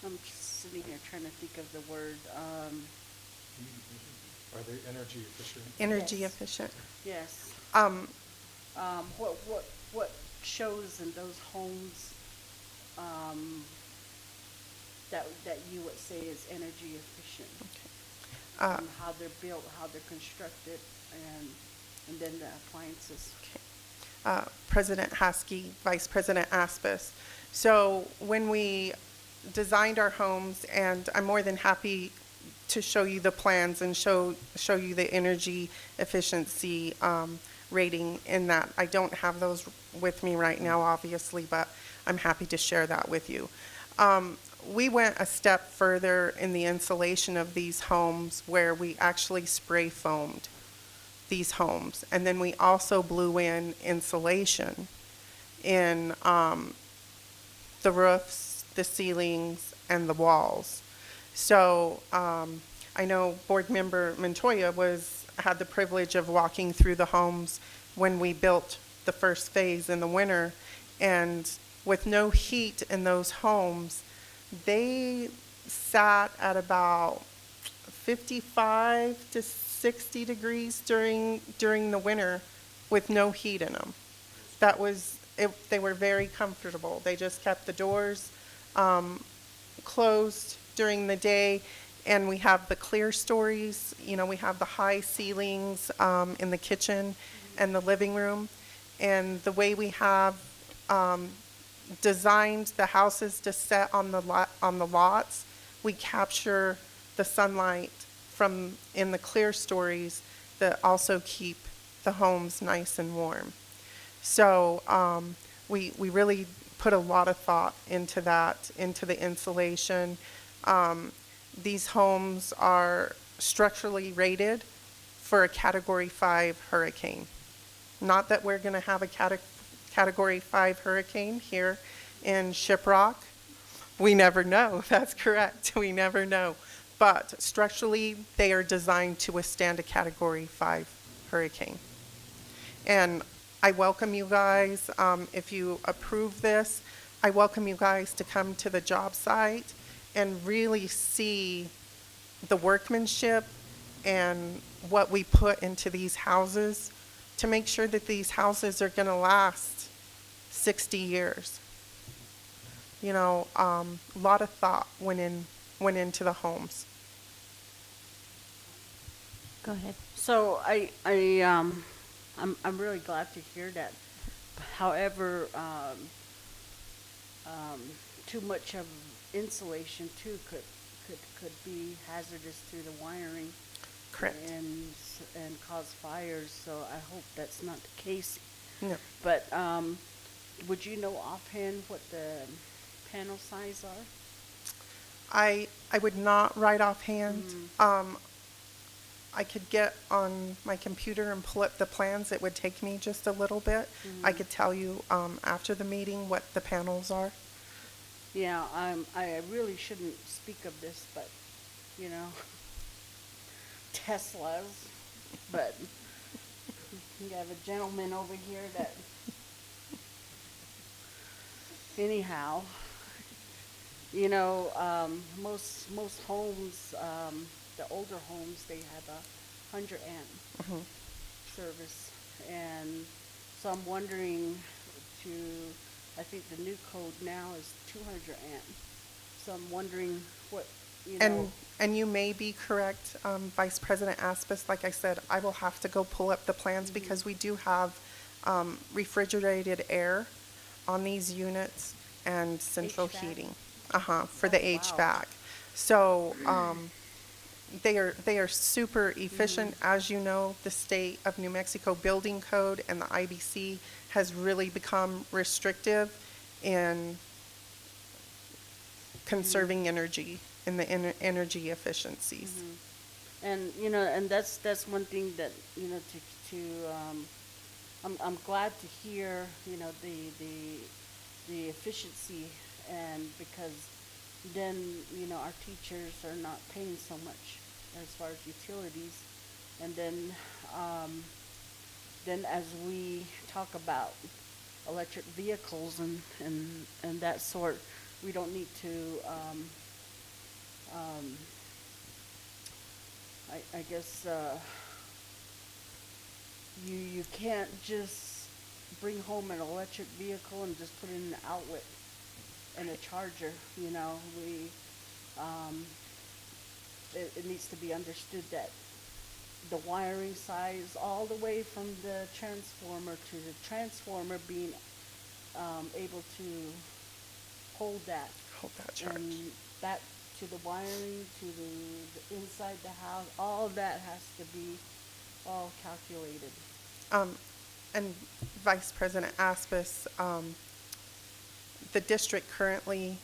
I'm just sitting here trying to think of the word. Are they energy efficient? Energy Yes. efficient. Yes. What shows in those homes that you would say is energy efficient? Okay. How they're built, how they're constructed, and then the appliances. President Haskey, Vice President Aspis. So when we designed our homes, and I'm more than happy to show you the plans and show you the energy efficiency rating in that. I don't have those with me right now, obviously, but I'm happy to share that with you. We went a step further in the insulation of these homes where we actually spray foamed these homes. And then we also blew in insulation in the roofs, the ceilings, and the walls. So I know Board Member Montoya had the privilege of walking through the homes when we built the first phase in the winter, and with no heat in those homes, they sat at about 55 to 60 degrees during the winter with no heat in them. That was it. They were very comfortable. They just kept the doors closed during the day, And we have the clear stories, you know, we have the high ceilings in the kitchen and the living room. And the way we have designed the houses to set on the lots, we capture the sunlight from in the clear stories that also keep the homes nice and warm. So we really put a lot of thought into that, into the insulation. These homes are structurally rated for a Category 5 hurricane. Not that we're going to have a Category 5 hurricane here in Shiprock. We never know. That's correct. We never know. But structurally, they are designed to withstand a Category 5 hurricane. And I welcome you guys, if you approve this, I welcome you guys to come to the job site and really see the workmanship and what we put into these houses to make sure that these houses are going to last 60 years. You know, a lot of thought went into the homes. Go ahead. So I'm really glad to hear that. However, too much of insulation too could be hazardous to the wiring. Correct. And cause fires. So I hope that's not the case. No. But would you know offhand what the panel size are? I would not right offhand. I could get on my computer and pull up the plans. It would take me just a little bit. I could tell you after the meeting what the panels are. Yeah, I really shouldn't speak of this, but, you know, Teslas, but you have a gentleman over here that, anyhow, you know, most homes, the older homes, they have a 100 amp service, and so I'm wondering I think the new code now is 200 amp. So I'm wondering what, you know. And you may be correct, Vice President Aspis. Like I said, I will have to go pull up the plans because we do have refrigerated air on these units and central HVAC? heating. For the Oh, HVAC. wow. So they are super efficient. As you know, the state of New Mexico Building Code and the IBC has really become restrictive in conserving energy and the energy efficiencies. And you know, and that's one thing that, you know, I'm glad to hear, you know, the efficiency, and because then, you know, our teachers are not paying so much as far as utilities. And then as we talk about electric vehicles and that sort, we don't need to, I guess, you can't just bring home an electric vehicle and just put in an outlet and a charger, you know. It needs to be understood that the wiring size all the way from the transformer to the transformer being able to hold that charge. And back to the wiring, to the inside the house, all of that has to be all calculated. And Vice President Aspis, the district currently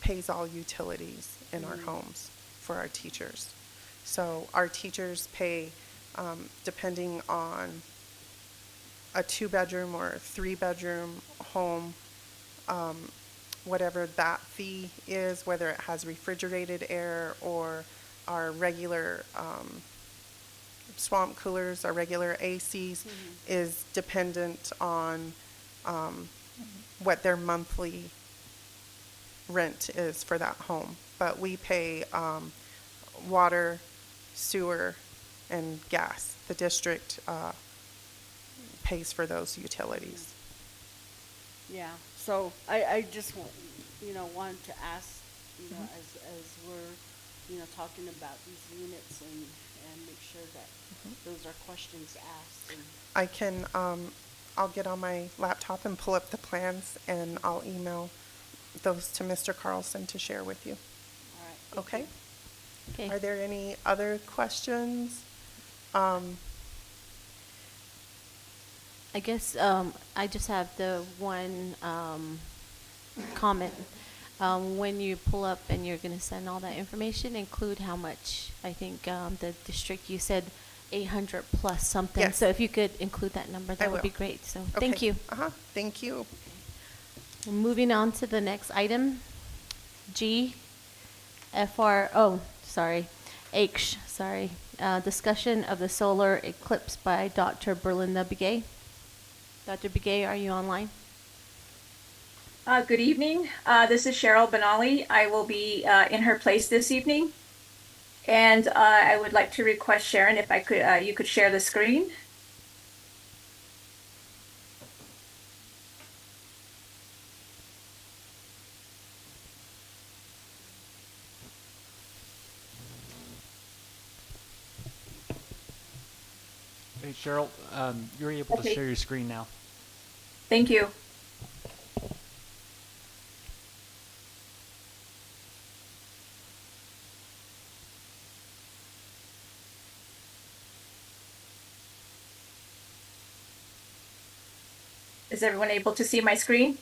pays all utilities in our homes for our teachers. So our teachers pay, depending on a 2-bedroom or a 3-bedroom home, whatever that fee is, whether it has refrigerated air or our regular swamp coolers, our regular ACs, is dependent on what their monthly rent is for that home. But we pay water, sewer, and gas. The district pays for those utilities. Yeah, so I just wanted to ask, you know, as we're, talking about these units and make sure that those are questions asked. And I can, I'll get on my laptop and pull up the plans, and I'll email those to Mr. Carlson to share with you. all right, thank Okay? you. Okay. Are there any other questions? I guess I just have the one comment. When you pull up and you're going to send all that information, include how much. I think the district, you said 800 plus something. Yes. So if you could include that number, that would will. be great. So Okay. thank you. Thank you. Moving on to the next item, G, H, discussion of the solar eclipse by Dr. Berlinda Begay. Dr. Begay, are you online? Good evening. This is Cheryl Benali. I will be in her place this evening. And I would like to request Sharon if I could, you could share the screen. Hey, Cheryl, you're able to Okay. share your screen now. Thank you. Is everyone able to see my screen?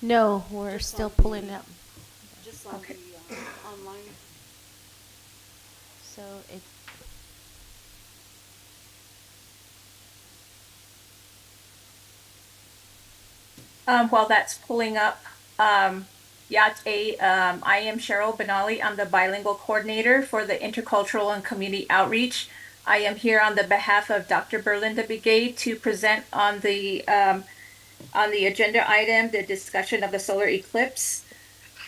No, we're still pulling it up. Just on Okay. the online. So it, While that's pulling up, I am Cheryl Benali. I'm the bilingual coordinator for the Intercultural and Community Outreach. I am here on the behalf of Dr. Berlinda Begay to present on the agenda item, the discussion of the solar eclipse.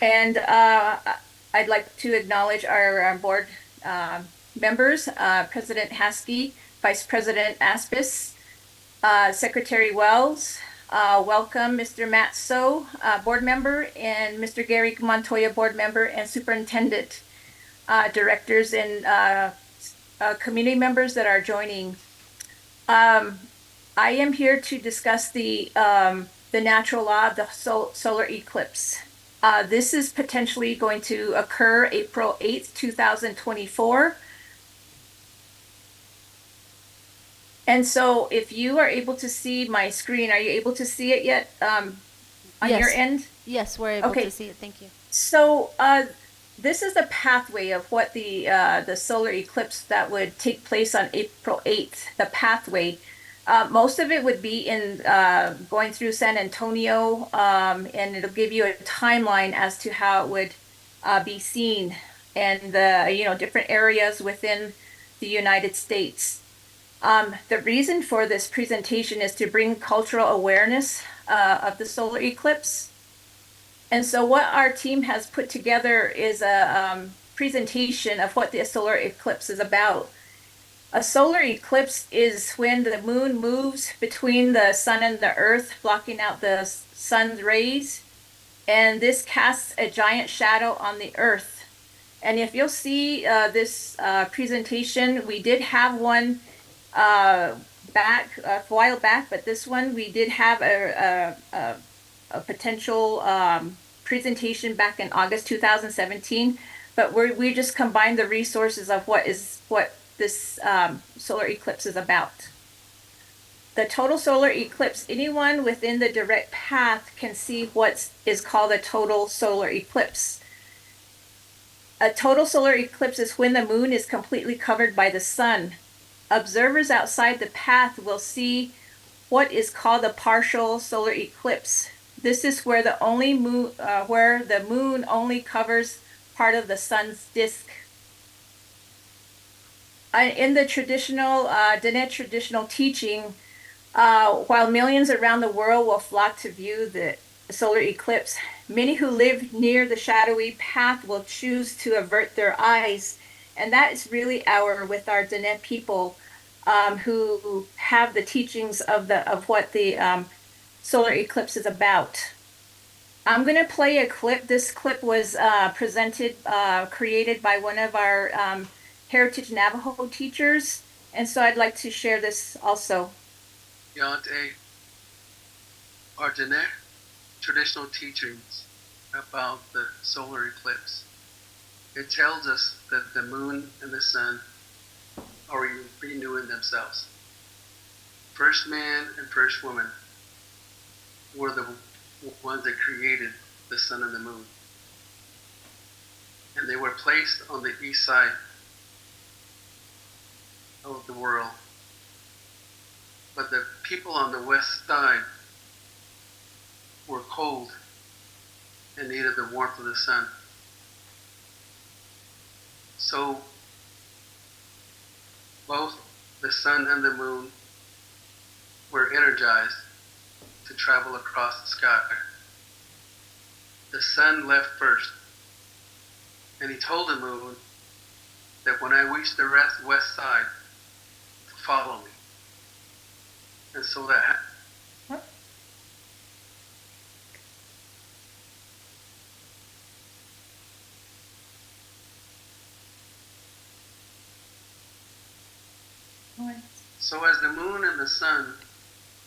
And I'd like to acknowledge our board members, President Haskey, Vice President Aspis, Secretary Wells, welcome Mr. Matt So, board member, and Mr. Gary Montoya, board member, and superintendent, directors, and community members that are joining. I am here to discuss the natural law of the solar eclipse. This is potentially going to occur April 8th, 2024. And so if you are able to see my screen, are you able to see it yet on your Yes. end? yes, we're able Okay. to see it. Thank you. So this is the pathway of what the solar eclipse that would take place on April 8th, the pathway. Most of it would be in going through San Antonio, and it'll give you a timeline as to how it would be seen and the different areas within the United States. The reason for this presentation is to bring cultural awareness of the solar eclipse. And so what our team has put together is a presentation of what the solar eclipse is about. A solar eclipse is when the moon moves between the sun and the earth, blocking out the sun's rays. And this casts a giant shadow on the earth. And if you'll see this presentation, we did have one back a while back, but this one we did have a potential presentation back in August 2017. But we just combined the resources of what this solar eclipse is about. The total solar eclipse, anyone within the direct path can see what is called a total solar eclipse. A total solar eclipse is when the moon is completely covered by the sun. Observers outside the path will see what is called a partial solar eclipse. This is where the moon only covers part of the sun's disk. In the traditional Diné traditional teaching, while millions around the world will flock to view the solar eclipse, many who live near the shadowy path will choose to avert their eyes. And that is really with our Diné people who have the teachings of what the solar eclipse is about. I'm going to play a clip. This clip was created by one of our Heritage Navajo teachers. And so I'd like to share this also. Yante are Diné traditional teachings about the solar eclipse. It tells us that the moon and the sun are renewing themselves. First man and first woman were the ones that created the sun and the moon. And they were placed on the east side of the world. But the people on the west side were cold and needed the warmth of the sun. So both the sun and the moon were energized to travel across the sky. The sun left first, and he told the moon that when I reach the west side, follow me. And so that happened. So as the moon and the sun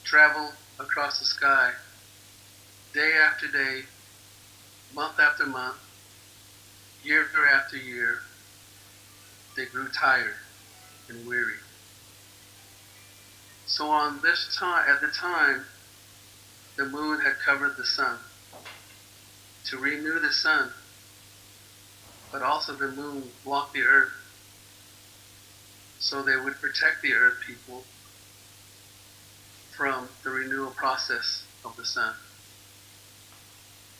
travel across the sky, day after day, month after month, year after year, they grew tired and weary. So on this time, at the time, the moon had covered the sun to renew the sun, but also the moon blocked the earth so they would protect the earth people from the renewal process of the sun.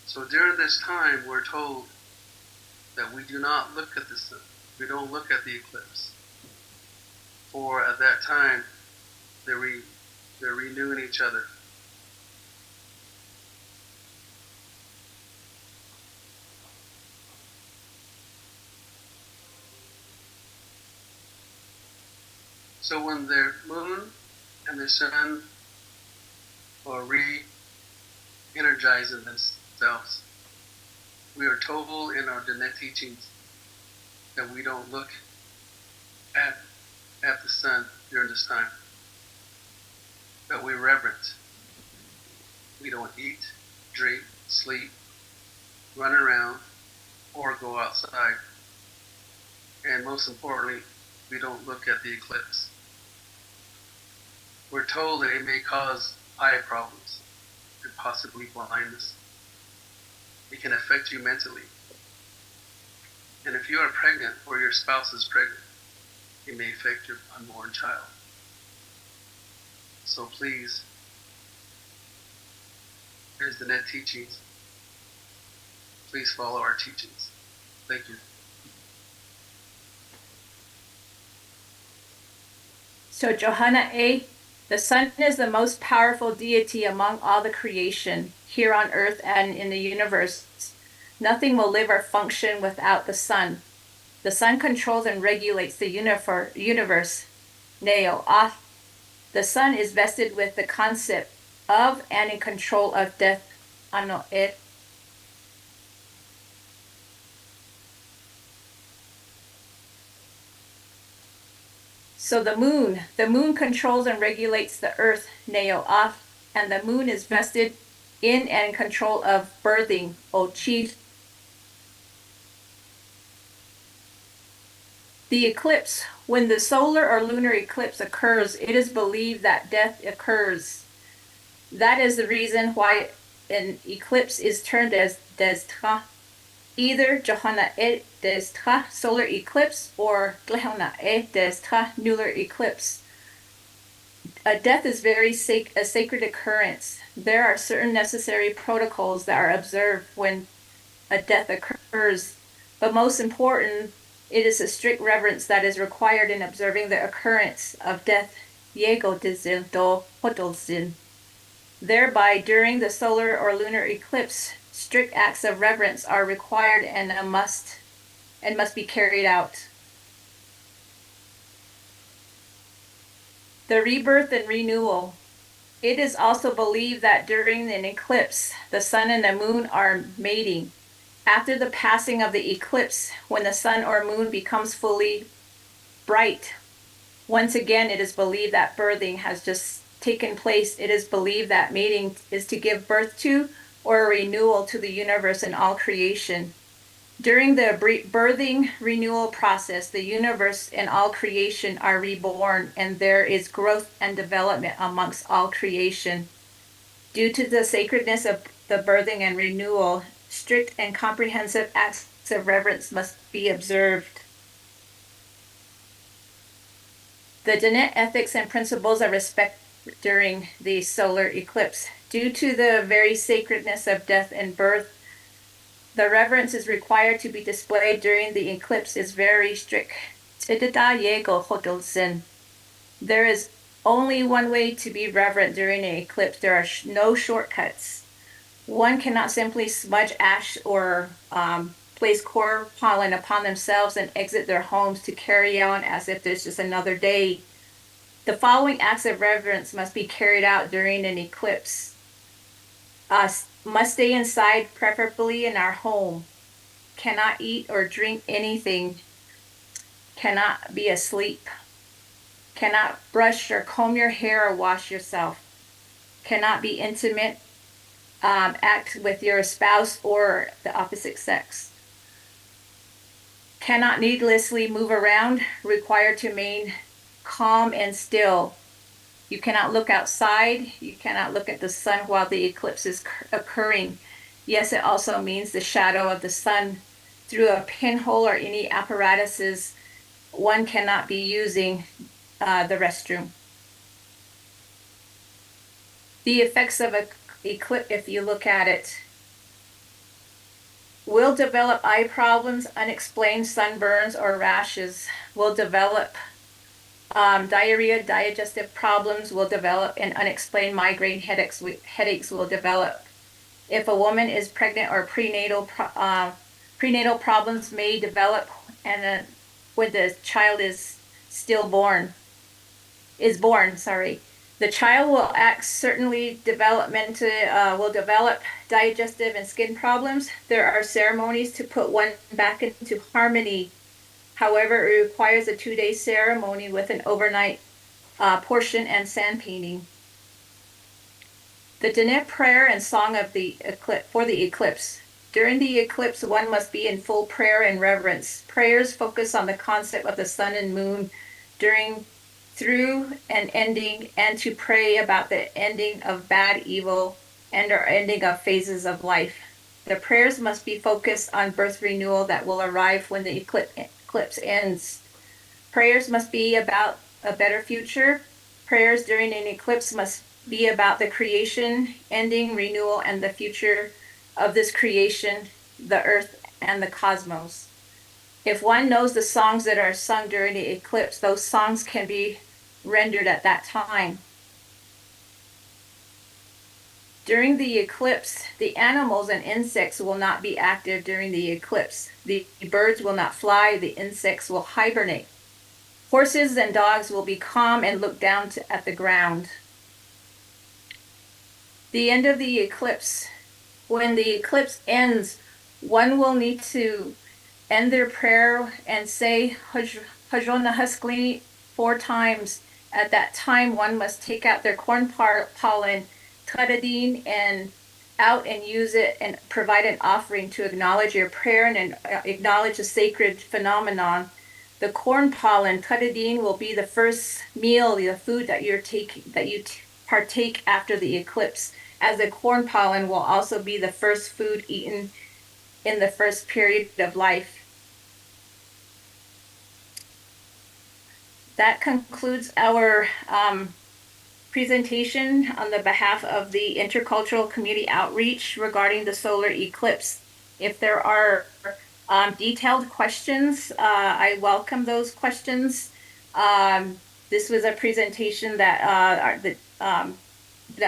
So during this time, we're told that we do not look at the sun. We don't look at the eclipse. For at that time, they're renewing each other. So when the moon and the sun are re-energizing themselves, we are told in our Diné teachings that we don't look at the sun during this time, but we reverence. We don't eat, drink, sleep, run around, or go outside. And most importantly, we don't look at the eclipse. We're told that it may cause eye problems and possibly blindness. It can affect you mentally. And if you are pregnant or your spouse is pregnant, it may affect your unborn child. So please, here's the net teachings. Please follow our teachings. Thank you. So Johanna A., the sun is the most powerful deity among all the creation, here on earth and in the universe. Nothing will live or function without the sun. The sun controls and regulates the universe. Neo, the sun is vested with the concept of and in control of death. Ano, it. So the moon controls and regulates the earth, Neo, and the moon is vested in and control of birthing, O chief. The eclipse. When the solar or lunar eclipse occurs, it is believed that death occurs. That is the reason why an eclipse is termed as destra, either Johanna e destra solar eclipse or Johanna e destra lunar eclipse. A death is a sacred occurrence. There are certain necessary protocols that are observed when a death occurs, but most important, it is a strict reverence that is required in observing the occurrence of death. Yego dizil do hodolzin. Thereby, during the solar or lunar eclipse, strict acts of reverence are required and must be carried out. The rebirth and renewal. It is also believed that during an eclipse, the sun and the moon are mating. After the passing of the eclipse, when the sun or moon becomes fully bright, once again, it is believed that birthing has just taken place. It is believed that mating is to give birth to or a renewal to the universe and all creation. During the birthing renewal process, the universe and all creation are reborn, and there is growth and development amongst all creation. Due to the sacredness of the birthing and renewal, strict and comprehensive acts of reverence must be observed. The Diné ethics and principles of respect during the solar eclipse. Due to the very sacredness of death and birth, the reverence is required to be displayed during the eclipse is very strict. There is only one way to be reverent during an eclipse. There are no shortcuts. One cannot simply smudge ash or place core pollen upon themselves and exit their homes to carry on as if there's just another day. The following acts of reverence must be carried out during an eclipse. Must stay inside, preferably in our home. Cannot eat or drink anything. Cannot be asleep. Cannot brush or comb your hair or wash yourself. Cannot be intimate, act with your spouse or the opposite sex. Cannot needlessly move around, required to remain calm and still. You cannot look outside. You cannot look at the sun while the eclipse is occurring. Yes, it also means the shadow of the sun through a pinhole or any apparatuses. One cannot be using the restroom. The effects of an eclipse, if you look at it, will develop eye problems, unexplained sunburns or rashes, will develop diarrhea, digestive problems will develop, and unexplained migraine headaches will develop. If a woman is pregnant or prenatal problems may develop, and when the child is born. The child will act certainly will develop digestive and skin problems. There are ceremonies to put one back into harmony. However, it requires a 2-day ceremony with an overnight portion and sand painting. The Diné prayer and song of the for the eclipse. During the eclipse, one must be in full prayer and reverence. Prayers focus on the concept of the sun and moon through and ending, and to pray about the ending of bad, evil, and or ending of phases of life. The prayers must be focused on birth renewal that will arrive when the eclipse ends. Prayers must be about a better future. Prayers during an eclipse must be about the creation, ending, renewal, and the future of this creation, the earth, and the cosmos. If one knows the songs that are sung during the eclipse, those songs can be rendered at that time. During the eclipse, the animals and insects will not be active during the eclipse. The birds will not fly, the insects will hibernate. Horses and dogs will be calm and look down at the ground. The end of the eclipse. When the eclipse ends, one will need to end their prayer and say Hajron 4 times. At that time, one must take out their corn pollen, Tadadin, and out and use it and provide an offering to acknowledge your prayer and acknowledge the sacred phenomenon. The corn pollen, Tadadin, will be the first meal, the food that you partake after the eclipse, as the corn pollen will also be the first food eaten in the first period of life. That concludes our presentation on the behalf of the Intercultural Community Outreach regarding the solar eclipse. If there are detailed questions, I welcome those questions. This was a presentation that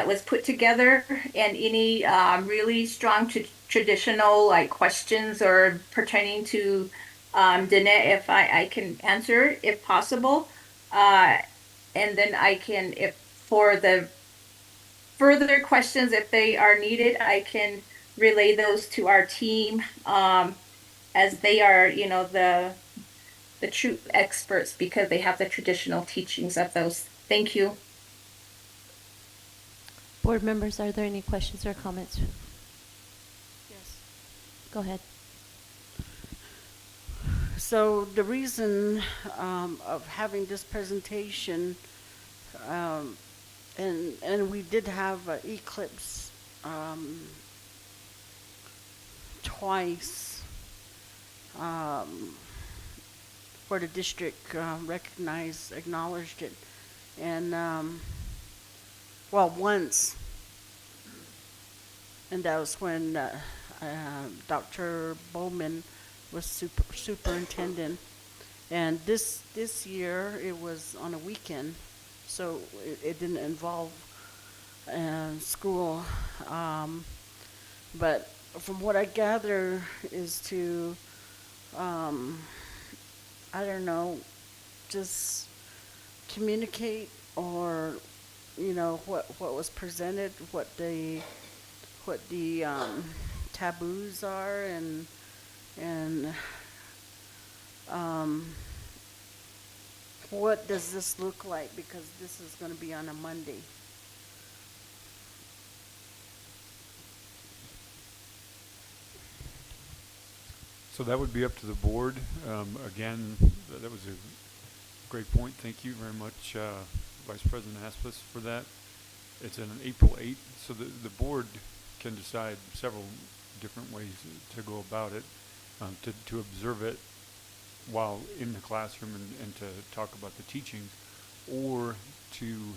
was put together, and any really strong traditional questions or pertaining to Diné, if I can answer if possible. And then I can, if for the further questions, if they are needed, I can relay those to our team, as they are, the true experts because they have the traditional teachings of those. Thank you. Board members, are there any questions or comments? Yes. Go ahead. So the reason of having this presentation, and we did have eclipse twice, where the district acknowledged it, and well, once, and that was when Dr. Bowman was superintendent, and this year it was on a weekend, so it didn't involve school, but from what I gather is to I don't know, just communicate, or what was presented, what the taboos are, and what does this look like, because this is going to be on a Monday. So that would be up to the board. Again, that was a great point. Thank you very much, Vice President Aspis, for that. It's on April 8th, so the board can decide several different ways to go about it, to observe it while in the classroom and to talk about the teachings, or to,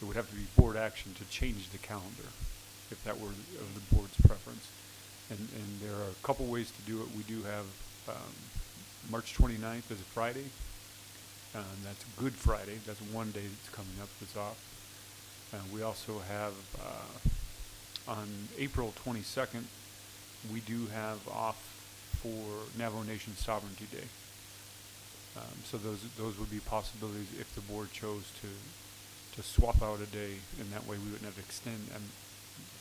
it would have to be board action to change the calendar, if that were of the board's preference. And there are a couple ways to do it. We do have March 29th as a Friday. That's Good Friday. That's one day that's coming up that's off. We also have on April 22nd, we do have off for Navajo Nation Sovereignty Day. So those would be possibilities if the board chose to swap out a day, and that way we wouldn't have to extend, and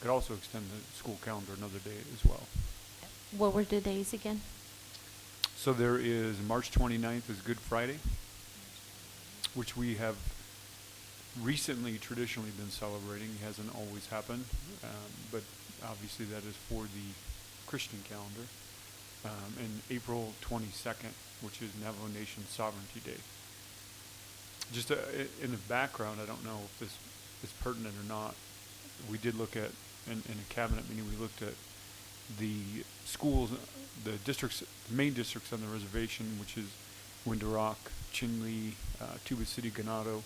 could also extend the school calendar another day as well. What were the days again? So there is March 29th is Good Friday, which we have recently traditionally been celebrating. It hasn't always happened, but obviously that is for the Christian calendar. And April 22nd, which is Navajo Nation Sovereignty Day. Just in the background, I don't know if this is pertinent or not. We did look at, in a cabinet meeting, we looked at the schools, the districts, the main districts on the reservation, which is Window Rock, Chinle, Tuba City, Ganado.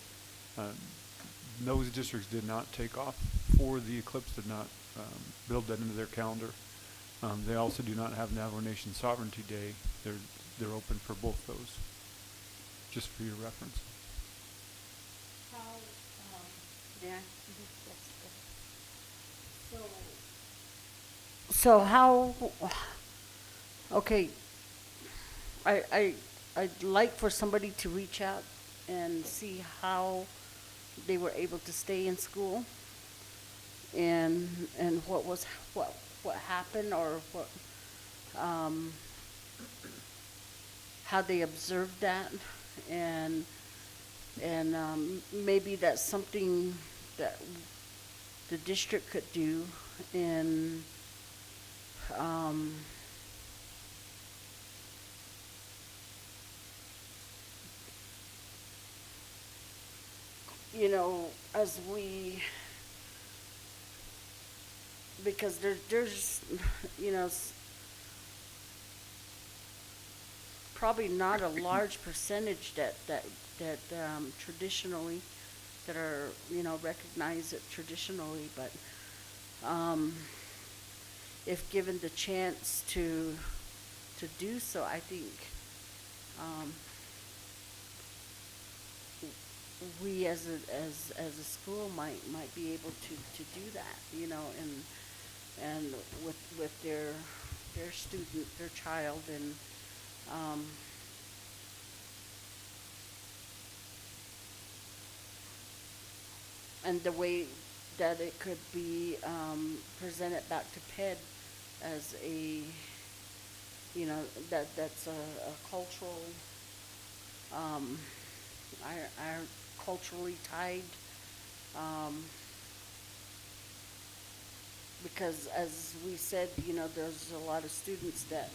Those districts did not take off for the eclipse, did not build that into their calendar. They also do not have Navajo Nation Sovereignty Day. They're open for both those, just for your reference. Yeah. So how, okay, I'd like for somebody to reach out and see how they were able to stay in school, and what happened, or what, how they observed that, and maybe that's something that the district could do in as we, because there's probably not a large percentage that traditionally, that are recognized it traditionally, but if given the chance to do so, I think we as a school might be able to do that, and with their student, their child, and and the way that it could be presented back to PED as a, you know, that's a cultural, our culturally tied, because as we said, you know, there's a lot of students that,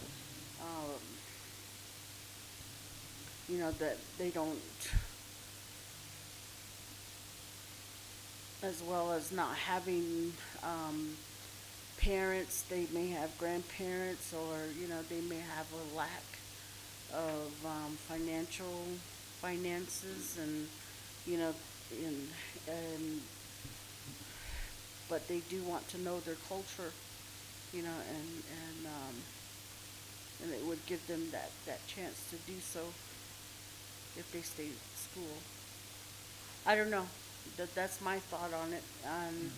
you know, that they don't, as well as not having parents, they may have grandparents, or, you know, they may have a lack of finances, and, you know, and but they do want to know their culture, you know, and it would give them that chance to do so if they stay at school. I don't know. That's my thought on it. And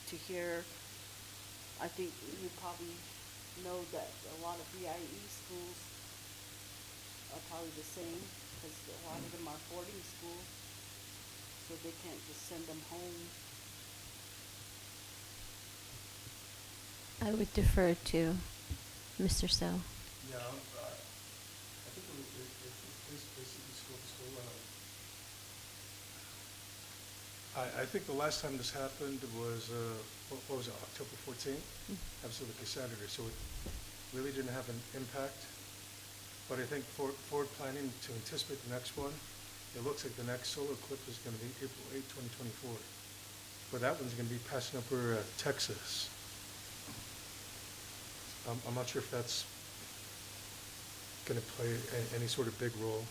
to hear, I think you probably know that a lot of BIE schools are probably the same, because a lot of them are boarding schools, so they can't just send them home. I would defer to Mr. So. Yeah, I think it's basically school to school. I think the last time this happened was, what was it, October 14th? Absolutely Saturday, so it really didn't have an impact. But I think forward planning to anticipate the next one, it looks like the next solar eclipse is going to be April 8, 2024. But that one's going to be passing over Texas. I'm not sure if that's going to play any sort of big role.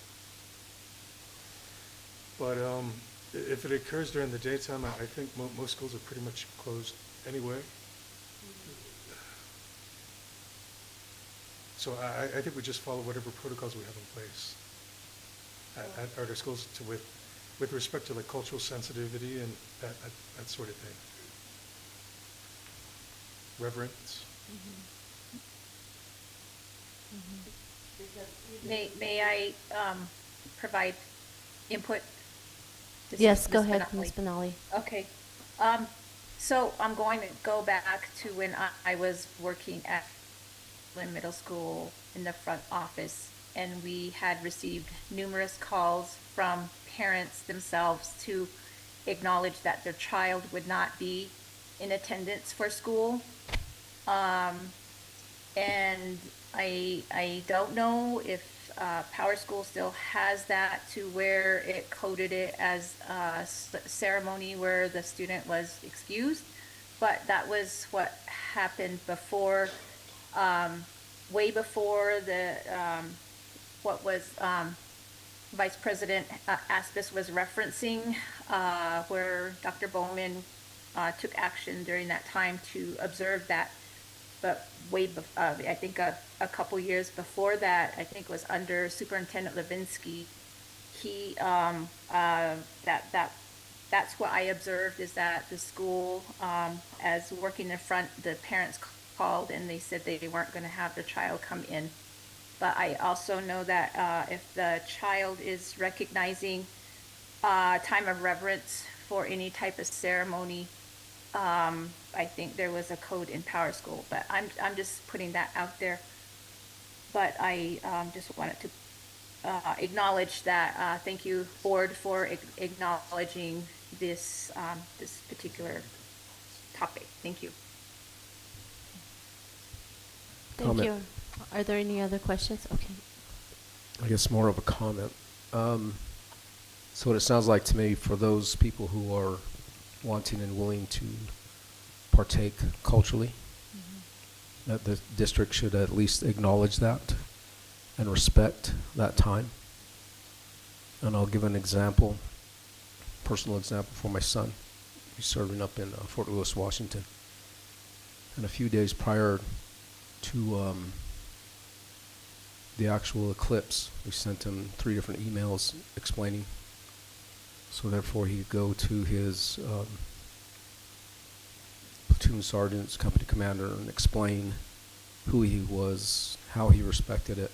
But if it occurs during the daytime, I think most schools are pretty much closed anyway. So I think we just follow whatever protocols we have in place at our schools with respect to like cultural sensitivity and that sort of thing. Reverence. May I provide input? This Yes, is go Ms. ahead, Benali. Ms. Benali. Okay. So I'm going to go back to when I was working at Kirtland Middle School in the front office, and we had received numerous calls from parents themselves to acknowledge that their child would not be in attendance for school. And I don't know if Power School still has that, to where it coded it as a ceremony where the student was excused, but that was what happened before, way before the what was Vice President Aspis was referencing, where Dr. Bowman took action during that time to observe that. But I think a couple years before that, I think it was under Superintendent Levinsky, he, that's what I observed, is that the school, as working in front, the parents called and they said they weren't going to have the child come in. But I also know that if the child is recognizing time of reverence for any type of ceremony, I think there was a code in Power School, but I'm just putting that out there. But I just wanted to acknowledge that. Thank you, board, for acknowledging this this particular topic. Thank you. Thank Comment. you. Are there any other questions? Okay. I guess more of a comment. So what it sounds like to me, for those people who are wanting and willing to partake culturally, that the district should at least acknowledge that and respect that time. And I'll give an example, personal example for my son. He's serving up in Fort Lewis, Washington. And a few days prior to the actual eclipse, we sent him 3 different emails explaining, so therefore he could go to his platoon sergeant's company commander and explain who he was, how he respected it.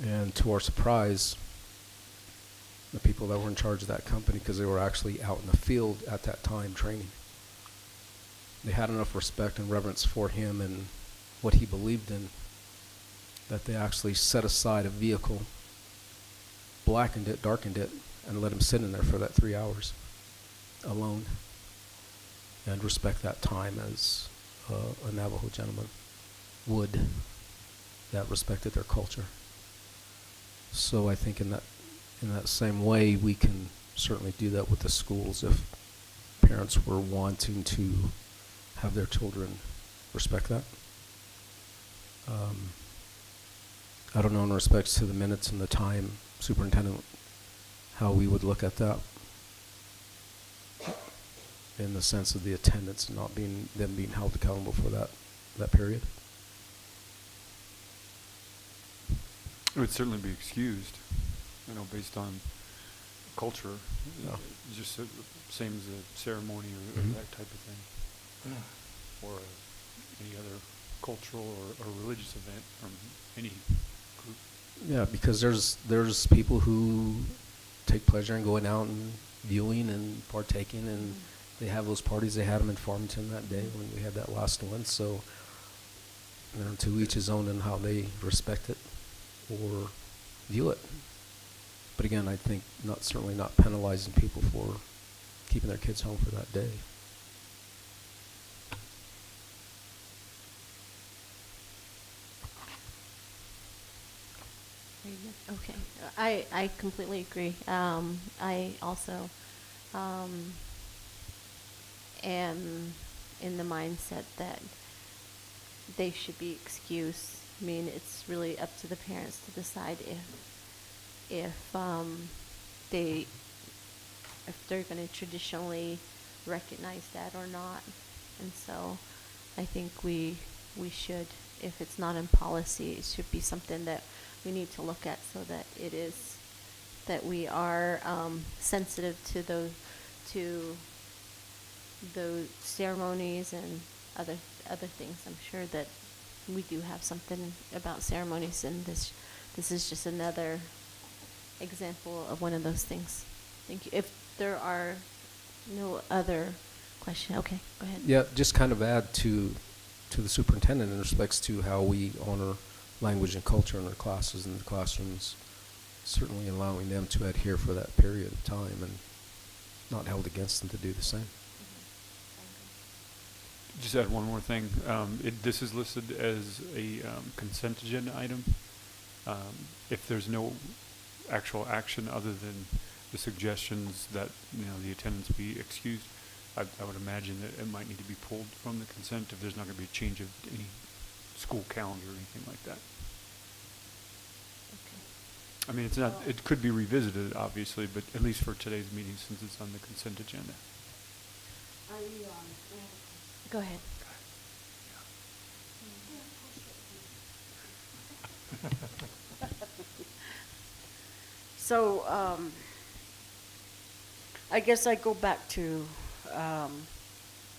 And to our surprise, the people that were in charge of that company, because they were actually out in the field at that time training. They had enough respect and reverence for him and what he believed in that they actually set aside a vehicle, blackened it, darkened it, and let him sit in there for that 3 hours alone and respect that time as a Navajo gentleman would that respected their culture. So I think in that same way, we can certainly do that with the schools if parents were wanting to have their children respect that. I don't know in respects to the minutes and the time, Superintendent, how we would look at that in the sense of the attendance and not being held accountable for that period. It would certainly be excused, based on culture, Yeah. just same as a ceremony or Mhm. that type of thing, or any other cultural or religious event from any group. Yeah, because there's people who take pleasure in going out and viewing and partaking, and they have those parties. They had them in Farmington that day when we had that last one. So, to each his own and how they respect it or view it. But again, I think certainly not penalizing people for keeping their kids home for that day. Okay, I completely agree. I also am in the mindset that they should be excused. I mean, it's really up to the parents to decide if they're going to traditionally recognize that or not. And so I think we should, if it's not in policy, it should be something that we need to look at so that it is, that we are sensitive to those ceremonies and other things. I'm sure that we do have something about ceremonies, and this is just another example of one of those things. Thank you. If there are no other questions, okay, go ahead. Yeah, just kind of add to the superintendent in respects to how we honor language and culture in our classes and the classrooms, certainly allowing them to adhere for that period of time and not held against them to do the same. Just add one more thing. This is listed as a consent agenda item. If there's no actual action other than the suggestions that the attendance be excused, I would imagine that it might need to be pulled from the consent if there's not going to be a change of any school calendar or anything like that. Okay. I mean, it's not. It could be revisited, obviously, but at least for today's meeting, since it's on the consent agenda. Go ahead. So, I guess I go back to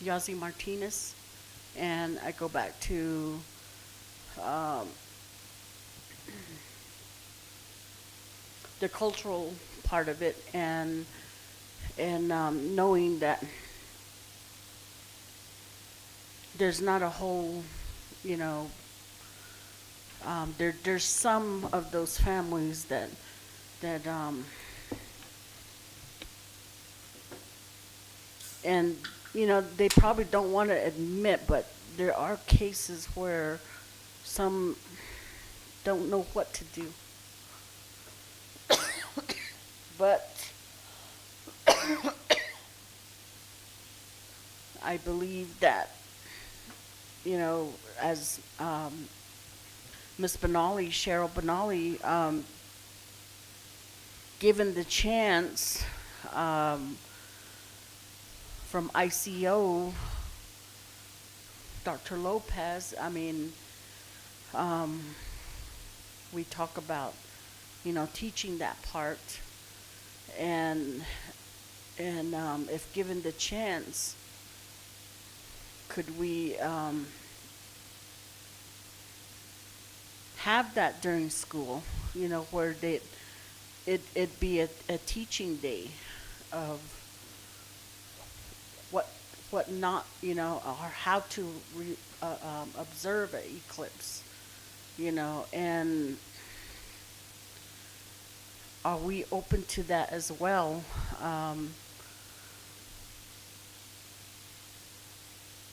Yazi Martinez, and I go back to the cultural part of it, and knowing that there's not a whole, there's some of those families that and they probably don't want to admit, but there are cases where some don't know what to do. But I believe that, as Ms. Benally, Cheryl Benally, given the chance from ICO, Dr. Lopez, I mean, we talk about, teaching that part, and if given the chance, could we have that during school, where it'd be a teaching day of what not, or how to observe an eclipse, and are we open to that as well?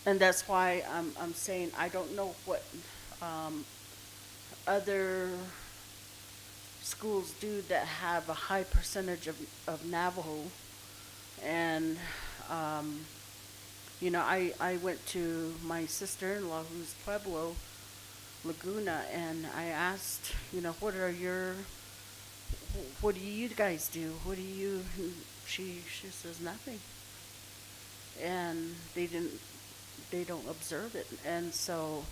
And that's why I'm saying I don't know what other schools do that have a high percentage of Navajo. And, I went to my sister-in-law who's Pueblo, Laguna, and I asked, what do you guys do? She says nothing. And they don't observe it. And so,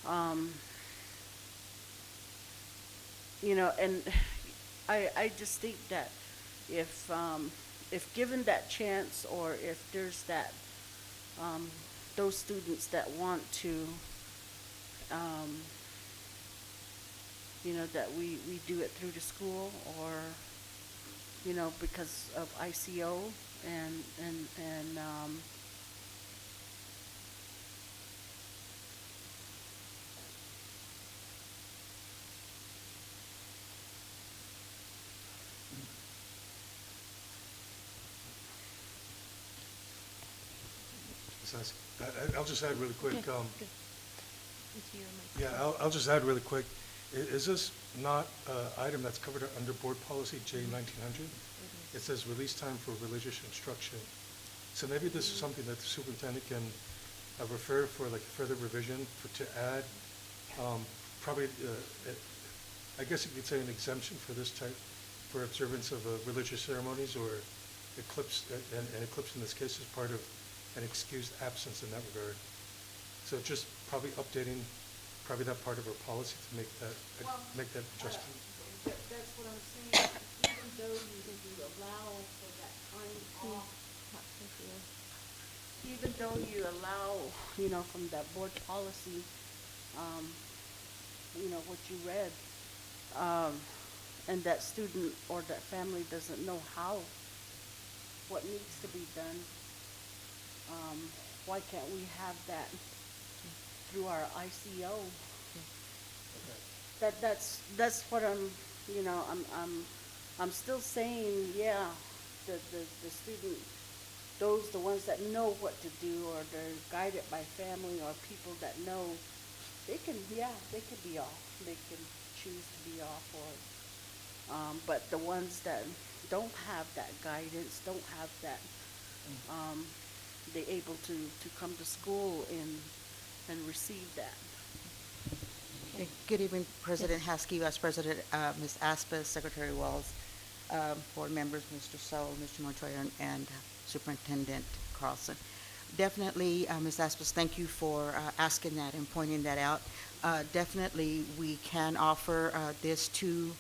and I just think that if given that chance, or if there's those students that want to, that we do it through the school, or, because of ICO and I'll just add really quick. Okay, good. Yeah, I'll just add really quick. Is this not an item that's covered under Board Policy J1900? It says release time for religious instruction. So maybe this is something that the superintendent can refer for like further revision to add. Probably, I guess you could say an exemption for this type, for observance of religious ceremonies, or eclipse, and eclipse in this case is part of an excused absence in that regard. So just probably updating that part of our policy to make that adjustment. That's what I'm saying. Even though you allow for that time off, even though you allow, from that board policy, what you read, and that student or that family doesn't know what needs to be done, why can't we have that through our ICO? That's what I'm still saying, yeah, the student, the ones that know what to do, or they're guided by family or people that know, they could be off. They can choose to be off, or, but the ones that don't have that guidance, don't have that, they're able to come to school and receive that. Good evening, President Haskell, Vice President, Ms. Aspas, Secretary Wells, board members, Mr. Sowell, Mr. Montoya, and Superintendent Carlson. Definitely, Ms. Aspas, thank you for asking that and pointing that out. Definitely, we can offer this to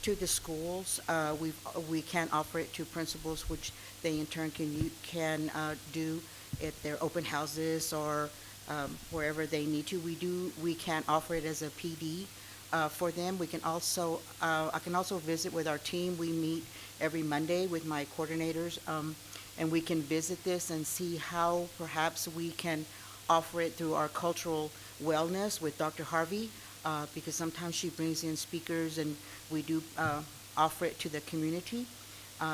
the schools. We can offer it to principals, which they in turn can do if they're open houses or wherever they need to. We can offer it as a PD for them. We can also, I can also visit with our team. We meet every Monday with my coordinators, and we can visit this and see how perhaps we can offer it through our cultural wellness with Dr. Harvey, because sometimes she brings in speakers and we do offer it to the community.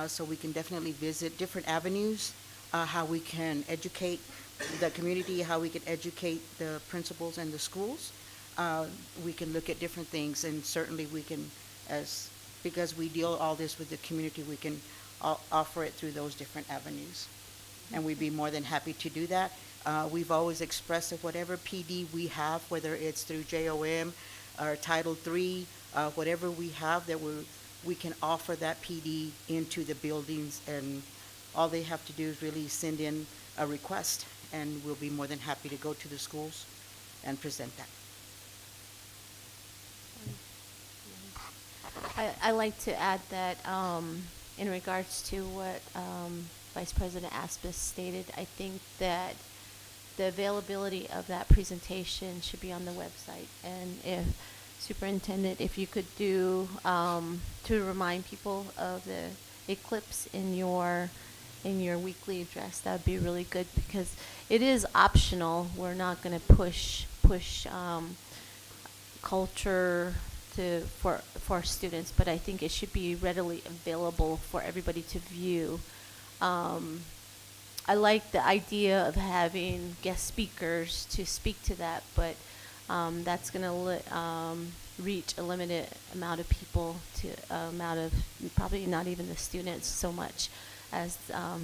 So we can definitely visit different avenues, how we can educate the community, how we can educate the principals and the schools. We can look at different things, and certainly we can, because we deal all this with the community, we can offer it through those different avenues. And we'd be more than happy to do that. We've always expressed that whatever PD we have, whether it's through JOM or Title III, whatever we have, that we can offer that PD into the buildings, and all they have to do is really send in a request, and we'll be more than happy to go to the schools and present that. I like to add that in regards to what Vice President Aspas stated, I think that the availability of that presentation should be on the website. And if Superintendent, if you could do, to remind people of the eclipse in your weekly address, that would be really good, because it is optional. We're not going to push culture for our students, but I think it should be readily available for everybody to view. I like the idea of having guest speakers to speak to that, but that's going to reach a limited amount of people, to amount of probably not even the students so much as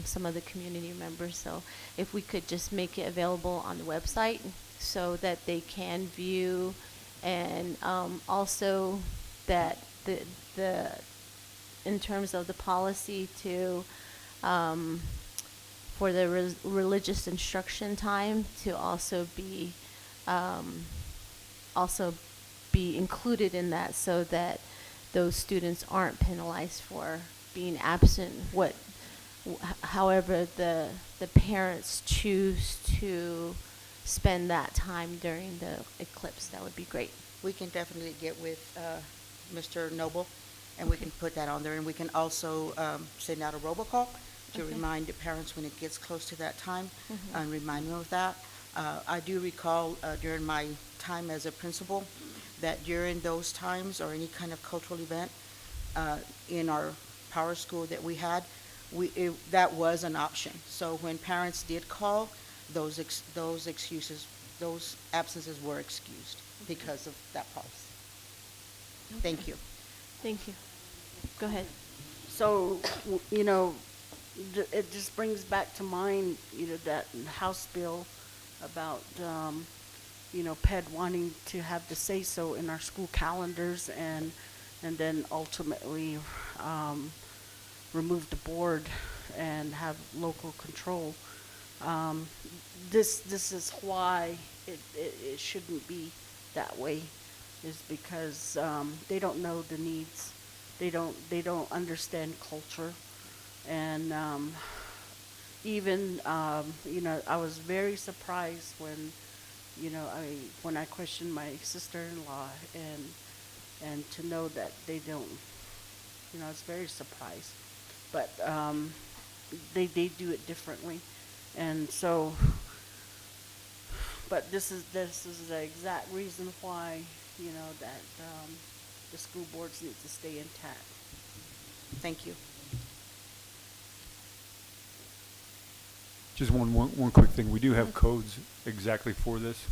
some of the community members. So if we could just make it available on the website so that they can view, and also that the in terms of the policy to for the religious instruction time to also be included in that, so that those students aren't penalized for being absent. However the parents choose to spend that time during the eclipse, that would be great. We can definitely get with Mr. Noble, and we can put that on there, and we can also send out a robocall to Okay. remind the parents when it gets close to that time, Mhm. and remind them of that. I do recall during my time as a principal that during those times, or any kind of cultural event in our power school that we had, that was an option. So when parents did call, those excuses, those absences were excused because of that policy. Thank you. Thank you. Go ahead. So, it just brings back to mind, that House bill about, PED wanting to have the say-so in our school calendars, and then ultimately remove the board and have local control. This is why it shouldn't be that way, is because they don't know the needs. They don't understand culture. And even I was very surprised when when I questioned my sister-in-law, and to know that they don't, I was very surprised. But they do it differently. And so, but this is the exact reason why, that the school boards need to stay intact. Thank you. Just one quick thing. We do have codes exactly for this.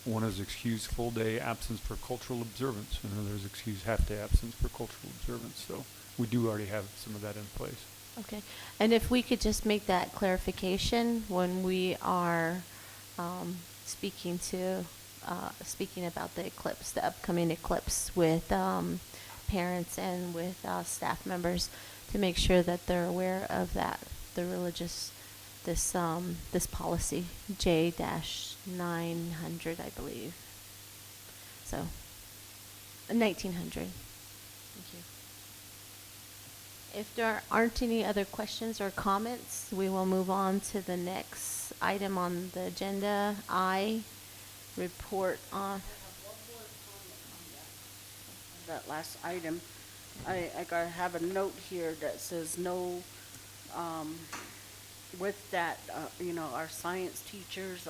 One is excused full day absence for cultural observance, and another is excused half day absence for cultural observance. So we do already have some of that in place. Okay. And if we could just make that clarification when we are speaking about the eclipse, the upcoming eclipse, with parents and with staff members, to make sure that they're aware of that, the religious, this policy, J-900, I believe. So, 1900. Thank you. If there aren't any other questions or comments, we will move on to the next item on the agenda. I report on That last item. I gotta have a note here that says no, with that, our science teachers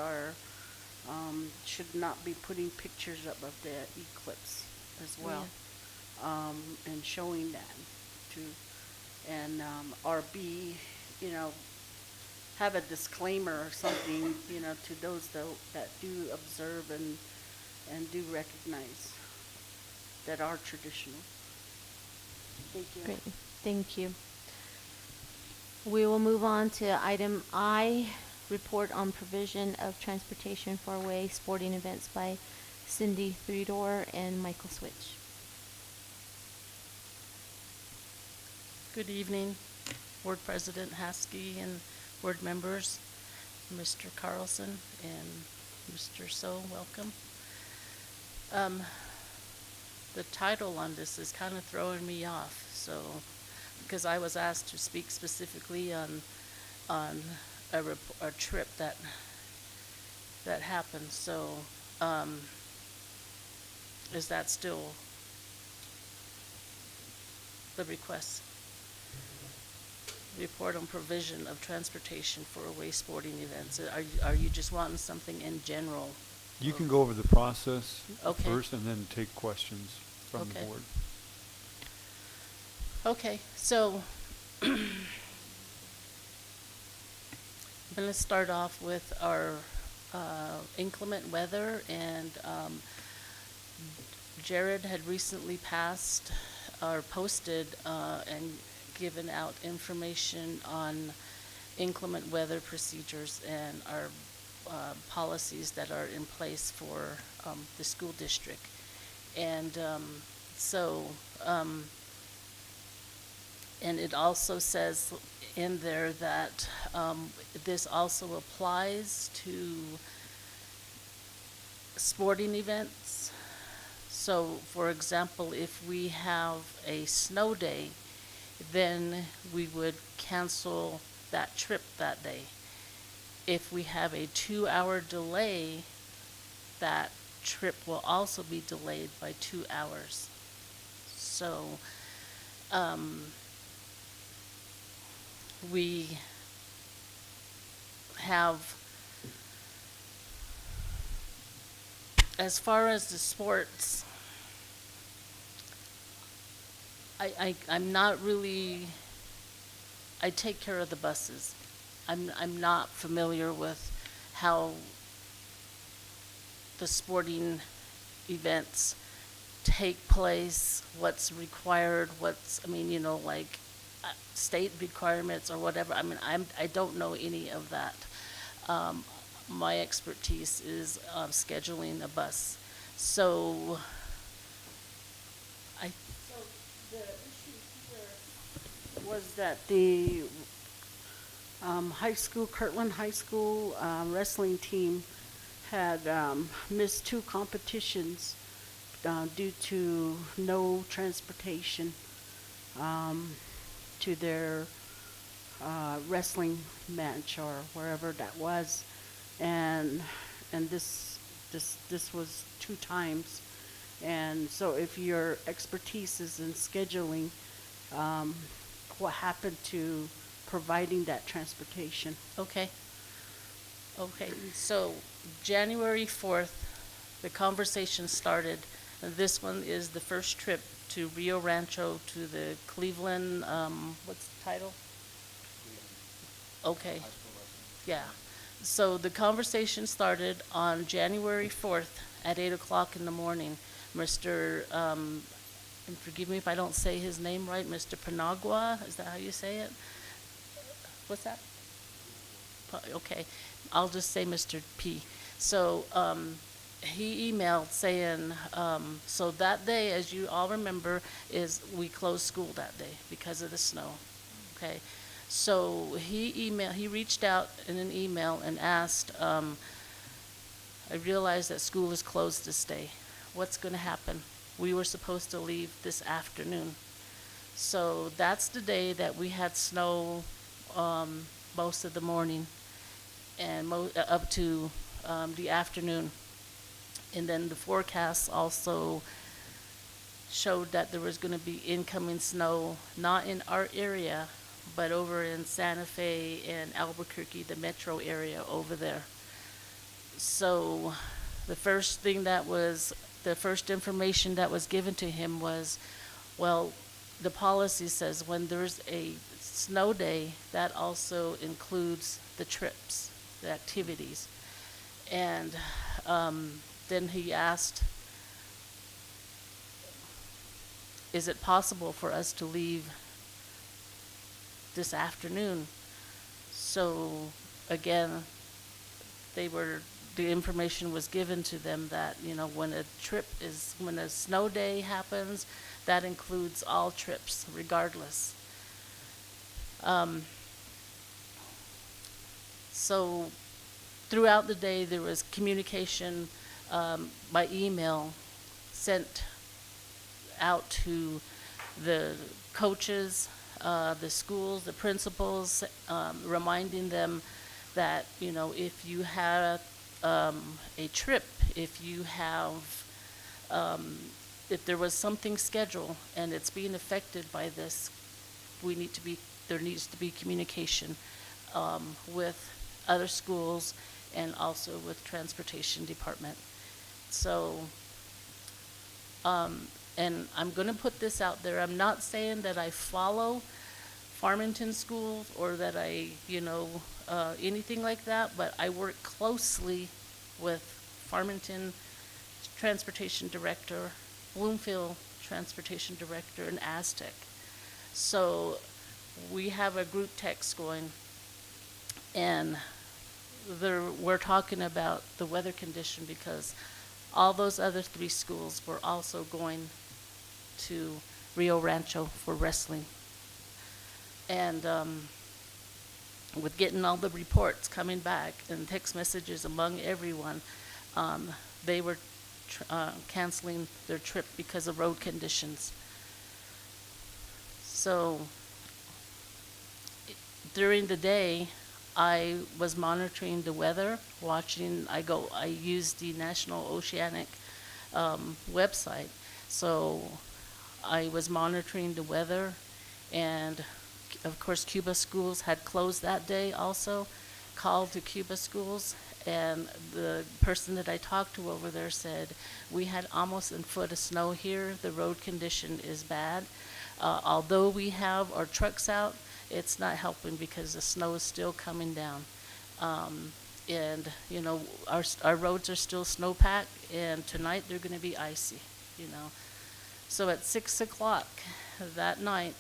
should not be putting pictures up of the eclipse as well. And showing that to, and, or be, have a disclaimer or something, to those that do observe and do recognize that are traditional. Thank you. Great, thank you. We will move on to item I, report on provision of transportation for away sporting events by Cindy Three-Door and Michael Switch. Good evening, Board President Haskey and board members, Mr. Carlson and Mr. So, welcome. The title on this is kind of throwing me off, so, because I was asked to speak specifically on a trip that happened, so, Is that still the request? Report on provision of transportation for away sporting events. Are you just wanting something in general? You can go over the process Okay. first and then take questions from the Okay. board. Okay, so I'm going to start off with our inclement weather, and Jared had recently passed or posted and given out information on inclement weather procedures and our policies that are in place for the school district. And and it also says in there that this also applies to sporting events. So, for example, if we have a snow day, then we would cancel that trip that day. If we have a 2-hour delay, that trip will also be delayed by 2 hours. So, we have, as far as the sports, I'm not really, I take care of the buses. I'm not familiar with how the sporting events take place, what's required, like state requirements or whatever. I mean, I don't know any of that. My expertise is scheduling a bus. So the issue here was that the high school, Kirtland High School wrestling team had missed 2 competitions due to no transportation to their wrestling match or wherever that was, and this was 2 times. And so if your expertise is in scheduling, what happened to providing that transportation? Okay. Okay, so January 4th, the conversation started. And this one is the first trip to Rio Rancho to the Cleveland, what's the title? Okay. Yeah. So the conversation started on January 4th at 8 o'clock in the morning. Mr., and forgive me if I don't say his name right, Mr. Panagua, is that how you say it? What's that? Okay, I'll just say Mr. P. So he emailed saying, so that day, as you all remember, is we closed school that day because of the snow. Okay, so he reached out in an email and asked, I realize that school is closed this day. What's going to happen? We were supposed to leave this afternoon. So that's the day that we had snow most of the morning and up to the afternoon. And then the forecast also showed that there was going to be incoming snow, not in our area, but over in Santa Fe and Albuquerque, the metro area over there. So the first information that was given to him was, well, the policy says when there's a snow day, that also includes the trips, the activities. And then he asked, is it possible for us to leave this afternoon? So again, the information was given to them that, when a snow day happens, that includes all trips regardless. So throughout the day, there was communication by email sent out to the coaches, the schools, the principals, reminding them that, if you have a trip, if you have if there was something scheduled and it's being affected by this, there needs to be communication with other schools and also with transportation department. So, and I'm going to put this out there. I'm not saying that I follow Farmington schools or that I, anything like that, but I work closely with Farmington Transportation Director, Bloomfield Transportation Director, and Aztec. So we have a group text going, and we're talking about the weather condition because all those other 3 schools were also going to Rio Rancho for wrestling. And with getting all the reports coming back and text messages among everyone, they were canceling their trip because of road conditions. So during the day, I was monitoring the weather, I use the National Oceanic website. So I was monitoring the weather, and of course Cuba schools had closed that day also. Called to Cuba schools, and the person that I talked to over there said, we had almost a foot of snow here. The road condition is bad. Although we have our trucks out, it's not helping because the snow is still coming down. And, our roads are still snow-packed, and tonight they're going to be icy, So at 6 o'clock that night,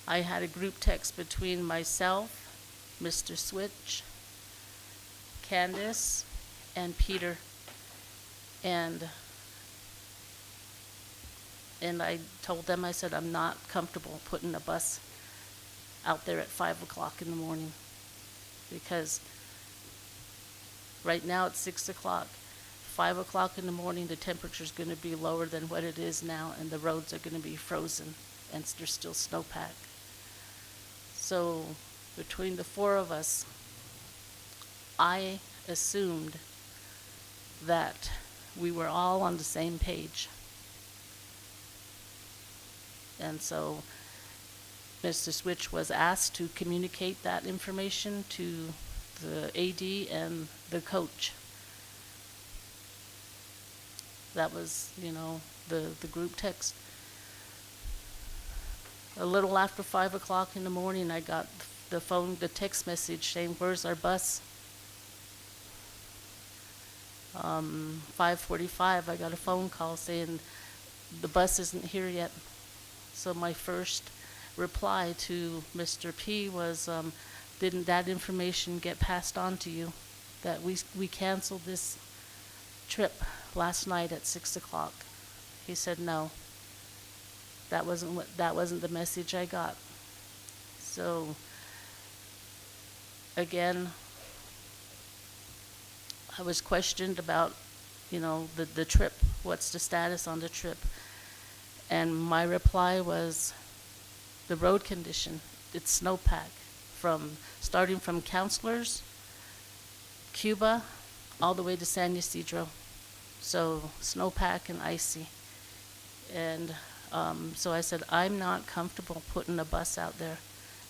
I had a group text between myself, Mr. Switch, Candace, and Peter. And I told them, I said, I'm not comfortable putting a bus out there at 5 o'clock in the morning because right now it's 6 o'clock. 5 o'clock in the morning, the temperature's going to be lower than what it is now, and the roads are going to be frozen, and there's still snowpack. So between the 4 of us, I assumed that we were all on the same page. And so Mr. Switch was asked to communicate that information to the AD and the coach. That was, the group text. A little after 5 o'clock in the morning, I got the text message saying, where's our bus? 5:45, I got a phone call saying the bus isn't here yet. So my first reply to Mr. P was, didn't that information get passed on to you? That we canceled this trip last night at 6 o'clock. He said, no. That wasn't the message I got. So again, I was questioned about, the trip. What's the status on the trip? And my reply was the road condition. It's snowpack starting from Counselors, Cuba, all the way to San Ysidro. So snowpack and icy. And so I said, I'm not comfortable putting a bus out there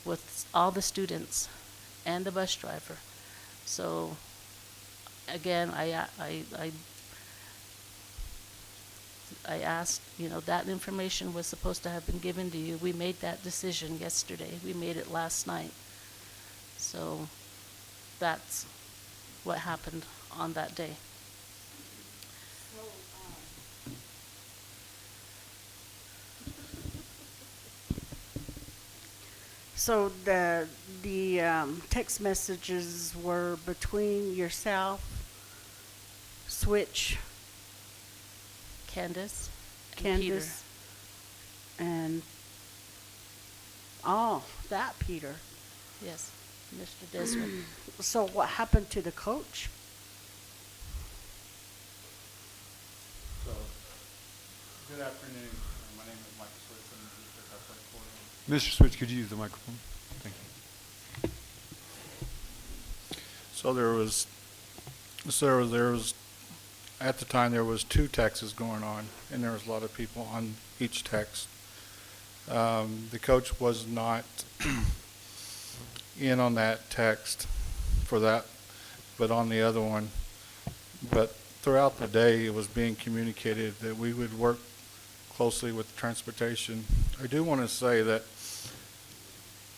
with all the students and the bus driver. So again, I asked, that information was supposed to have been given to you. We made that decision yesterday. We made it last night. So that's what happened on that day. So the text messages were between yourself, Switch, Candace, and Peter. And that Peter. Yes, Mr. Desmond. So what happened to the coach? So, good afternoon. My name is Michael Switz. I'm the district athletic coordinator. Mr. Switch, could you use the microphone? Thank you. So there was at the time, there was 2 texts going on, and there was a lot of people on each text. The coach was not in on that text for that, but on the other one. But throughout the day, it was being communicated that we would work closely with transportation. I do want to say that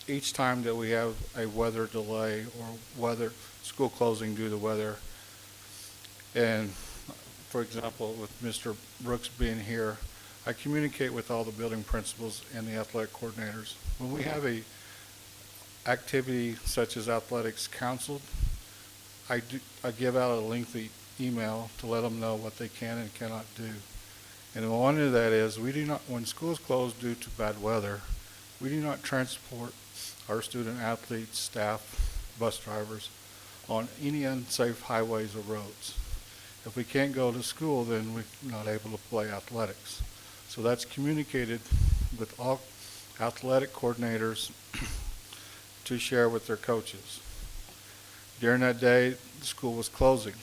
each time that we have a weather delay or school closing due to weather, and for example, with Mr. Brooks being here, I communicate with all the building principals and the athletic coordinators. When we have a activity such as athletics counseled, I give out a lengthy email to let them know what they can and cannot do. And one of that is when schools close due to bad weather, we do not transport our student athletes, staff, bus drivers on any unsafe highways or roads. If we can't go to school, then we're not able to play athletics. So that's communicated with all athletic coordinators to share with their coaches. During that day, the school was closing.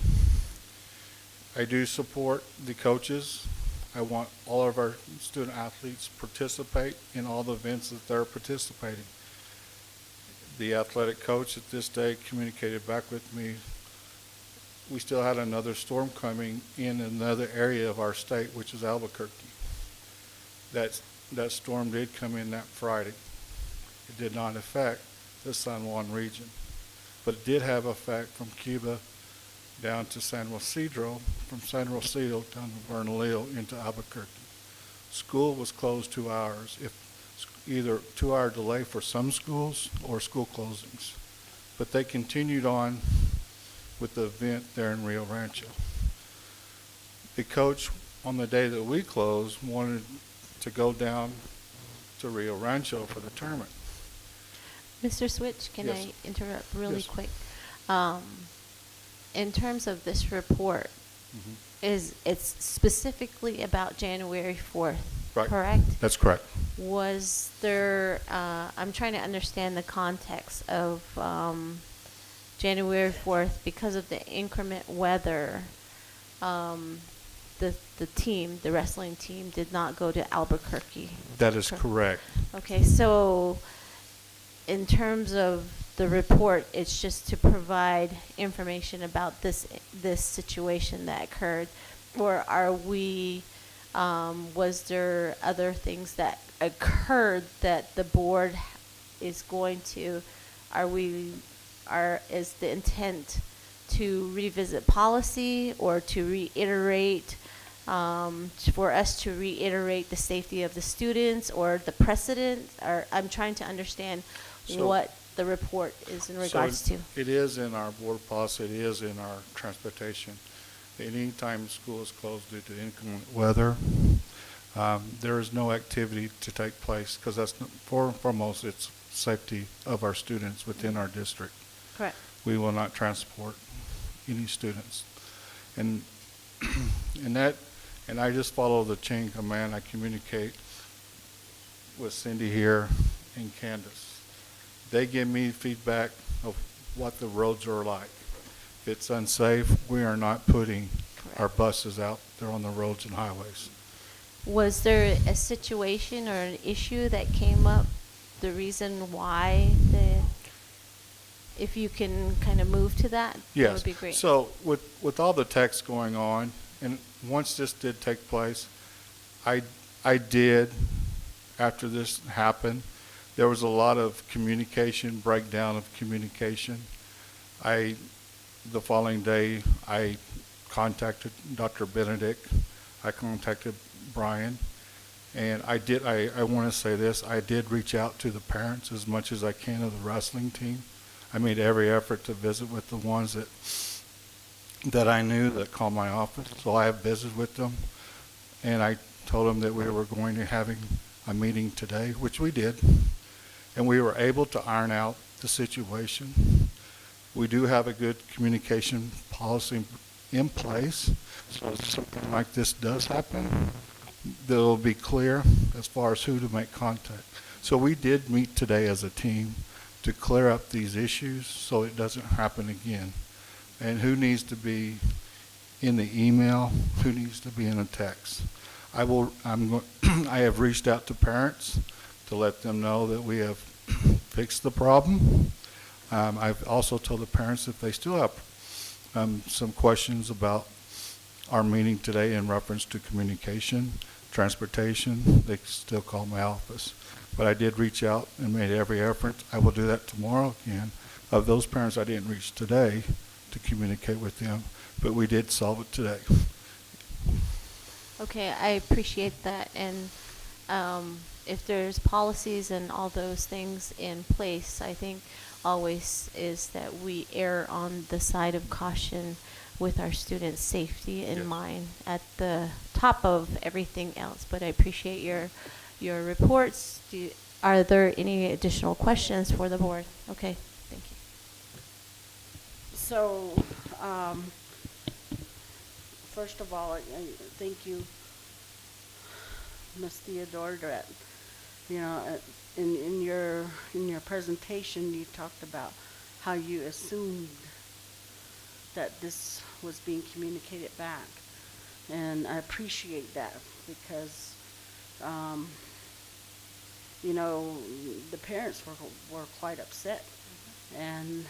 I do support the coaches. I want all of our student athletes participate in all the events that they're participating. The athletic coach at this day communicated back with me. We still had another storm coming in another area of our state, which is Albuquerque. That storm did come in that Friday. It did not affect the San Juan region, but it did have effect from Cuba down to San Ysidro, from San Ysidro down to Bernalillo into Albuquerque. School was closed 2 hours, either 2-hour delay for some schools or school closings. But they continued on with the event there in Rio Rancho. The coach, on the day that we closed, wanted to go down to Rio Rancho for the tournament. Mr. Switch, can Yes. I interrupt really Yes. quick? In terms of this report, it's specifically about January 4th, Right. correct? That's correct. Was there, I'm trying to understand the context of January 4th, because of the inclement weather, the wrestling team did not go to Albuquerque. That is correct. Okay, so in terms of the report, it's just to provide information about this situation that occurred, or was there other things that occurred that the board is going to, is the intent to revisit policy or to reiterate, for us to reiterate the safety of the students or the precedent? Or I'm trying to understand what the report is in regards to. It is in our board policy, it is in our transportation. Anytime school is closed due to inclement weather, there is no activity to take place, because that's foremost, it's safety of our students within our district. Correct. We will not transport any students. And I just follow the chain of command. I communicate with Cindy here and Candace. They give me feedback of what the roads are like. If it's unsafe, we are not putting our buses out there on the roads and highways. Was there a situation or an issue that came up, the reason why if you can kind of move to that? Yes. That would be great. So with all the text going on, and once this did take place, I did, after this happened, there was a lot of communication, breakdown of communication. The following day, I contacted Dr. Benedict. I contacted Brian. And I want to say this, I did reach out to the parents as much as I can of the wrestling team. I made every effort to visit with the ones that I knew that called my office. So I have visited with them, and I told them that we were going to having a meeting today, which we did, and we were able to iron out the situation. We do have a good communication policy in place, so if something like this does happen, they'll be clear as far as who to make contact. So we did meet today as a team to clear up these issues so it doesn't happen again. And who needs to be in the email, who needs to be in a text. I have reached out to parents to let them know that we have fixed the problem. I've also told the parents if they still have some questions about our meeting today in reference to communication, transportation, they can still call my office. But I did reach out and made every effort. I will do that tomorrow again. Of those parents I didn't reach today to communicate with them, but we did solve it today. Okay, I appreciate that. And if there's policies and all those things in place, I think always is that we err on the side of caution with our students' safety in mind at the top of everything else. But I appreciate your reports. Are there any additional questions for the board? Okay, thank you. So, first of all, I thank you, Ms. Theodore, that, you know, in your presentation, you talked about how you assumed that this was being communicated back. And I appreciate that because, you know, the parents were quite upset. And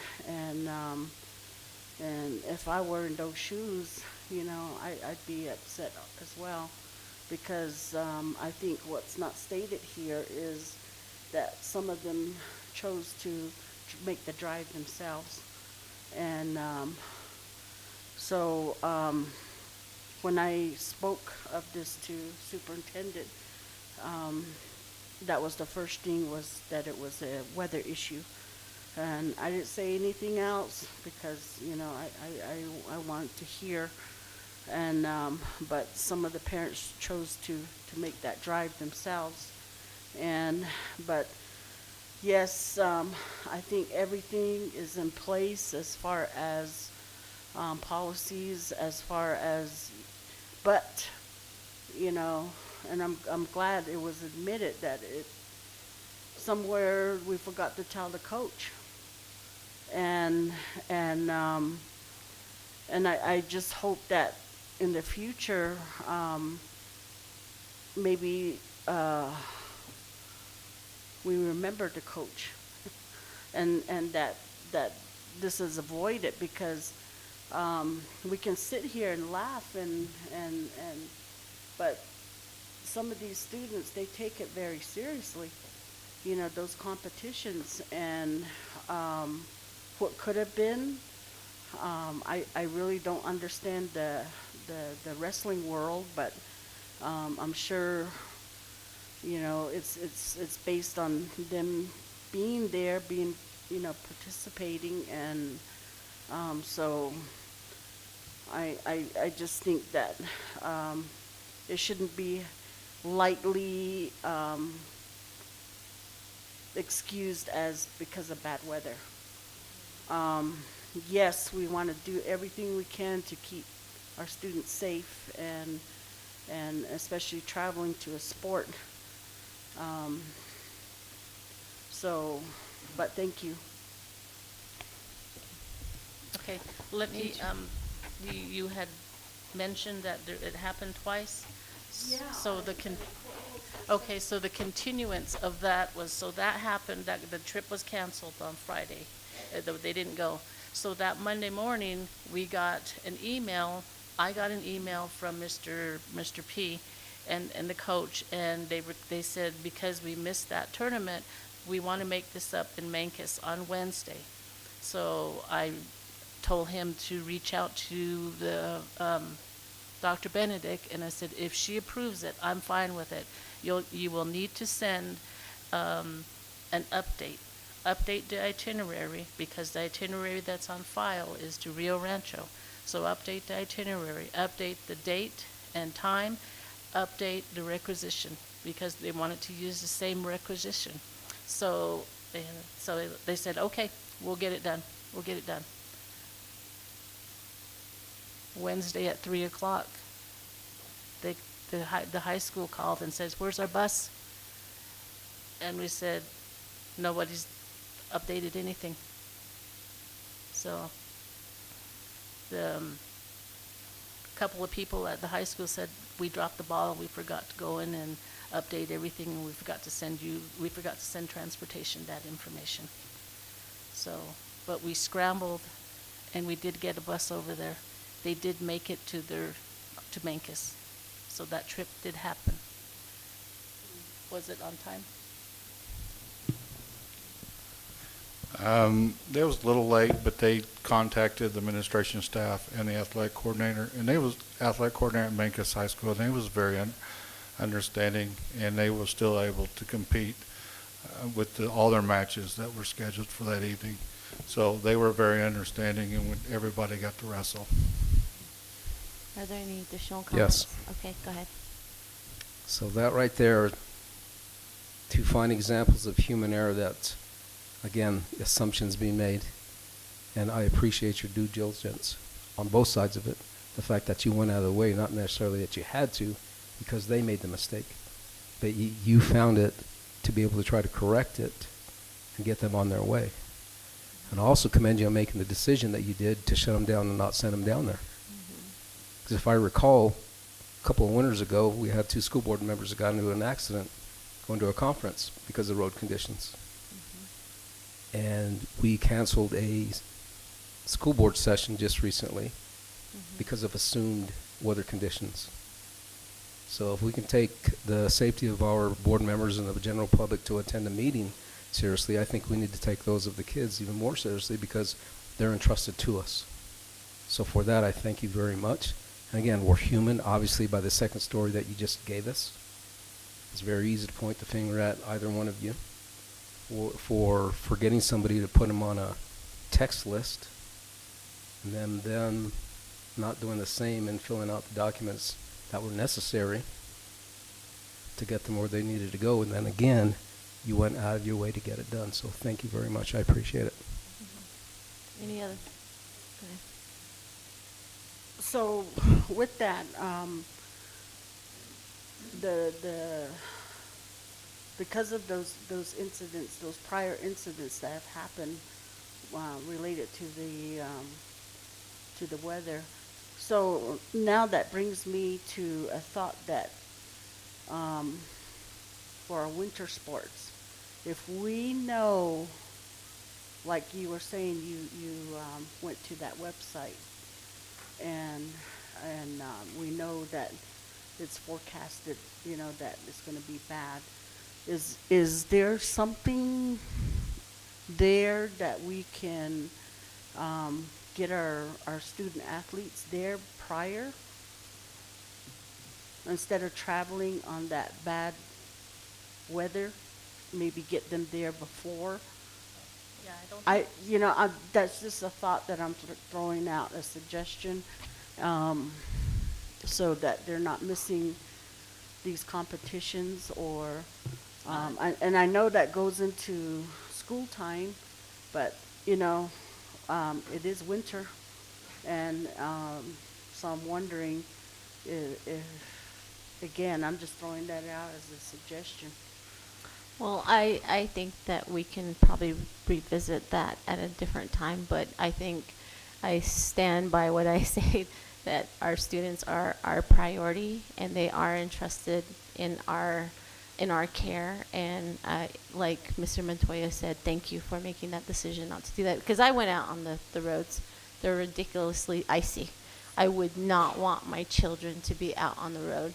if I were in those shoes, you know, I'd be upset as well, because I think what's not stated here is that some of them chose to make the drive themselves. And so when I spoke of this to superintendent, that was the first thing, was that it was a weather issue. And I didn't say anything else because, you know, I wanted to hear. And but some of the parents chose to make that drive themselves. But yes, I think everything is in place as far as policies, as far as, but, you know, and I'm glad it was admitted that somewhere we forgot to tell the coach. And I just hope that in the future, maybe we remember the coach, and that this is avoided, because we can sit here and laugh but some of these students, they take it very seriously, you know, those competitions. And what could have been, I really don't understand the wrestling world, but I'm sure, you know, it's based on them being there, being, you know, participating. And so I just think that it shouldn't be lightly excused as because of bad weather. Yes, we want to do everything we can to keep our students safe, and especially traveling to a sport. But thank you. Okay, let me, you had mentioned that it happened twice? Yeah. So okay, so the continuance of that was, so that happened, that the trip was canceled on Friday. They didn't go. So that Monday morning, we got an email. I got an email from Mr. P and the coach, and they said, because we missed that tournament, we want to make this up in Mancus on Wednesday. So I told him to reach out to the Dr. Benedict, and I said, if she approves it, I'm fine with it. You will need to send an update the itinerary, because the itinerary that's on file is to Rio Rancho. So update the itinerary, update the date and time, update the requisition, because they wanted to use the same requisition. So they said, okay, we'll get it done. We'll get it done. Wednesday at 3 o'clock, the high school called and says, where's our bus? And we said, nobody's updated anything. So couple of people at the high school said, we dropped the ball, we forgot to go in and update everything, and we forgot to send transportation that information. So, but we scrambled, and we did get a bus over there. They did make it to Mancus, so that trip did happen. Was it on time? They was a little late, but they contacted the administration staff and the athletic coordinator, and they was athletic coordinator at Mancus High School, and they was very understanding, and they were still able to compete with all their matches that were scheduled for that evening. So they were very understanding, and when everybody got to wrestle. Are there any additional comments? Yes. Okay, go ahead. So that right there, two fine examples of human error that, again, assumptions being made. And I appreciate your due diligence on both sides of it. The fact that you went out of the way, not necessarily that you had to, because they made the mistake. But you found it to be able to try to correct it and get them on their way. And I also commend you on making the decision that you did to shut them down and not send them down there. Because if I recall, a couple of winters ago, we had 2 school board members that got into an accident going to a conference because of road conditions. And we canceled a school board session just recently because of assumed weather conditions. So if we can take the safety of our board members and the general public to attend a meeting seriously, I think we need to take those of the kids even more seriously because they're entrusted to us. So for that, I thank you very much. And again, we're human, obviously, by the second story that you just gave us. It's very easy to point the finger at either one of you for forgetting somebody to put them on a text list and then not doing the same and filling out the documents that were necessary to get them where they needed to go. And then again, you went out of your way to get it done. So thank you very much. I appreciate it. Any other? Go ahead. So with that, because of those incidents, those prior incidents that have happened related to the weather, so now that brings me to a thought that for our winter sports, if we know, like you were saying, you went to that website and we know that it's forecasted, that it's going to be bad. Is there something there that we can get our student athletes there prior instead of traveling on that bad weather? Maybe get them there before. Yeah, I don't. That's just a thought that I'm throwing out, a suggestion, so that they're not missing these competitions or. And I know that goes into school time, but it is winter, and so I'm wondering if again, I'm just throwing that out as a suggestion. Well, I think that we can probably revisit that at a different time, but I think I stand by what I say, that our students are our priority and they are entrusted in our care. And like Mr. Montoya said, thank you for making that decision not to do that, because I went out on the roads. They're ridiculously icy. I would not want my children to be out on the road.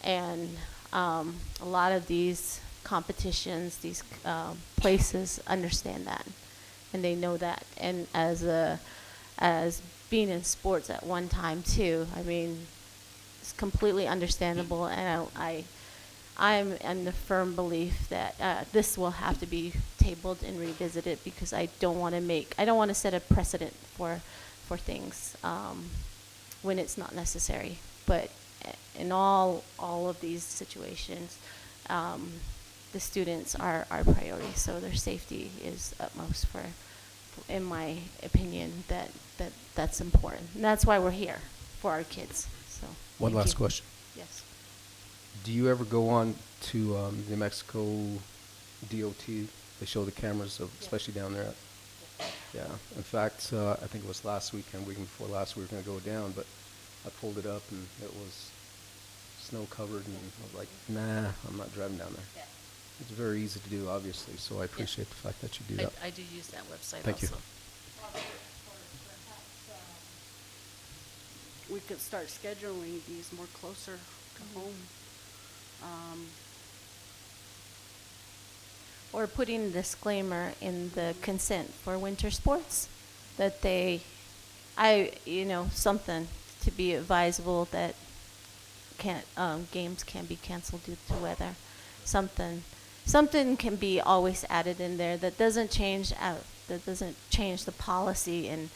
And a lot of these competitions, these places understand that, and they know that. And as being in sports at one time too, I mean, it's completely understandable. And I'm in the firm belief that this will have to be tabled and revisited, because I don't want to set a precedent for things when it's not necessary. But in all of these situations, the students are our priority, so their safety is utmost in my opinion, that's important. And that's why we're here, for our kids. So One last question. Yes. Do you ever go on to New Mexico DOT? They show the cameras, especially down there. Yeah. In fact, I think it was last weekend, week before last, we were going to go down, but I pulled it up and it was snow covered, and I was like, nah, I'm not driving down there. Yeah. It's very easy to do, obviously, so I appreciate the fact that you do that. I do use that website Thank you. also. We could start scheduling these more closer to home. Or putting a disclaimer in the consent for winter sports that something to be advisable that games can be canceled due to weather. Something can be always added in there that doesn't change the policy and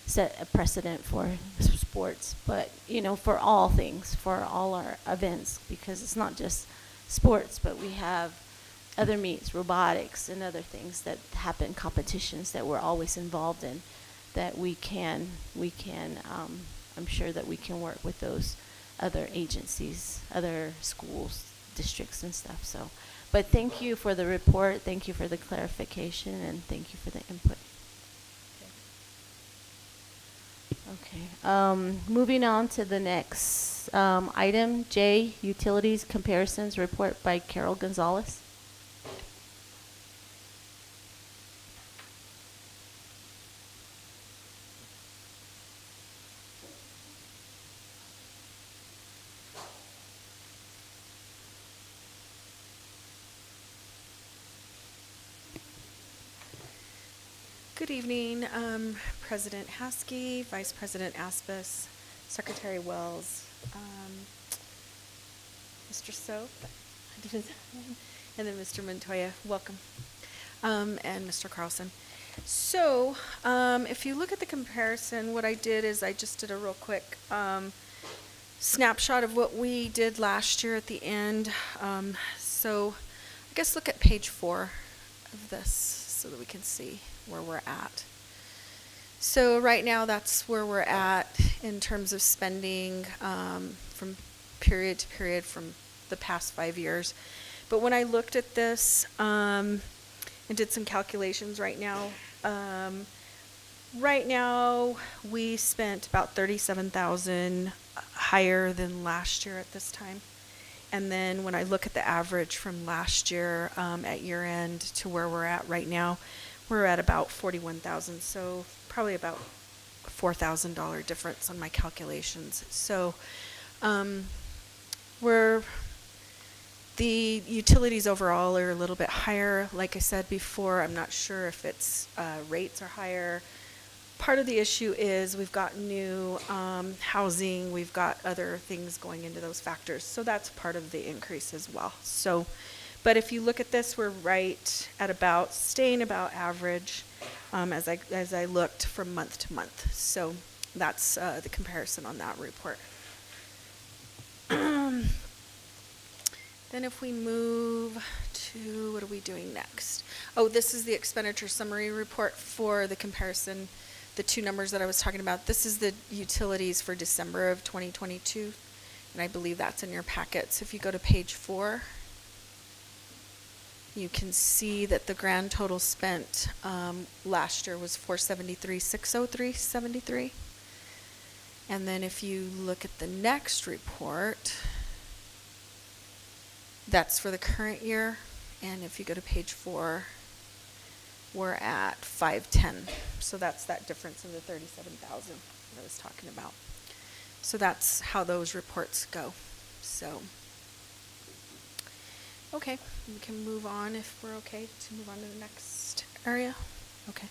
set a precedent for sports, but for all things, for all our events, because it's not just sports, but we have other meets, robotics, and other things that happen, competitions that we're always involved in, that we can, I'm sure that we can work with those other agencies, other schools, districts and stuff, so. But thank you for the report, thank you for the clarification, and thank you for the input. Okay, moving on to the next item, J, Utilities Comparisons Report by Carol Gonzalez. Good evening, President Haskey, Vice President Aspis, Secretary Wells, Mr. Soap, and then Mr. Montoya. Welcome, and Mr. Carlson. So, if you look at the comparison, what I did is I just did a real quick snapshot of what we did last year at the end. So, I guess look at page 4 of this so that we can see where we're at. So right now that's where we're at in terms of spending from period to period from the past 5 years. But when I looked at this and did some calculations right now we spent about $37,000 higher than last year at this time. And then when I look at the average from last year at year end to where we're at right now, we're at about $41,000, so probably about $4,000 difference on my calculations. So the utilities overall are a little bit higher. Like I said before, I'm not sure if it's rates are higher. Part of the issue is we've got new housing, we've got other things going into those factors. So that's part of the increase as well. So. But if you look at this, we're right at staying about average as I looked from month to month. So that's the comparison on that report. Then if we move to, what are we doing next? Oh, this is the expenditure summary report for the comparison, the two numbers that I was talking about. This is the utilities for December of 2022, and I believe that's in your packet. So if you go to page 4. You can see that the grand total spent last year was $473,603.73. And then if you look at the next report, that's for the current year. And if you go to page 4, we're at $510. So that's that difference in the $37,000 that I was talking about. So that's how those reports go. So. Okay, we can move on if we're okay to move on to the next area. Okay.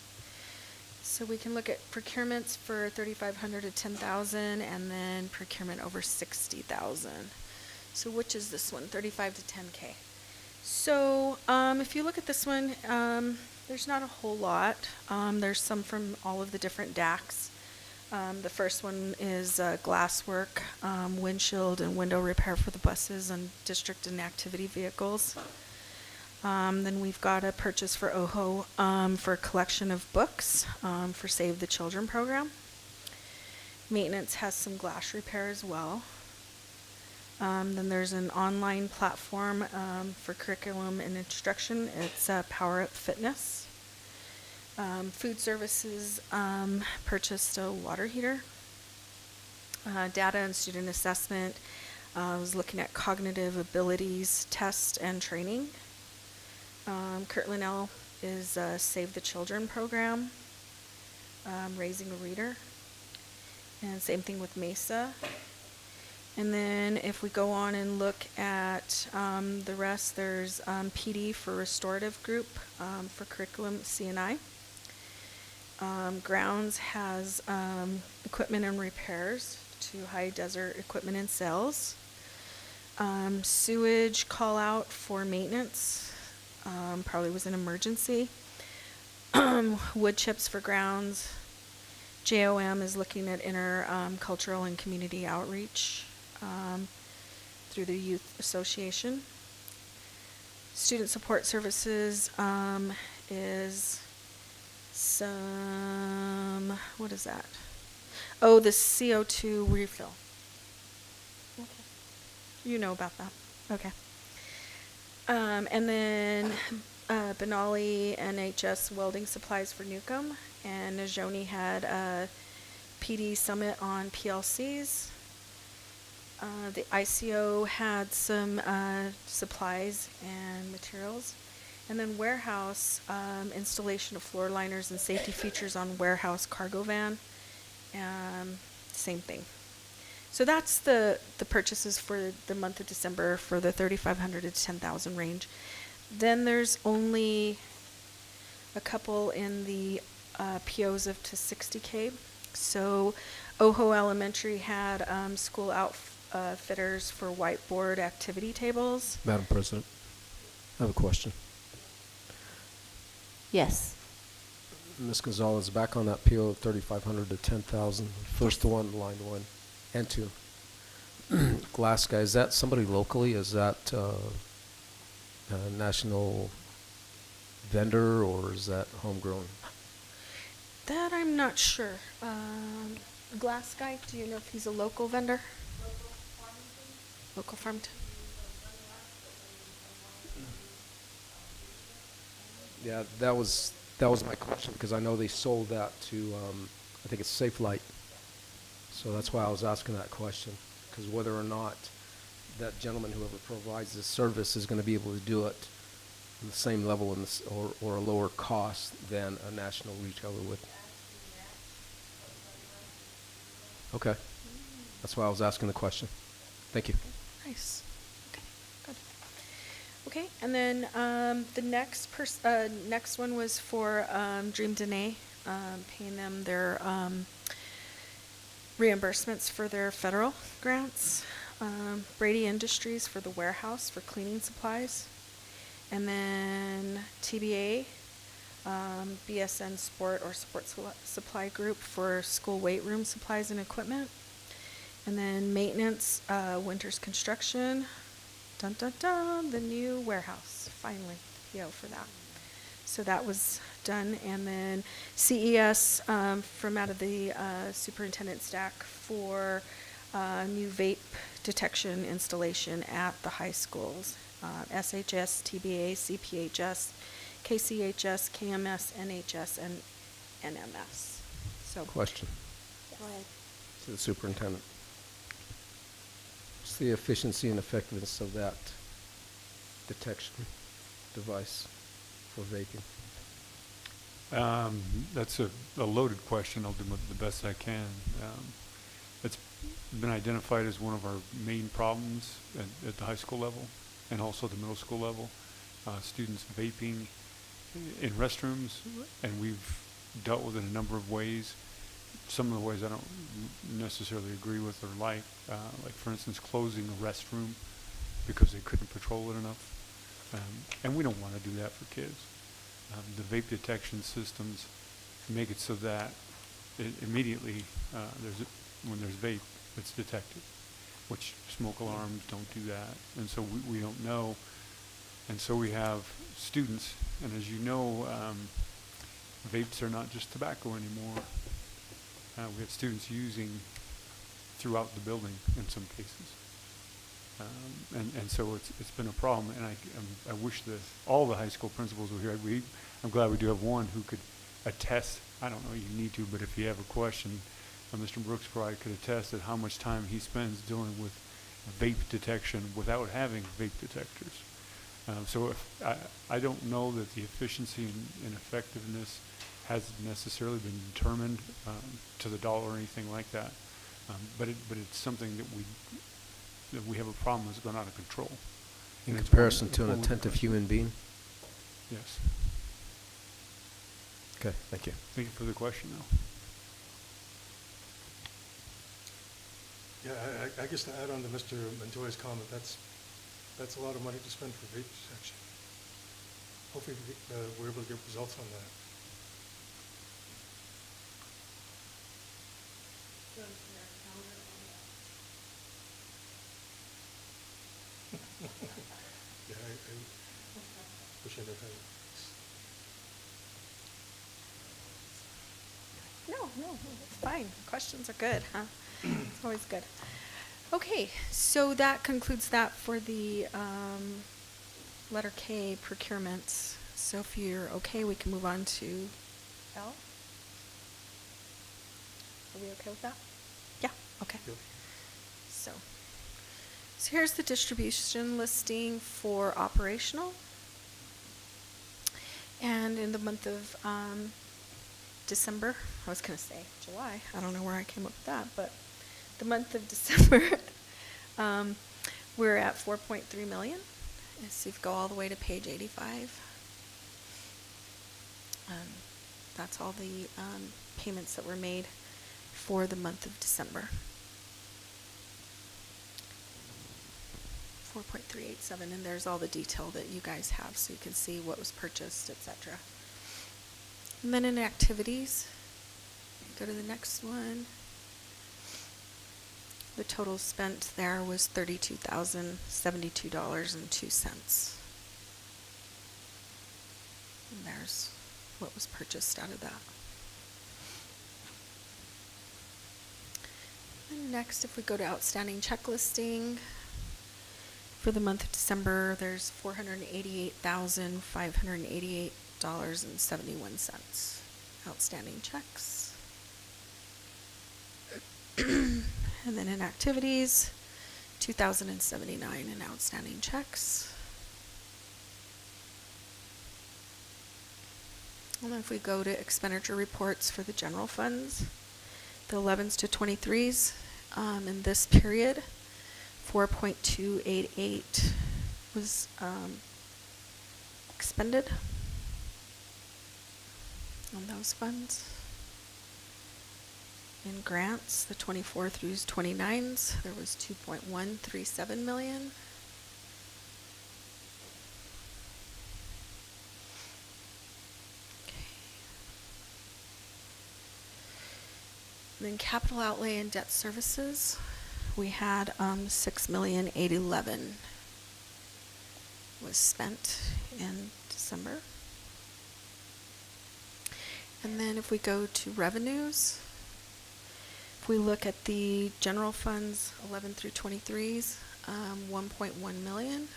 So we can look at procurements for 3,500 to 10,000 and then procurement over 60,000. So which is this one, 35 to 10K? So if you look at this one, there's not a whole lot. There's some from all of the different DACs. The first one is glasswork, windshield and window repair for the buses and district and activity vehicles. Then we've got a purchase for OHO for a collection of books for Save the Children program. Maintenance has some glass repair as well. Then there's an online platform for curriculum and instruction. It's Power Up Fitness. Food services purchased a water heater. data and student assessment. I was looking at cognitive abilities test and training. Kirtland L is Save the Children program, Raising a Reader. And same thing with Mesa. And then if we go on and look at the rest, there's PD for restorative group for curriculum CNI. Grounds has equipment and repairs to High Desert Equipment and Sales. Sewage call out for maintenance, probably was an emergency. Wood chips for grounds. JOM is looking at cultural and community outreach through the Youth Association. Student Support Services is what is that? Oh, the CO2 refill. Okay. You know about that. Okay. And then Benali NHS welding supplies for Newcomb, and Najoni had a PD summit on PLCs. The ICO had some supplies and materials. And then warehouse, installation of floor liners and safety features on warehouse cargo van. Same thing. So that's the purchases for the month of December for the 3,500 to 10,000 range. Then there's only a couple in the POs of to 60K. So Oho Elementary had school outfitters for whiteboard activity tables. Madam President, I have a question. Yes. Ms. Gonzalez, back on that PO of 3,500 to 10,000, first one, line 1 and 2. Glass guy, is that somebody locally? Is that a national vendor, or is that homegrown? That I'm not sure. Glass guy, do you know if he's a local vendor? Local Farmington. Yeah, that was my question, because I know they sold that to, I think it's Safe Light. So that's why I was asking that question, because whether or not that gentleman, whoever provides this service, is going to be able to do it on the same level or a lower cost than a national retailer would. Okay. That's why I was asking the question. Thank you. Nice. Okay, good. Okay, and then the next one was for Dream Dene, paying them their reimbursements for their federal grants. Brady Industries for the warehouse for cleaning supplies. And then TBA, BSN Sport or Sport Supply Group for school weight room supplies and equipment. And then maintenance, Winters Construction, dun dun dun, the new warehouse, finally, PO for that. So that was done. And then CES from out of the superintendent stack for new vape detection installation at the high schools. SHS, TBA, CPHS, KCHS, KMS, NHS, and NMS. So Question go ahead. to the superintendent. What's the efficiency and effectiveness of that detection device for vaping? That's a loaded question. I'll do the best I can. It's been identified as one of our main problems at the high school level and also the middle school level. Students vaping in restrooms, and we've dealt with it in a number of ways. Some of the ways I don't necessarily agree with or like for instance, closing a restroom because they couldn't patrol it enough. And we don't want to do that for kids. The vape detection systems make it so that immediately when there's vape, it's detected, which smoke alarms don't do that. And so we don't know. And so we have students, and as you know, vapes are not just tobacco anymore. We have students using throughout the building in some cases. And so it's been a problem, and I wish that all the high school principals were here. I'm glad we do have one who could attest. I don't know, you need to, but if you have a question, Mr. Brooks probably could attest at how much time he spends dealing with vape detection without having vape detectors. So I don't know that the efficiency and effectiveness has necessarily been determined to the dollar or anything like that. But it's something that we have a problem that's gone out of control. In And it's comparison one- to an one- attentive human being? Yes. Okay, thank you. Thank you for the question, though. Yeah, I guess to add on to Mr. Montoya's comment, that's a lot of money to spend for vape detection. Hopefully we're able to get results on that. Yeah, I wish I never had it. No, it's fine. Questions are good, huh? It's always good. Okay, so that concludes that for the letter K procurements. So if you're okay, we can move on to L. Are we okay with that? Yeah, okay. Yep. So here's the distribution listing for operational. And in the month of December, I was going to say July, I don't know where I came up with that, but the month of December, we're at 4.3 million. So if you go all the way to page 85, that's all the payments that were made for the month of December. 4.387, and there's all the detail that you guys have, so you can see what was purchased, etc. And then in activities, go to the next one. The total spent there was $32,072.02. And there's what was purchased out of that. And next, if we go to outstanding check listing, for the month of December, there's $488,588.71 outstanding checks. And then in activities, $2,079 in outstanding checks. And then if we go to expenditure reports for the general funds, the 11s to 23s, in this period, 4.288 was expended on those funds. In grants, the 24 through 29s, there was 2.137 million. Okay. And then capital outlay and debt services, we had 6,811,000 was spent in December. And then if we go to revenues, if we look at the general funds, 11 through 23s, 1.1 million.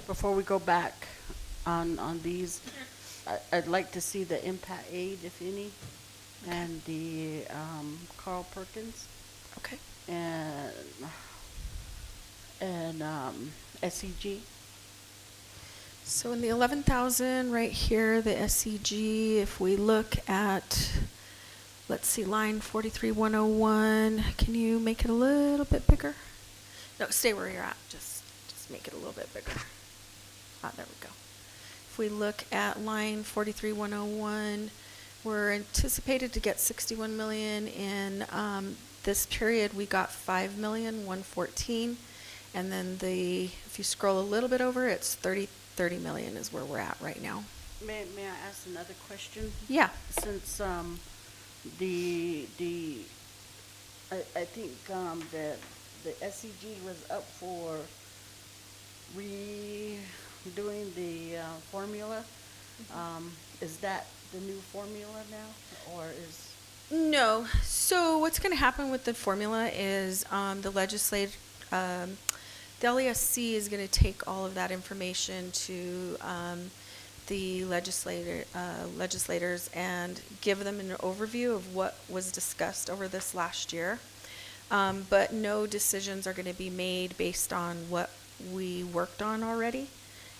Before we go back on these, I'd like to see the impact aid, if any, and the Carl Perkins. Okay. And SEG. So in the 11,000 right here, the SEG, if we look at, let's see, line 43101, can you make it a little bit bigger? No, stay where you're at. Just make it a little bit bigger. Ah, there we go. If we look at line 43101, we're anticipated to get 61 million in this period. We got 5,114,000, and then if you scroll a little bit over, it's 30 million is where we're at right now. May I ask another question? Yeah. Since I think the SEG was up for redoing the formula. Is that the new formula now, or is? No. So what's going to happen with the formula is the The LESC is going to take all of that information to the legislators and give them an overview of what was discussed over this last year. But no decisions are going to be made based on what we worked on already.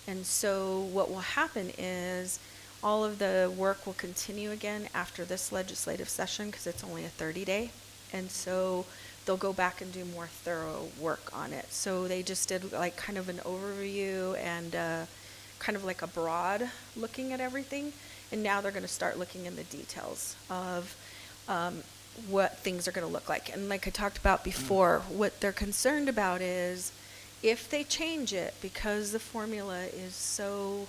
And so what will happen is all of the work will continue again after this legislative session because it's only a 30-day. And so they'll go back and do more thorough work on it. So they just did like kind of an overview and kind of like a broad looking at everything. And now they're going to start looking in the details of what things are going to look like. And like I talked about before, what they're concerned about is if they change it, because the formula is so,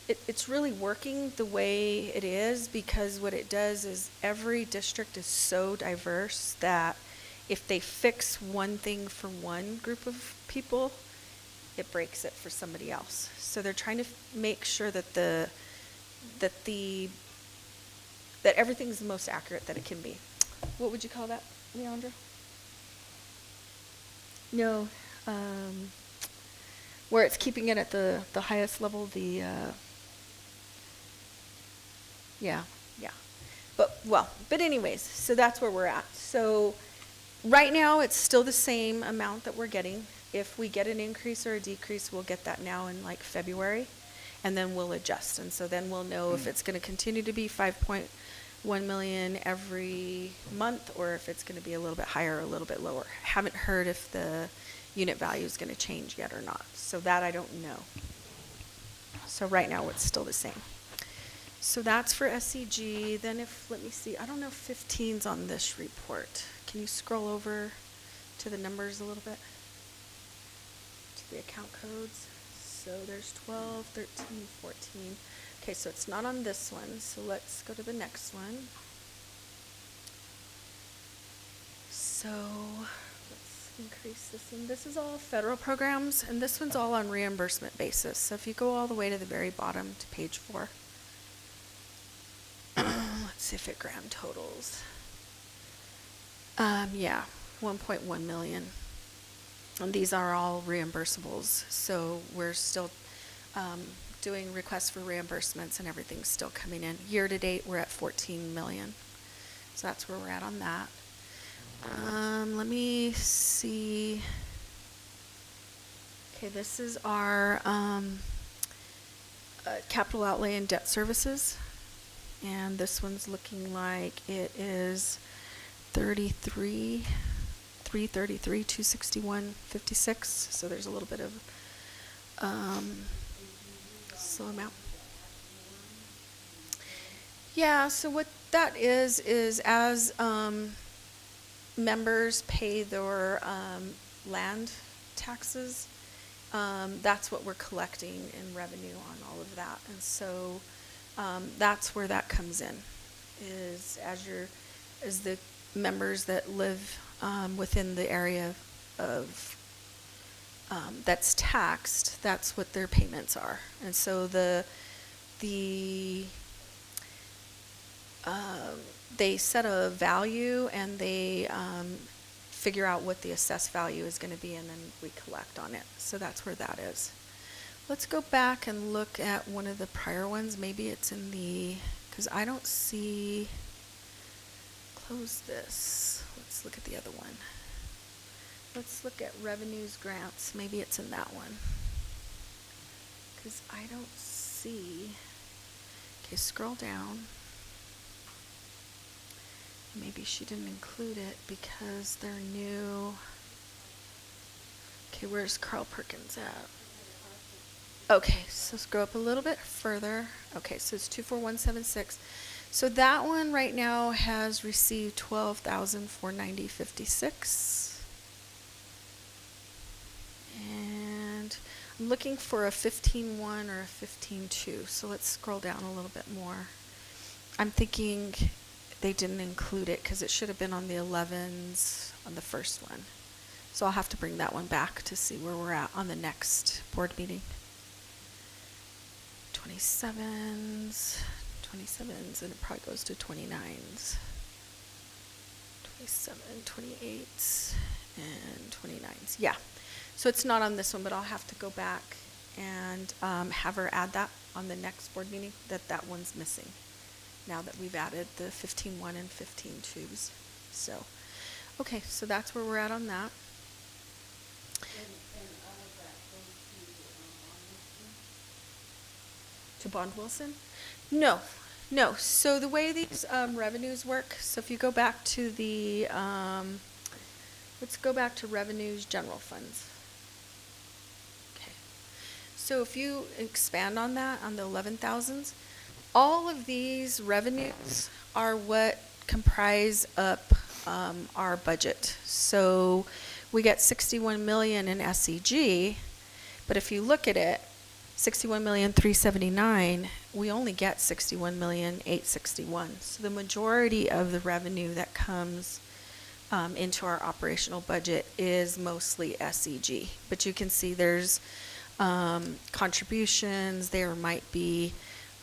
it's really working the way it is, because what it does is every district is so diverse that if they fix one thing for one group of people, it breaks it for somebody else. So they're trying to make sure that that everything's the most accurate that it can be. What would you call that, Leandra? No, where it's keeping it at the highest level, yeah. But anyways, so that's where we're at. So right now it's still the same amount that we're getting. If we get an increase or a decrease, we'll get that now in like February, and then we'll adjust. And so then we'll know if it's going to continue to be 5.1 million every month, or if it's going to be a little bit higher or a little bit lower. Haven't heard if the unit value is going to change yet or not. So that I don't know. So right now it's still the same. So that's for SEG. Then let me see, I don't know if 15's on this report. Can you scroll over to the numbers a little bit? To the account codes. So there's 12, 13, 14. Okay, so it's not on this one. So let's go to the next one. So let's increase this one. This is all federal programs, and this one's all on reimbursement basis. So if you go all the way to the very bottom to page 4. Let's see if it grand totals. Yeah, 1.1 million. And these are all reimbursables. So we're still doing requests for reimbursements, and everything's still coming in. Year to date, we're at 14 million. So that's where we're at on that. Let me see. Okay, this is our capital outlay and debt services. And this one's looking like it is 261.56. So there's a little bit of slow amount. Yeah, so what that is as members pay their land taxes, that's what we're collecting in revenue on all of that. And so that's where that comes in, is as the members that live within the area of that's taxed, that's what their payments are. And so they set a value, and they figure out what the assessed value is going to be, and then we collect on it. So that's where that is. Let's go back and look at one of the prior ones. Maybe it's in because I don't see, close this. Let's look at the other one. Let's look at revenues grants. Maybe it's in that one. Because I don't see. Okay, scroll down. Maybe she didn't include it because they're new. Okay, where's Carl Perkins at? Okay, so scroll up a little bit further. Okay, so it's 24176. So that one right now has received $12,490.56. And I'm looking for a 15.1 or a 15.2. So let's scroll down a little bit more. I'm thinking they didn't include it because it should have been on the 11s on the first one. So I'll have to bring that one back to see where we're at on the next board meeting. 27s, and it probably goes to 29s. 27, 28s, and 29s. Yeah. So it's not on this one, but I'll have to go back and have her add that on the next board meeting, that one's missing. Now that we've added the 15-1 and 15-2s. So, okay, so that's where we're at on that. To Bond Wilson? No, no. So the way these revenues work, so if you go back to the, let's go back to revenues, general funds. Okay. So if you expand on that, on the 11,000s, all of these revenues are what comprise up our budget. So we get 61 million in SEG, but if you look at it, 61,379,000, we only get 61,861,000. So the majority of the revenue that comes into our operational budget is mostly SEG. But you can see there's contributions, there might be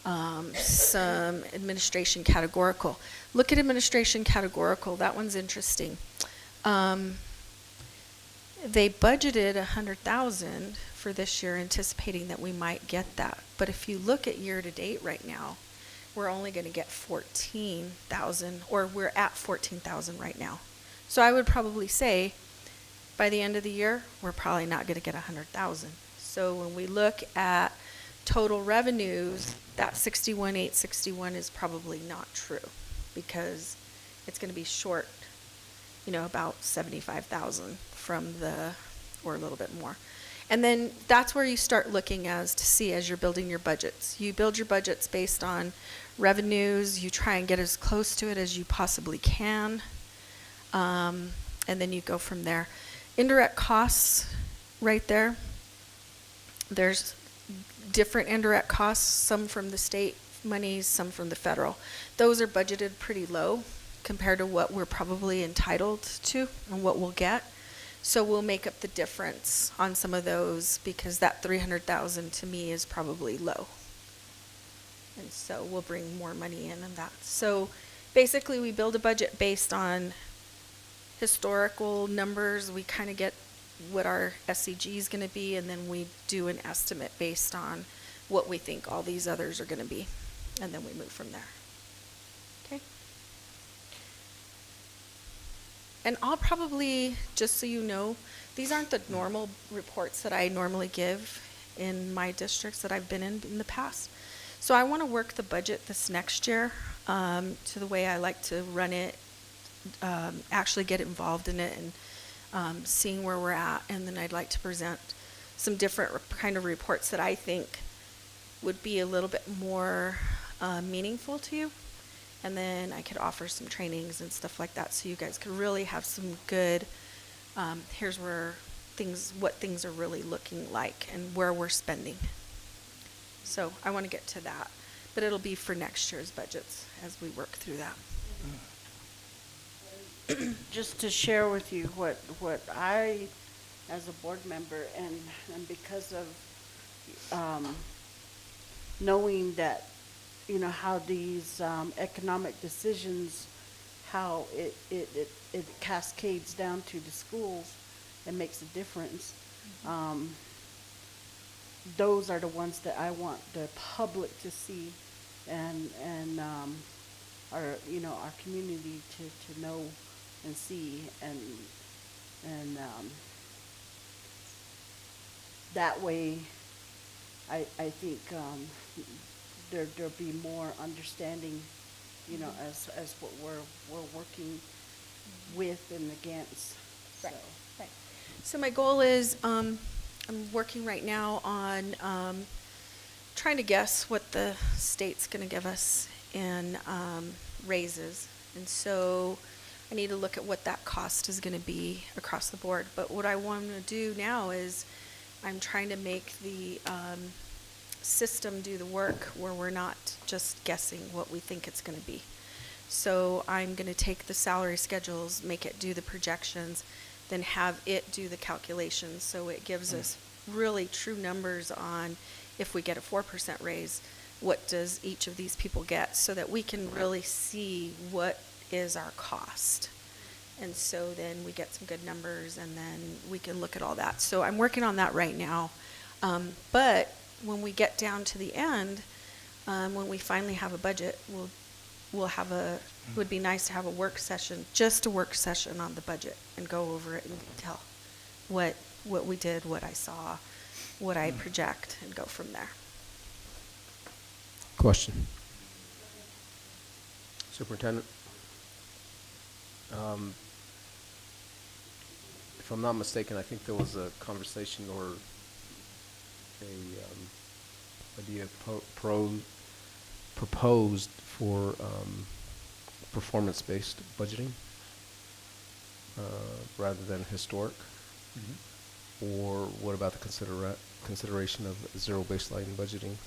some administration categorical. Look at administration categorical, that one's interesting. They budgeted 100,000 for this year, anticipating that we might get that. But if you look at year to date right now, we're only going to get 14,000, or we're at 14,000 right now. So I would probably say by the end of the year, we're probably not going to get 100,000. So when we look at total revenues, that 61,861 is probably not true, because it's going to be short, you know, about 75,000 from the, or a little bit more. And then that's where you start looking as to see as you're building your budgets. You build your budgets based on revenues. You try and get as close to it as you possibly can. And then you go from there. Indirect costs, right there. There's different indirect costs, some from the state monies, some from the federal. Those are budgeted pretty low compared to what we're probably entitled to and what we'll get. So we'll make up the difference on some of those, because that 300,000 to me is probably low. And so we'll bring more money in on that. So basically we build a budget based on historical numbers. We kind of get what our SCG is going to be, and then we do an estimate based on what we think all these others are going to be. And then we move from there. Okay? And I'll probably, just so you know, these aren't the normal reports that I normally give in my districts that I've been in the past. So I want to work the budget this next year to the way I like to run it, actually get involved in it, and seeing where we're at. And then I'd like to present some different kind of reports that I think would be a little bit more meaningful to you. And then I could offer some trainings and stuff like that, so you guys could really have some good, here's where what things are really looking like and where we're spending. So I want to get to that, but it'll be for next year's budgets as we work through that. Just to share with you what I, as a board member, and because of knowing that, you know, how these economic decisions, how it cascades down to the schools and makes a difference. Those are the ones that I want the public to see, and our, you know, our community to know and see, and that way I think there'll be more understanding, you know, as what we're working with and against. Right, right. So my goal is, I'm working right now on trying to guess what the state's going to give us in raises. And so I need to look at what that cost is going to be across the board. But what I want to do now is I'm trying to make the system do the work, where we're not just guessing what we think it's going to be. So I'm going to take the salary schedules, make it do the projections, then have it do the calculations, so it gives us really true numbers on if we get a 4% raise, what does each of these people get, so that we can really see what is our cost. And so then we get some good numbers, and then we can look at all that. So I'm working on that right now. But when we get down to the end, when we finally have a budget, we'll have it would be nice to have a work session, just a work session on the budget, and go over it in detail. What we did, what I saw, what I project, and go from there. Question. Superintendent? If I'm not mistaken, I think there was a conversation or a idea proposed for performance-based budgeting rather than historic. Or what about the consideration of zero baseline budgeting?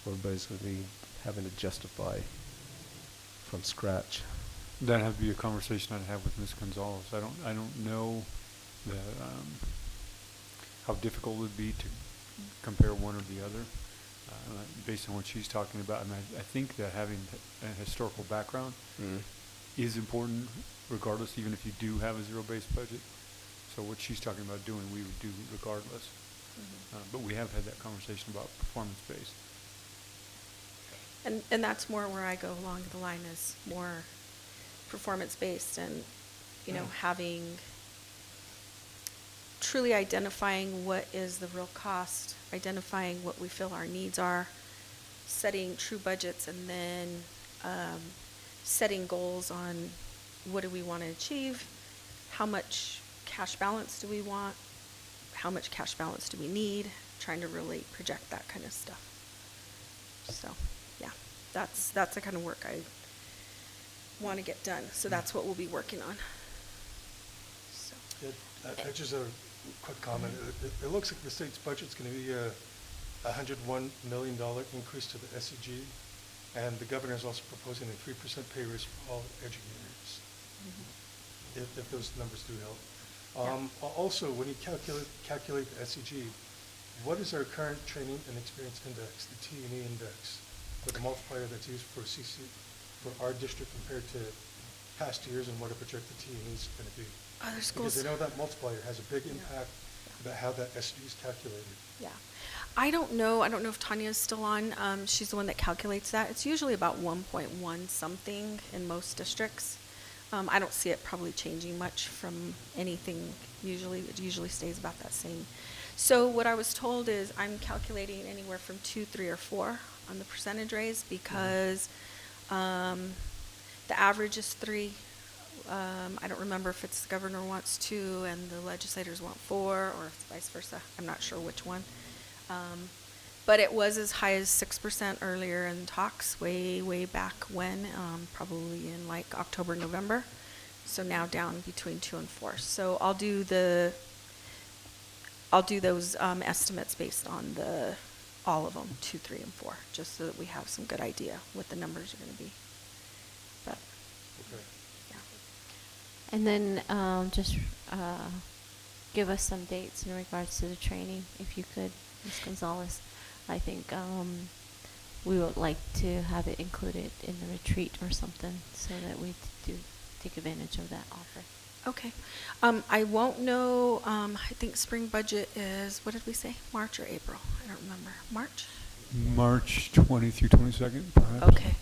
Everybody's going to be having to justify from scratch. That'd have to be a conversation I'd have with Ms. Gonzalez. I don't know how difficult it would be to compare one or the other, based on what she's talking about. I mean, I think that having a historical background is important, regardless, even if you do have a zero-based budget. So what she's talking about doing, we would do regardless. But we have had that conversation about performance-based. And that's more where I go along the line, is more performance-based, and, you know, having, truly identifying what is the real cost, identifying what we feel our needs are, setting true budgets, and then setting goals on what do we want to achieve, how much cash balance do we want, how much cash balance do we need, trying to really project that kind of stuff. So, yeah, that's the kind of work I want to get done. So that's what we'll be working on. So. Yeah, just a quick comment. It looks like the state's budget's going to be a $101 million increase to the SEG, and the governor is also proposing a 3% pay raise for all educators, if those numbers do help. Also, when you calculate the SEG, what is our current training and experience index, the T&E index, with the multiplier that's used for for our district compared to past years, and what a projected T&E is going to be? Other schools. Because I know that multiplier has a big impact about how that SEG is calculated. Yeah. I don't know if Tanya's still on. She's the one that calculates that. It's usually about 1.1 something in most districts. I don't see it probably changing much from anything. It usually stays about that same. So what I was told is I'm calculating anywhere from 2, 3, or 4 on the percentage raise, because the average is 3. I don't remember if it's the governor wants 2 and the legislators want 4, or if it's vice versa. I'm not sure which one. But it was as high as 6% earlier in talks, way back when, probably in like October, November. So now down between 2 and 4. So I'll do those estimates based on all of them, 2, 3, and 4, just so that we have some good idea what the numbers are going to be. But okay. Yeah. And then just give us some dates in regards to the training, if you could, Ms. Gonzalez. I think we would like to have it included in the retreat or something, so that we do take advantage of that offer. Okay. I won't know. I think spring budget is, what did we say? March or April? I don't remember. March? March 20 through 22nd, perhaps. Okay.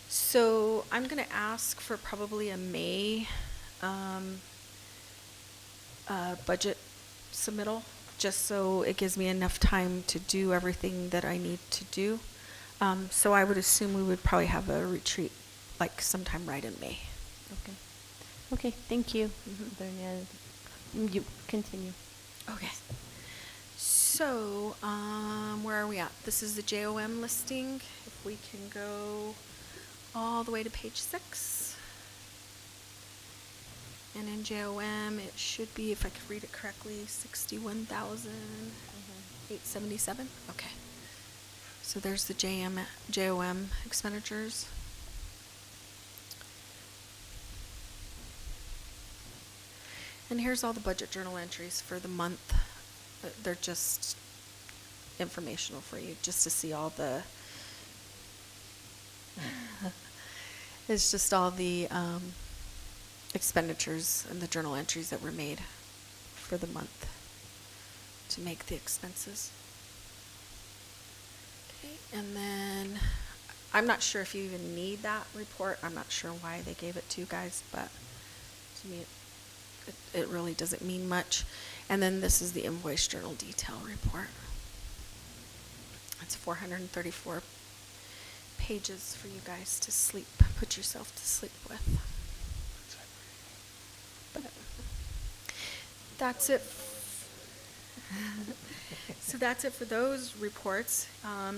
So I'm going to ask for probably a May budget submittal, just so it gives me enough time to do everything that I need to do. So I would assume we would probably have a retreat like sometime right in May. Okay. Okay, thank you. You continue. Okay. So, where are we at? This is the JOM listing. If we can go all the way to page 6. And in JOM, it should be, if I could read it correctly, 61,877. Okay. So there's the JOM expenditures. And here's all the budget journal entries for the month. They're just informational for you, just to see all the it's just all the expenditures and the journal entries that were made for the month to make the expenses. Okay, and then I'm not sure if you even need that report. I'm not sure why they gave it to you guys, but to me it really doesn't mean much. And then this is the invoice journal detail report. It's 434 pages for you guys to sleep, put yourself to sleep with. But that's it. So that's it for those reports.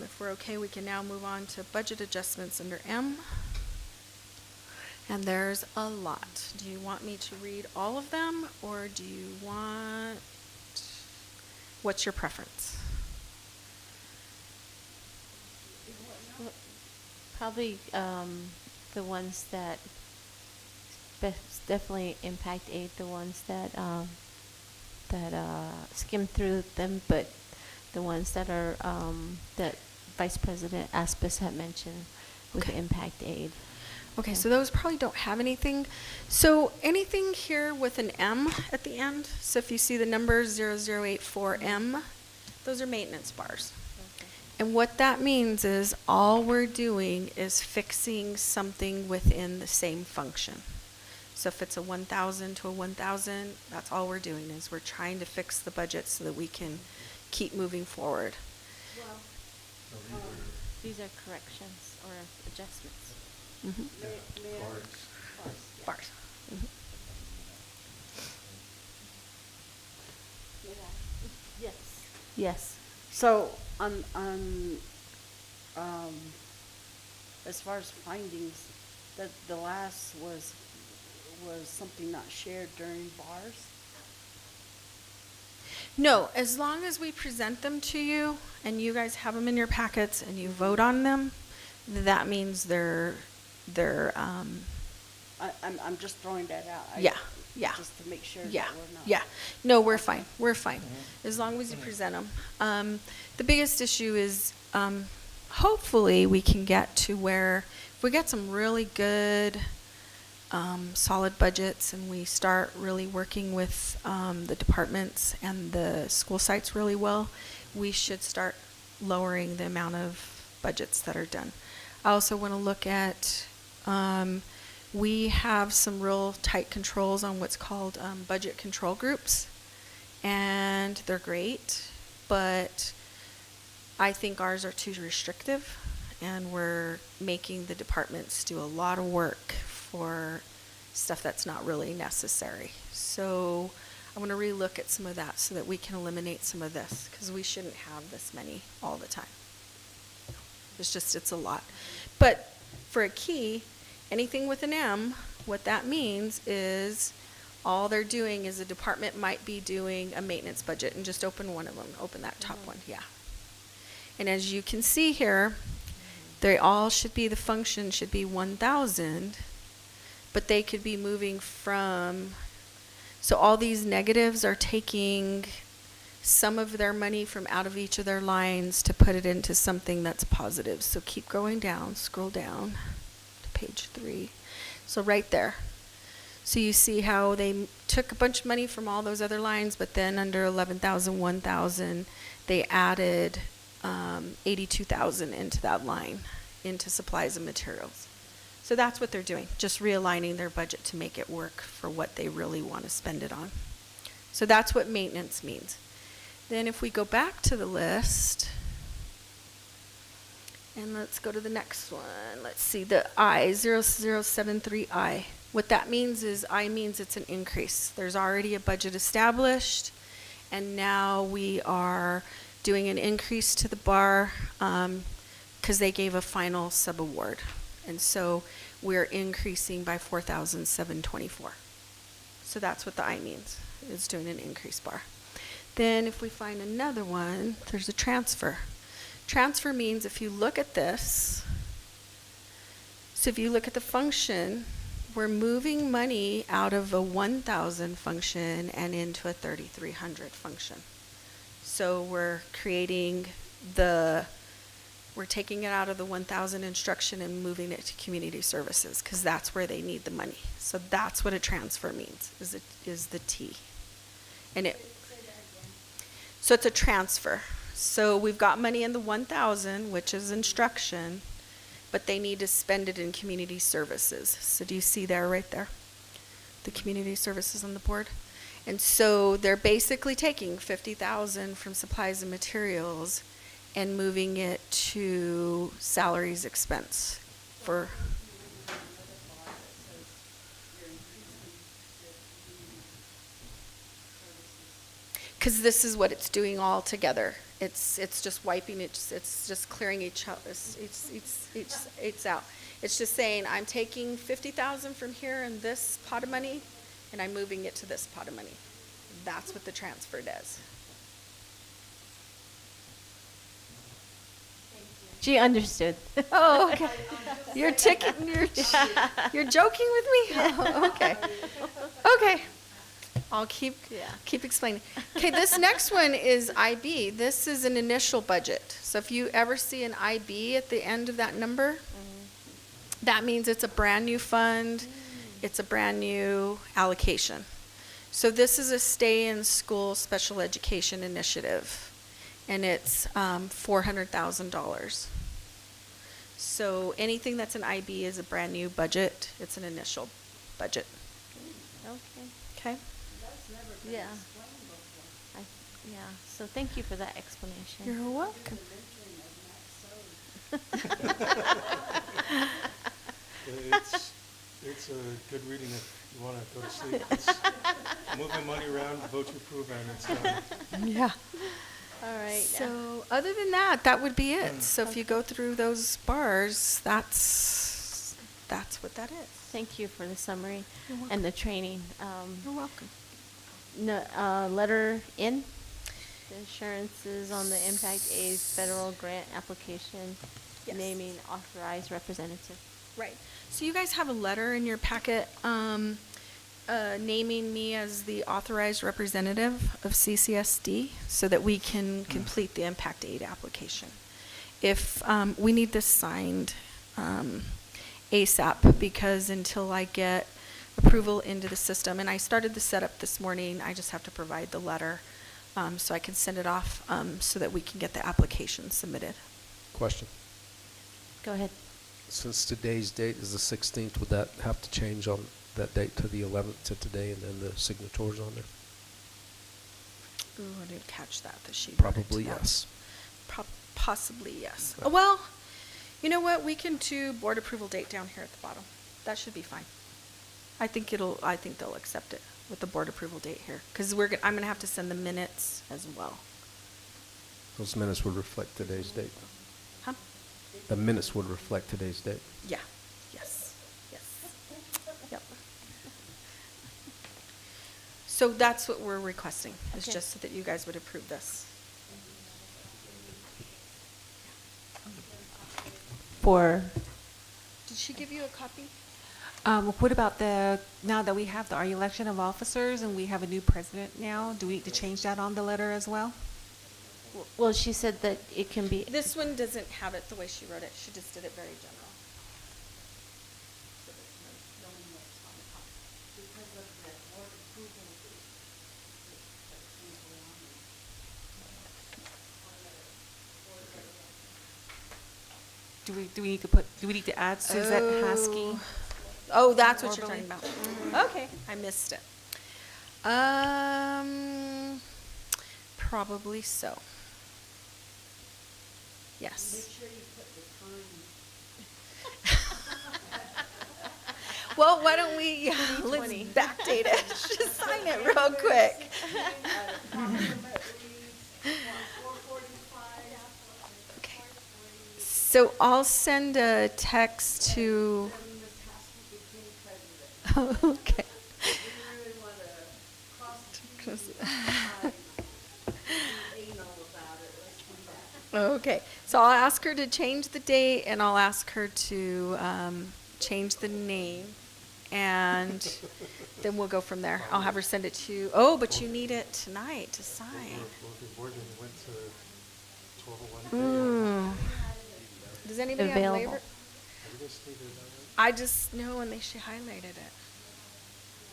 If we're okay, we can now move on to budget adjustments under M. And there's a lot. Do you want me to read all of them, or do you want, what's your preference? Probably the ones that definitely impact aid, the ones that skim through them, but the ones that are that Vice President Aspis had mentioned with the impact aid. Okay, so those probably don't have anything. So anything here with an M at the end, so if you see the number 0084M, those are maintenance bars. And what that means is all we're doing is fixing something within the same function. So if it's a 1,000 to a 1,000, that's all we're doing is we're trying to fix the budget so that we can keep moving forward. Well, these are corrections or adjustments. Mm-hmm. Bars. Mm-hmm. Yes. Yes. So on as far as findings, that the last was something not shared during bars? No, as long as we present them to you and you guys have them in your packets and you vote on them, that means they're I'm just throwing that out. Yeah. Just to make sure Yeah, that we're not. yeah. No, we're fine. We're fine. As long as you present them. The biggest issue is hopefully we can get to where if we get some really good solid budgets and we start really working with the departments and the school sites really well, we should start lowering the amount of budgets that are done. I also want to look at we have some real tight controls on what's called budget control groups, and they're great, but I think ours are too restrictive, and we're making the departments do a lot of work for stuff that's not really necessary. So I want to relook at some of that so that we can eliminate some of this, because we shouldn't have this many all the time. It's a lot. But for a key, anything with an M, what that means is all they're doing is a department might be doing a maintenance budget, and just open one of them, open that top one, yeah. And as you can see here, they all should be, the function should be 1,000, but they could be moving from, so all these negatives are taking some of their money from out of each of their lines to put it into something that's positive. So keep going down, scroll down to page 3. So right there. So you see how they took a bunch of money from all those other lines, but then under 11,000, 1,000, they added 82,000 into that line, into supplies and materials. So that's what they're doing, just realigning their budget to make it work for what they really want to spend it on. So that's what maintenance means. Then if we go back to the list, and let's go to the next one. Let's see, the I, 0073I. What that means is I means it's an increase. There's already a budget established, and now we are doing an increase to the bar because they gave a final sub-award. And so we're increasing by 4,724. So that's what the I means, is doing an increase bar. Then if we find another one, there's a transfer. Transfer means if you look at this, so if you look at the function, we're moving money out of a 1,000 function and into a 3,300 function. So we're creating the We're taking it out of the 1,000 instruction and moving it to community services, because that's where they need the money. So that's what a transfer means, is the T. And so it's a transfer. So we've got money in the 1,000, which is instruction, but they need to spend it in community services. So do you see there, right there? The community services on the board? And so they're basically taking 50,000 from supplies and materials and moving it to salaries expense for. Because this is what it's doing all together. It's just wiping it. It's just clearing each out. It's out. It's just saying I'm taking 50,000 from here in this pot of money, and I'm moving it to this pot of money. That's what the transfer does. She understood. Oh, okay. You're joking with me? Oh, okay. Okay. I'll keep explaining. Okay, this next one is IB. This is an initial budget. So if you ever see an IB at the end of that number, that means it's a brand new fund. It's a brand new allocation. So this is a stay-in-school special education initiative, and it's $400,000. So anything that's an IB is a brand new budget. It's an initial budget. Okay. Okay. Yeah. Yeah, so thank you for that explanation. You're welcome. It's a good reading if you want to go to sleep. It's moving money around, vote to approve, and it's done. Yeah. All right. So other than that, that would be it. So if you go through those bars, that's what that is. Thank you for the summary You're welcome. and the training. You're welcome. Letter N, the assurances on the Impact Aid federal grant application, Yes. naming authorized representative. Right. So you guys have a letter in your packet naming me as the authorized representative of CCSD so that we can complete the Impact Aid application. If we need this signed ASAP, because until I get approval into the system, and I started the setup this morning, I just have to provide the letter so I can send it off so that we can get the application submitted. Question. Go ahead. Since today's date is the 16th, would that have to change on that date to the 11th to today and then the signatures on there? Ooh, I didn't catch that. The sheet. Probably yes. Possibly yes. Well, you know what? We can do board approval date down here at the bottom. That should be fine. I think they'll accept it with the board approval date here, because I'm gonna have to send the minutes as well. Those minutes would reflect today's date. Huh? The minutes would reflect today's date. Yeah. Yes. Yes. Yep. So that's what we're requesting, is Okay. just so that you guys would approve this. Did she give you a copy? What about now that we have our election of officers and we have a new president now, do we need to change that on the letter as well? Well, she said that it can be. This one doesn't have it the way she wrote it. She just did it very general. Do we need to add Suzette Haskey? Oh, that's what you're Orberly? talking about. Okay, I missed it. Probably so. Yes. Make sure you put the time. Well, why don't we, let's backdate it. Just sign it real quick. Okay. So I'll send a text to. Okay. Okay, so I'll ask her to change the date, and I'll ask her to change the name, and then we'll go from there. I'll have her send it to you. Oh, but you need it tonight to sign. Does anybody have available. labor? I just know and she highlighted it.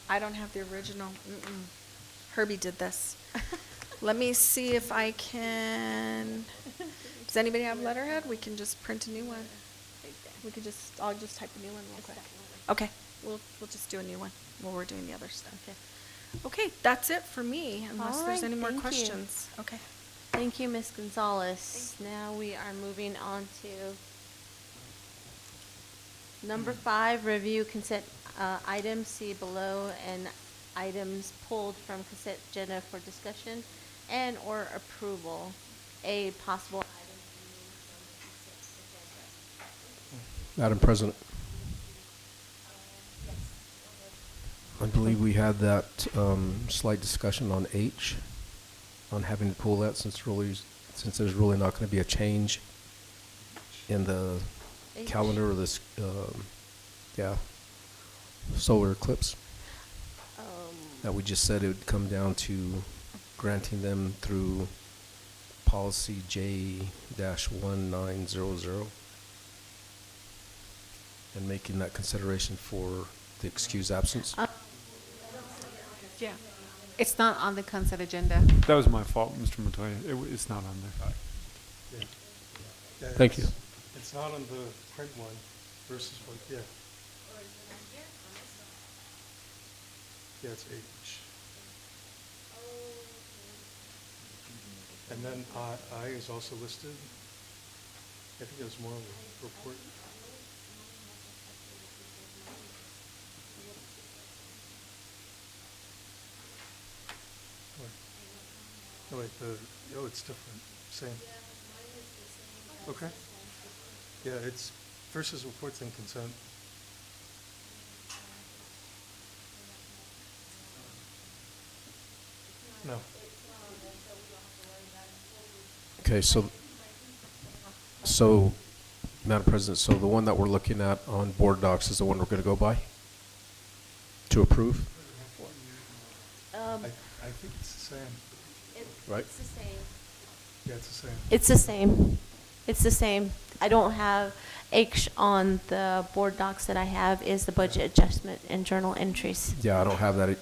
I don't have the original. Herbie did this. Let me see if I can. Does anybody have letterhead? We can just print a new one. I'll just type a new one real quick. Okay, we'll just do a new one while we're doing the other stuff. Okay, that's it for me, unless All there's right, any more thank you. questions. Okay. Thank you, Ms. Gonzalez. Now we are moving on to number 5, review consent items, see below, and items pulled from consent agenda for discussion and/or approval. A, possible item removed from the consent agenda. Madam President, I believe we had that slight discussion on H, on having to pull that since there's really not going to be a change in the H. calendar of this, solar eclipse. That we just said it would come down to granting them through policy J-1900 and making that consideration for the excused absence. Yeah. It's not on the consent agenda. That was my fault, Mr. Montoya. It's not on there. Yeah, Thank you. It's not on the print one versus what, yeah. Yeah, it's H. And then I is also listed. I think there's more of a report. Oh, wait, it's different, same. Okay. Yeah, it's versus reports and consent. No. Okay, so, Madam President, so the one that we're looking at on board docs is the one we're going to go by to approve? I think it's the same. Right. It's the same. Yeah, it's the same. It's the same. It's the same. I don't have H on the board docs that I have is the budget adjustment and journal entries. Yeah, I don't have that.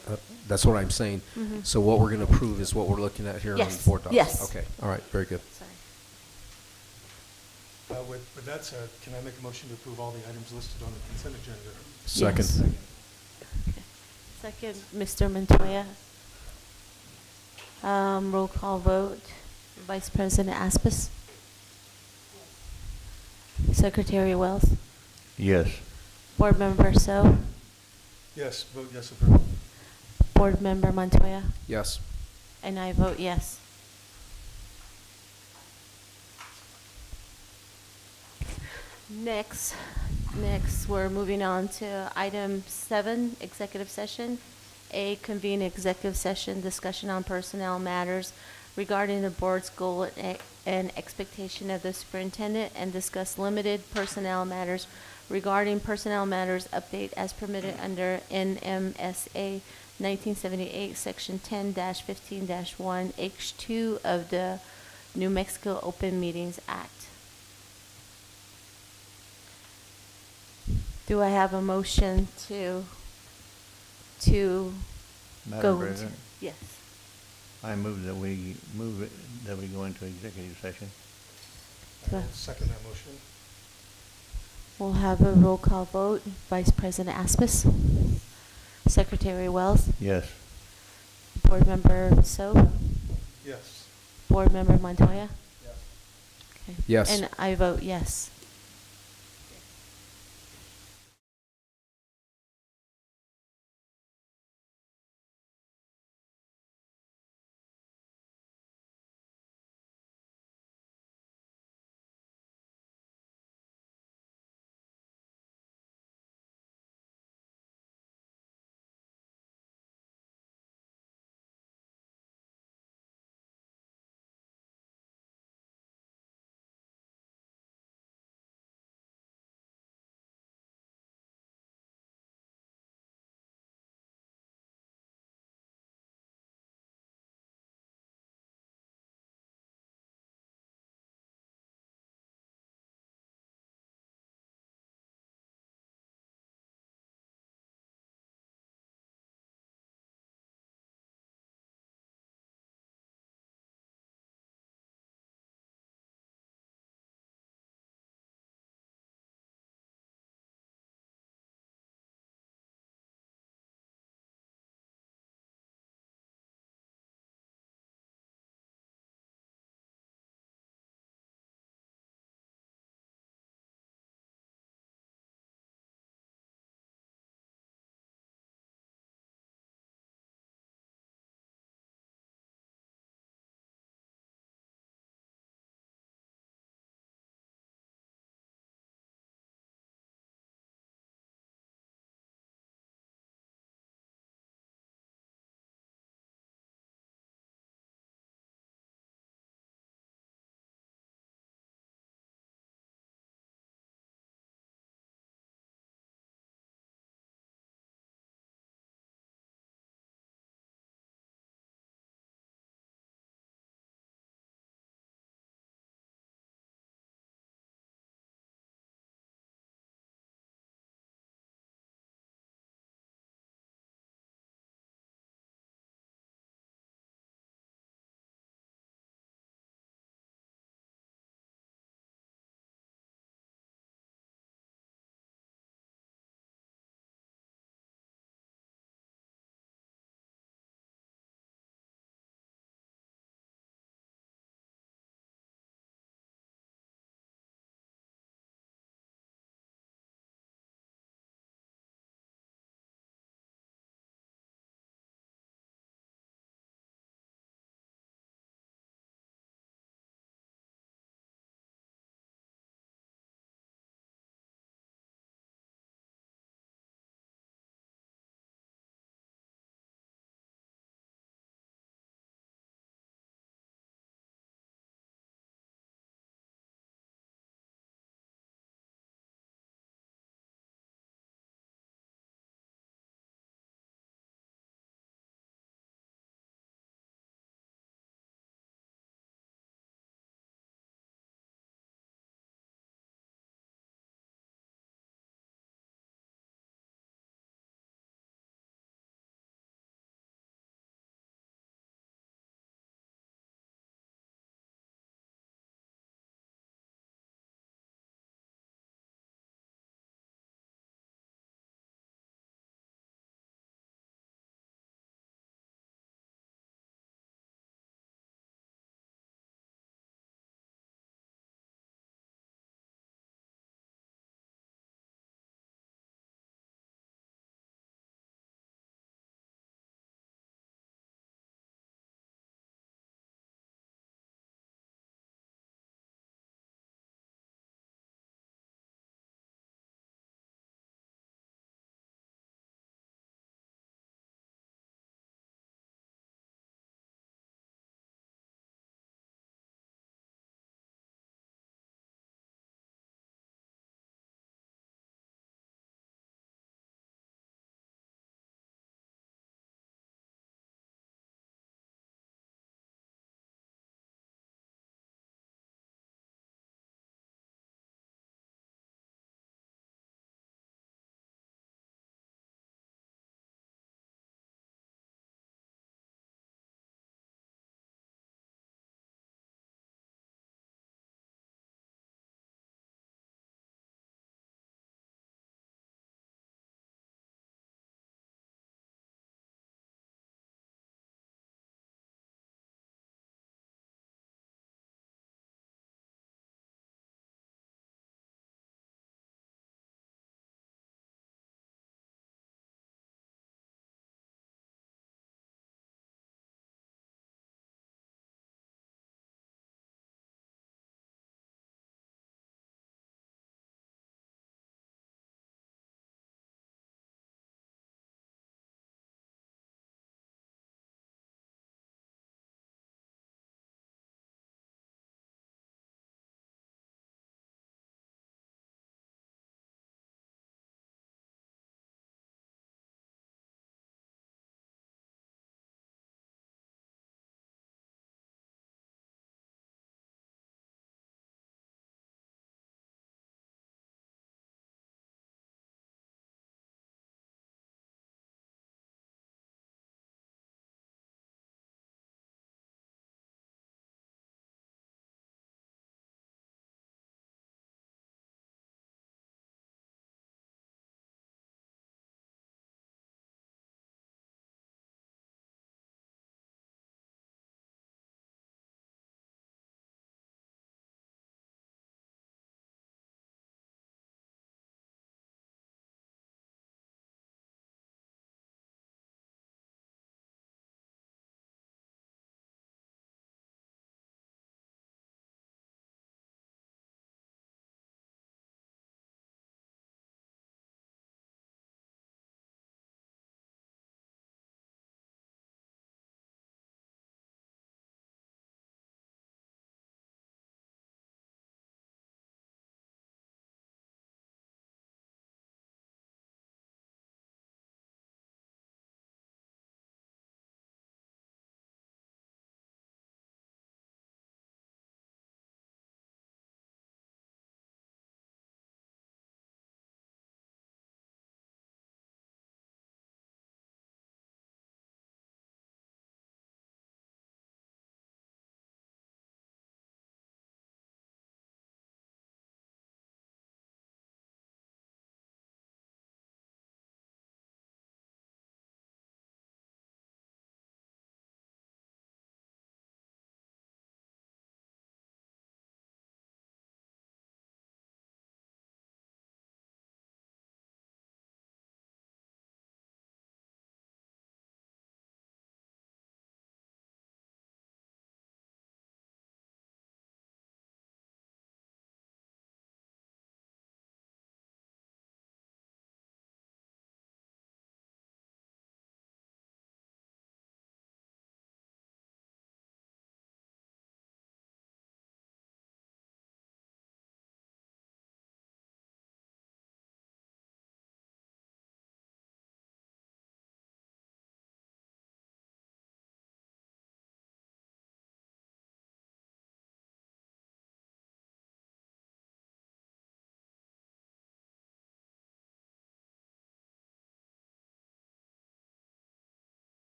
That's what I'm saying. Mhm. So what we're going to approve is what we're looking at here on Yes, board docs? yes. Okay, all right, very good. Sorry. With that said, can I make a motion to approve all the items listed on the consent agenda? Second. Yes. Second, Mr. Montoya. Roll call vote. Vice President Aspis. Secretary Wells. Yes. Board Member So. Yes, vote yes, approve. Board Member Montoya. Yes. And I vote yes. Next, we're moving on to item 7, executive session. A, convene executive session, discussion on personnel matters regarding the board's goal and expectation of the superintendent, and discuss limited personnel matters regarding personnel matters update as permitted under NMSA 1978, Section 10-15-1, H2 of the New Mexico Open Meetings Act. Do I have a motion to go Madam into? President, Yes. I move that we go into executive session. I will second that motion. We'll have a roll call vote. Vice President Aspis. Secretary Wells. Yes. Board Member So. Yes. Board Member Montoya. Yes. Okay. Yes. And I vote yes.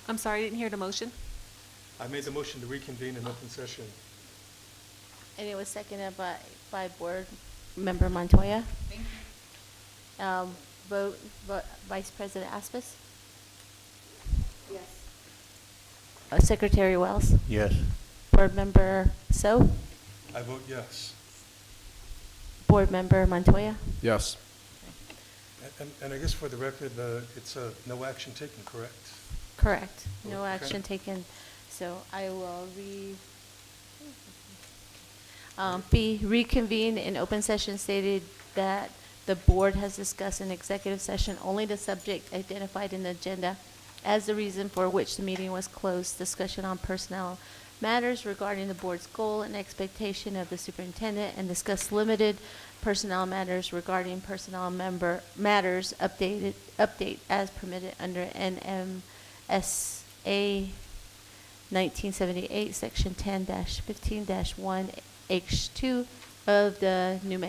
I'm sorry, I didn't hear the motion. I made the motion to reconvene in open session. And it was seconded by Board Member Montoya. Vote, Vice President Aspis? Yes. Secretary Wells? Yes. Board Member So? I vote yes. Board Member Montoya? Yes. And I guess for the record, it's no action taken, correct? Correct. No Okay. action taken. So I will be reconvened in open session stated that the board has discussed in executive session only the subject identified in the agenda as the reason for which the meeting was closed. Discussion on personnel matters regarding the board's goal and expectation of the superintendent, and discuss limited personnel matters regarding personnel member matters update as permitted under NMSA 1978, Section 10-15-1H2 of the New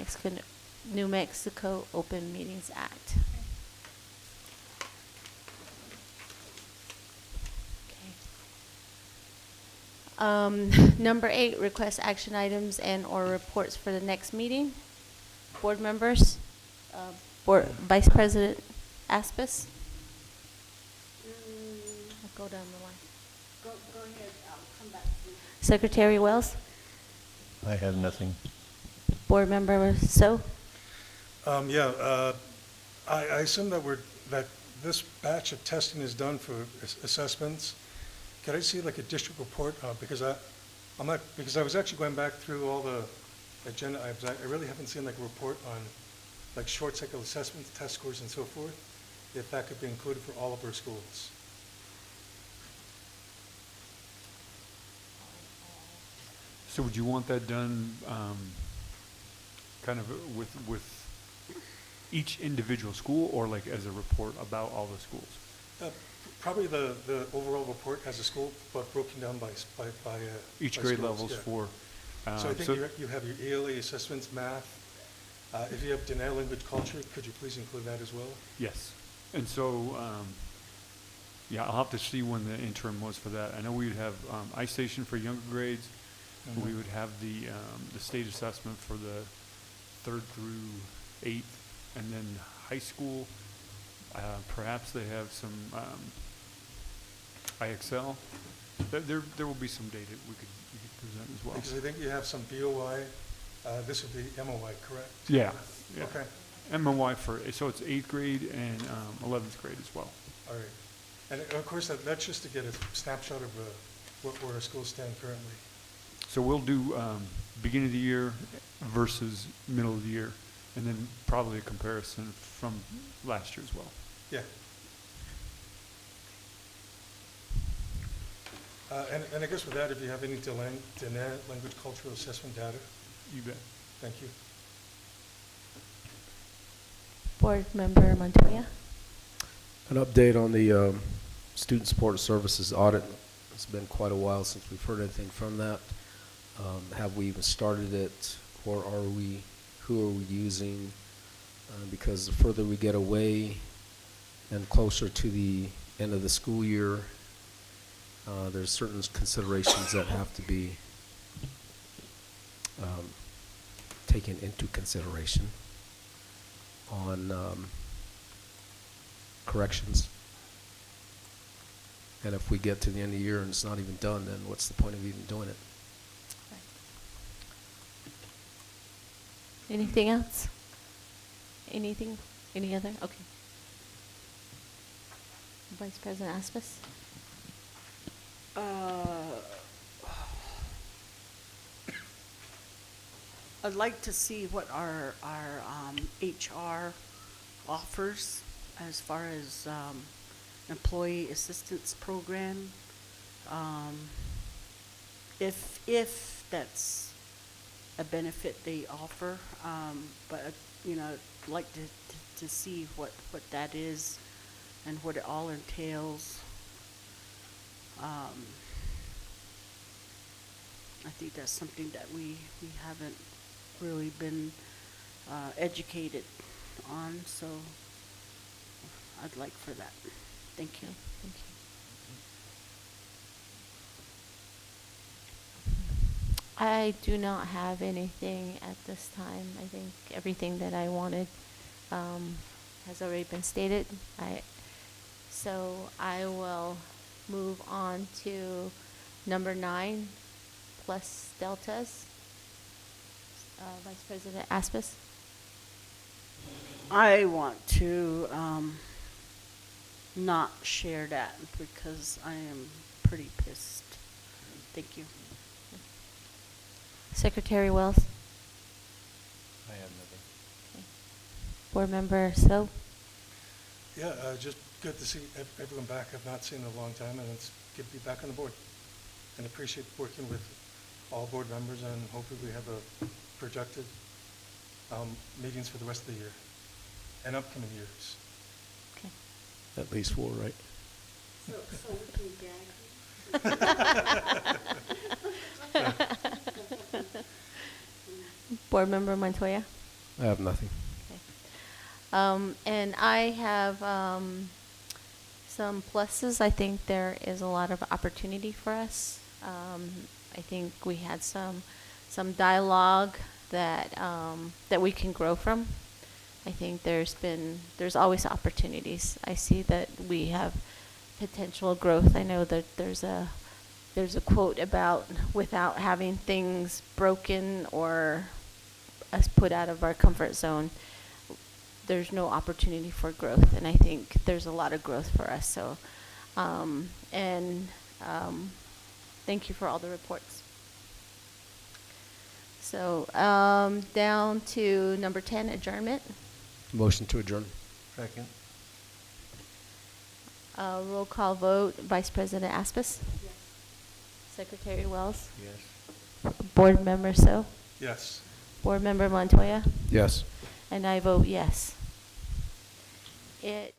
Mexico Open Meetings Act. Number 8, request action items and/or reports for the next meeting. Board members, Vice President Aspis. I'll go down the line. Go ahead, I'll come back. Secretary Wells, I have nothing. Board Member So. I assume that this batch of testing is done for assessments. Could I see like a district report? Because I was actually going back through all the agenda items. I really haven't seen like a report on like short cycle assessments, test scores, and so forth. If that could be included for all of our schools. So would you want that done kind of with each individual school, or like as a report about all the schools? Probably the overall report as a school, but broken down by Each by grade schools, levels yeah. for. So I think you have your ELA assessments, math. If you have Diné language culture, could you please include that as well? Yes. And so, yeah, I'll have to see when the interim was for that. I know we would have I-Station for younger grades. Mhm. We would have the state assessment for the 3rd through 8th, and then high school. Perhaps they have some IXL. There will be some data we could present as well. Because I think you have some BOI. This would be MOI, correct? Yeah. Okay. MOI so it's 8th grade and 11th grade as well. All right. And of course, that's just to get a snapshot of where our schools stand currently. So we'll do beginning of the year versus middle of the year, and then probably a comparison from last year as well. Yeah. And I guess with that, if you have any Diné language cultural assessment data. You bet. Thank you. Board Member Montoya. An update on the student support services audit. It's been quite a while since we've heard anything from that. Have we even started it, or who are we using? Because the further we get away and closer to the end of the school year, there's certain considerations that have to be taken into consideration on corrections. And if we get to the end of the year and it's not even done, then what's the point of even doing it? Anything else? Anything? Any other? Okay. Vice President Aspis. I'd like to see what our HR offers as far as employee assistance program. If that's a benefit they offer, but I'd like to see what that is and what it all entails. I think that's something that we haven't really been educated on, so I'd like for that. Thank you. Thank you. I do not have anything at this time. I think everything that I wanted has already been stated. So I will move on to number 9, plus deltas. Vice President Aspis. I want to not share that because I am pretty pissed. Thank you. Secretary Wells. I have nothing. Okay. Board Member So. Yeah, just good to see everyone back. I've not seen in a long time, and it's good to be back on the board. And appreciate working with all board members, and hopefully we have a projected meetings for the rest of the year and upcoming years. Okay. At least 4, right? So we can gag. Board Member Montoya. I have nothing. And I have some pluses. I think there is a lot of opportunity for us. I think we had some dialogue that that we can grow from. I think there's always opportunities. I see that we have potential growth. I know that there's a quote about without having things broken or us put out of our comfort zone, there's no opportunity for growth. And I think there's a lot of growth for us. So, thank you for all the reports. So, down to number 10, adjournment. Motion to adjourn. Second. Roll call vote. Vice President Aspis? Yes. Secretary Wells? Yes. Board Member So? Yes. Board Member Montoya? Yes. And I vote yes. It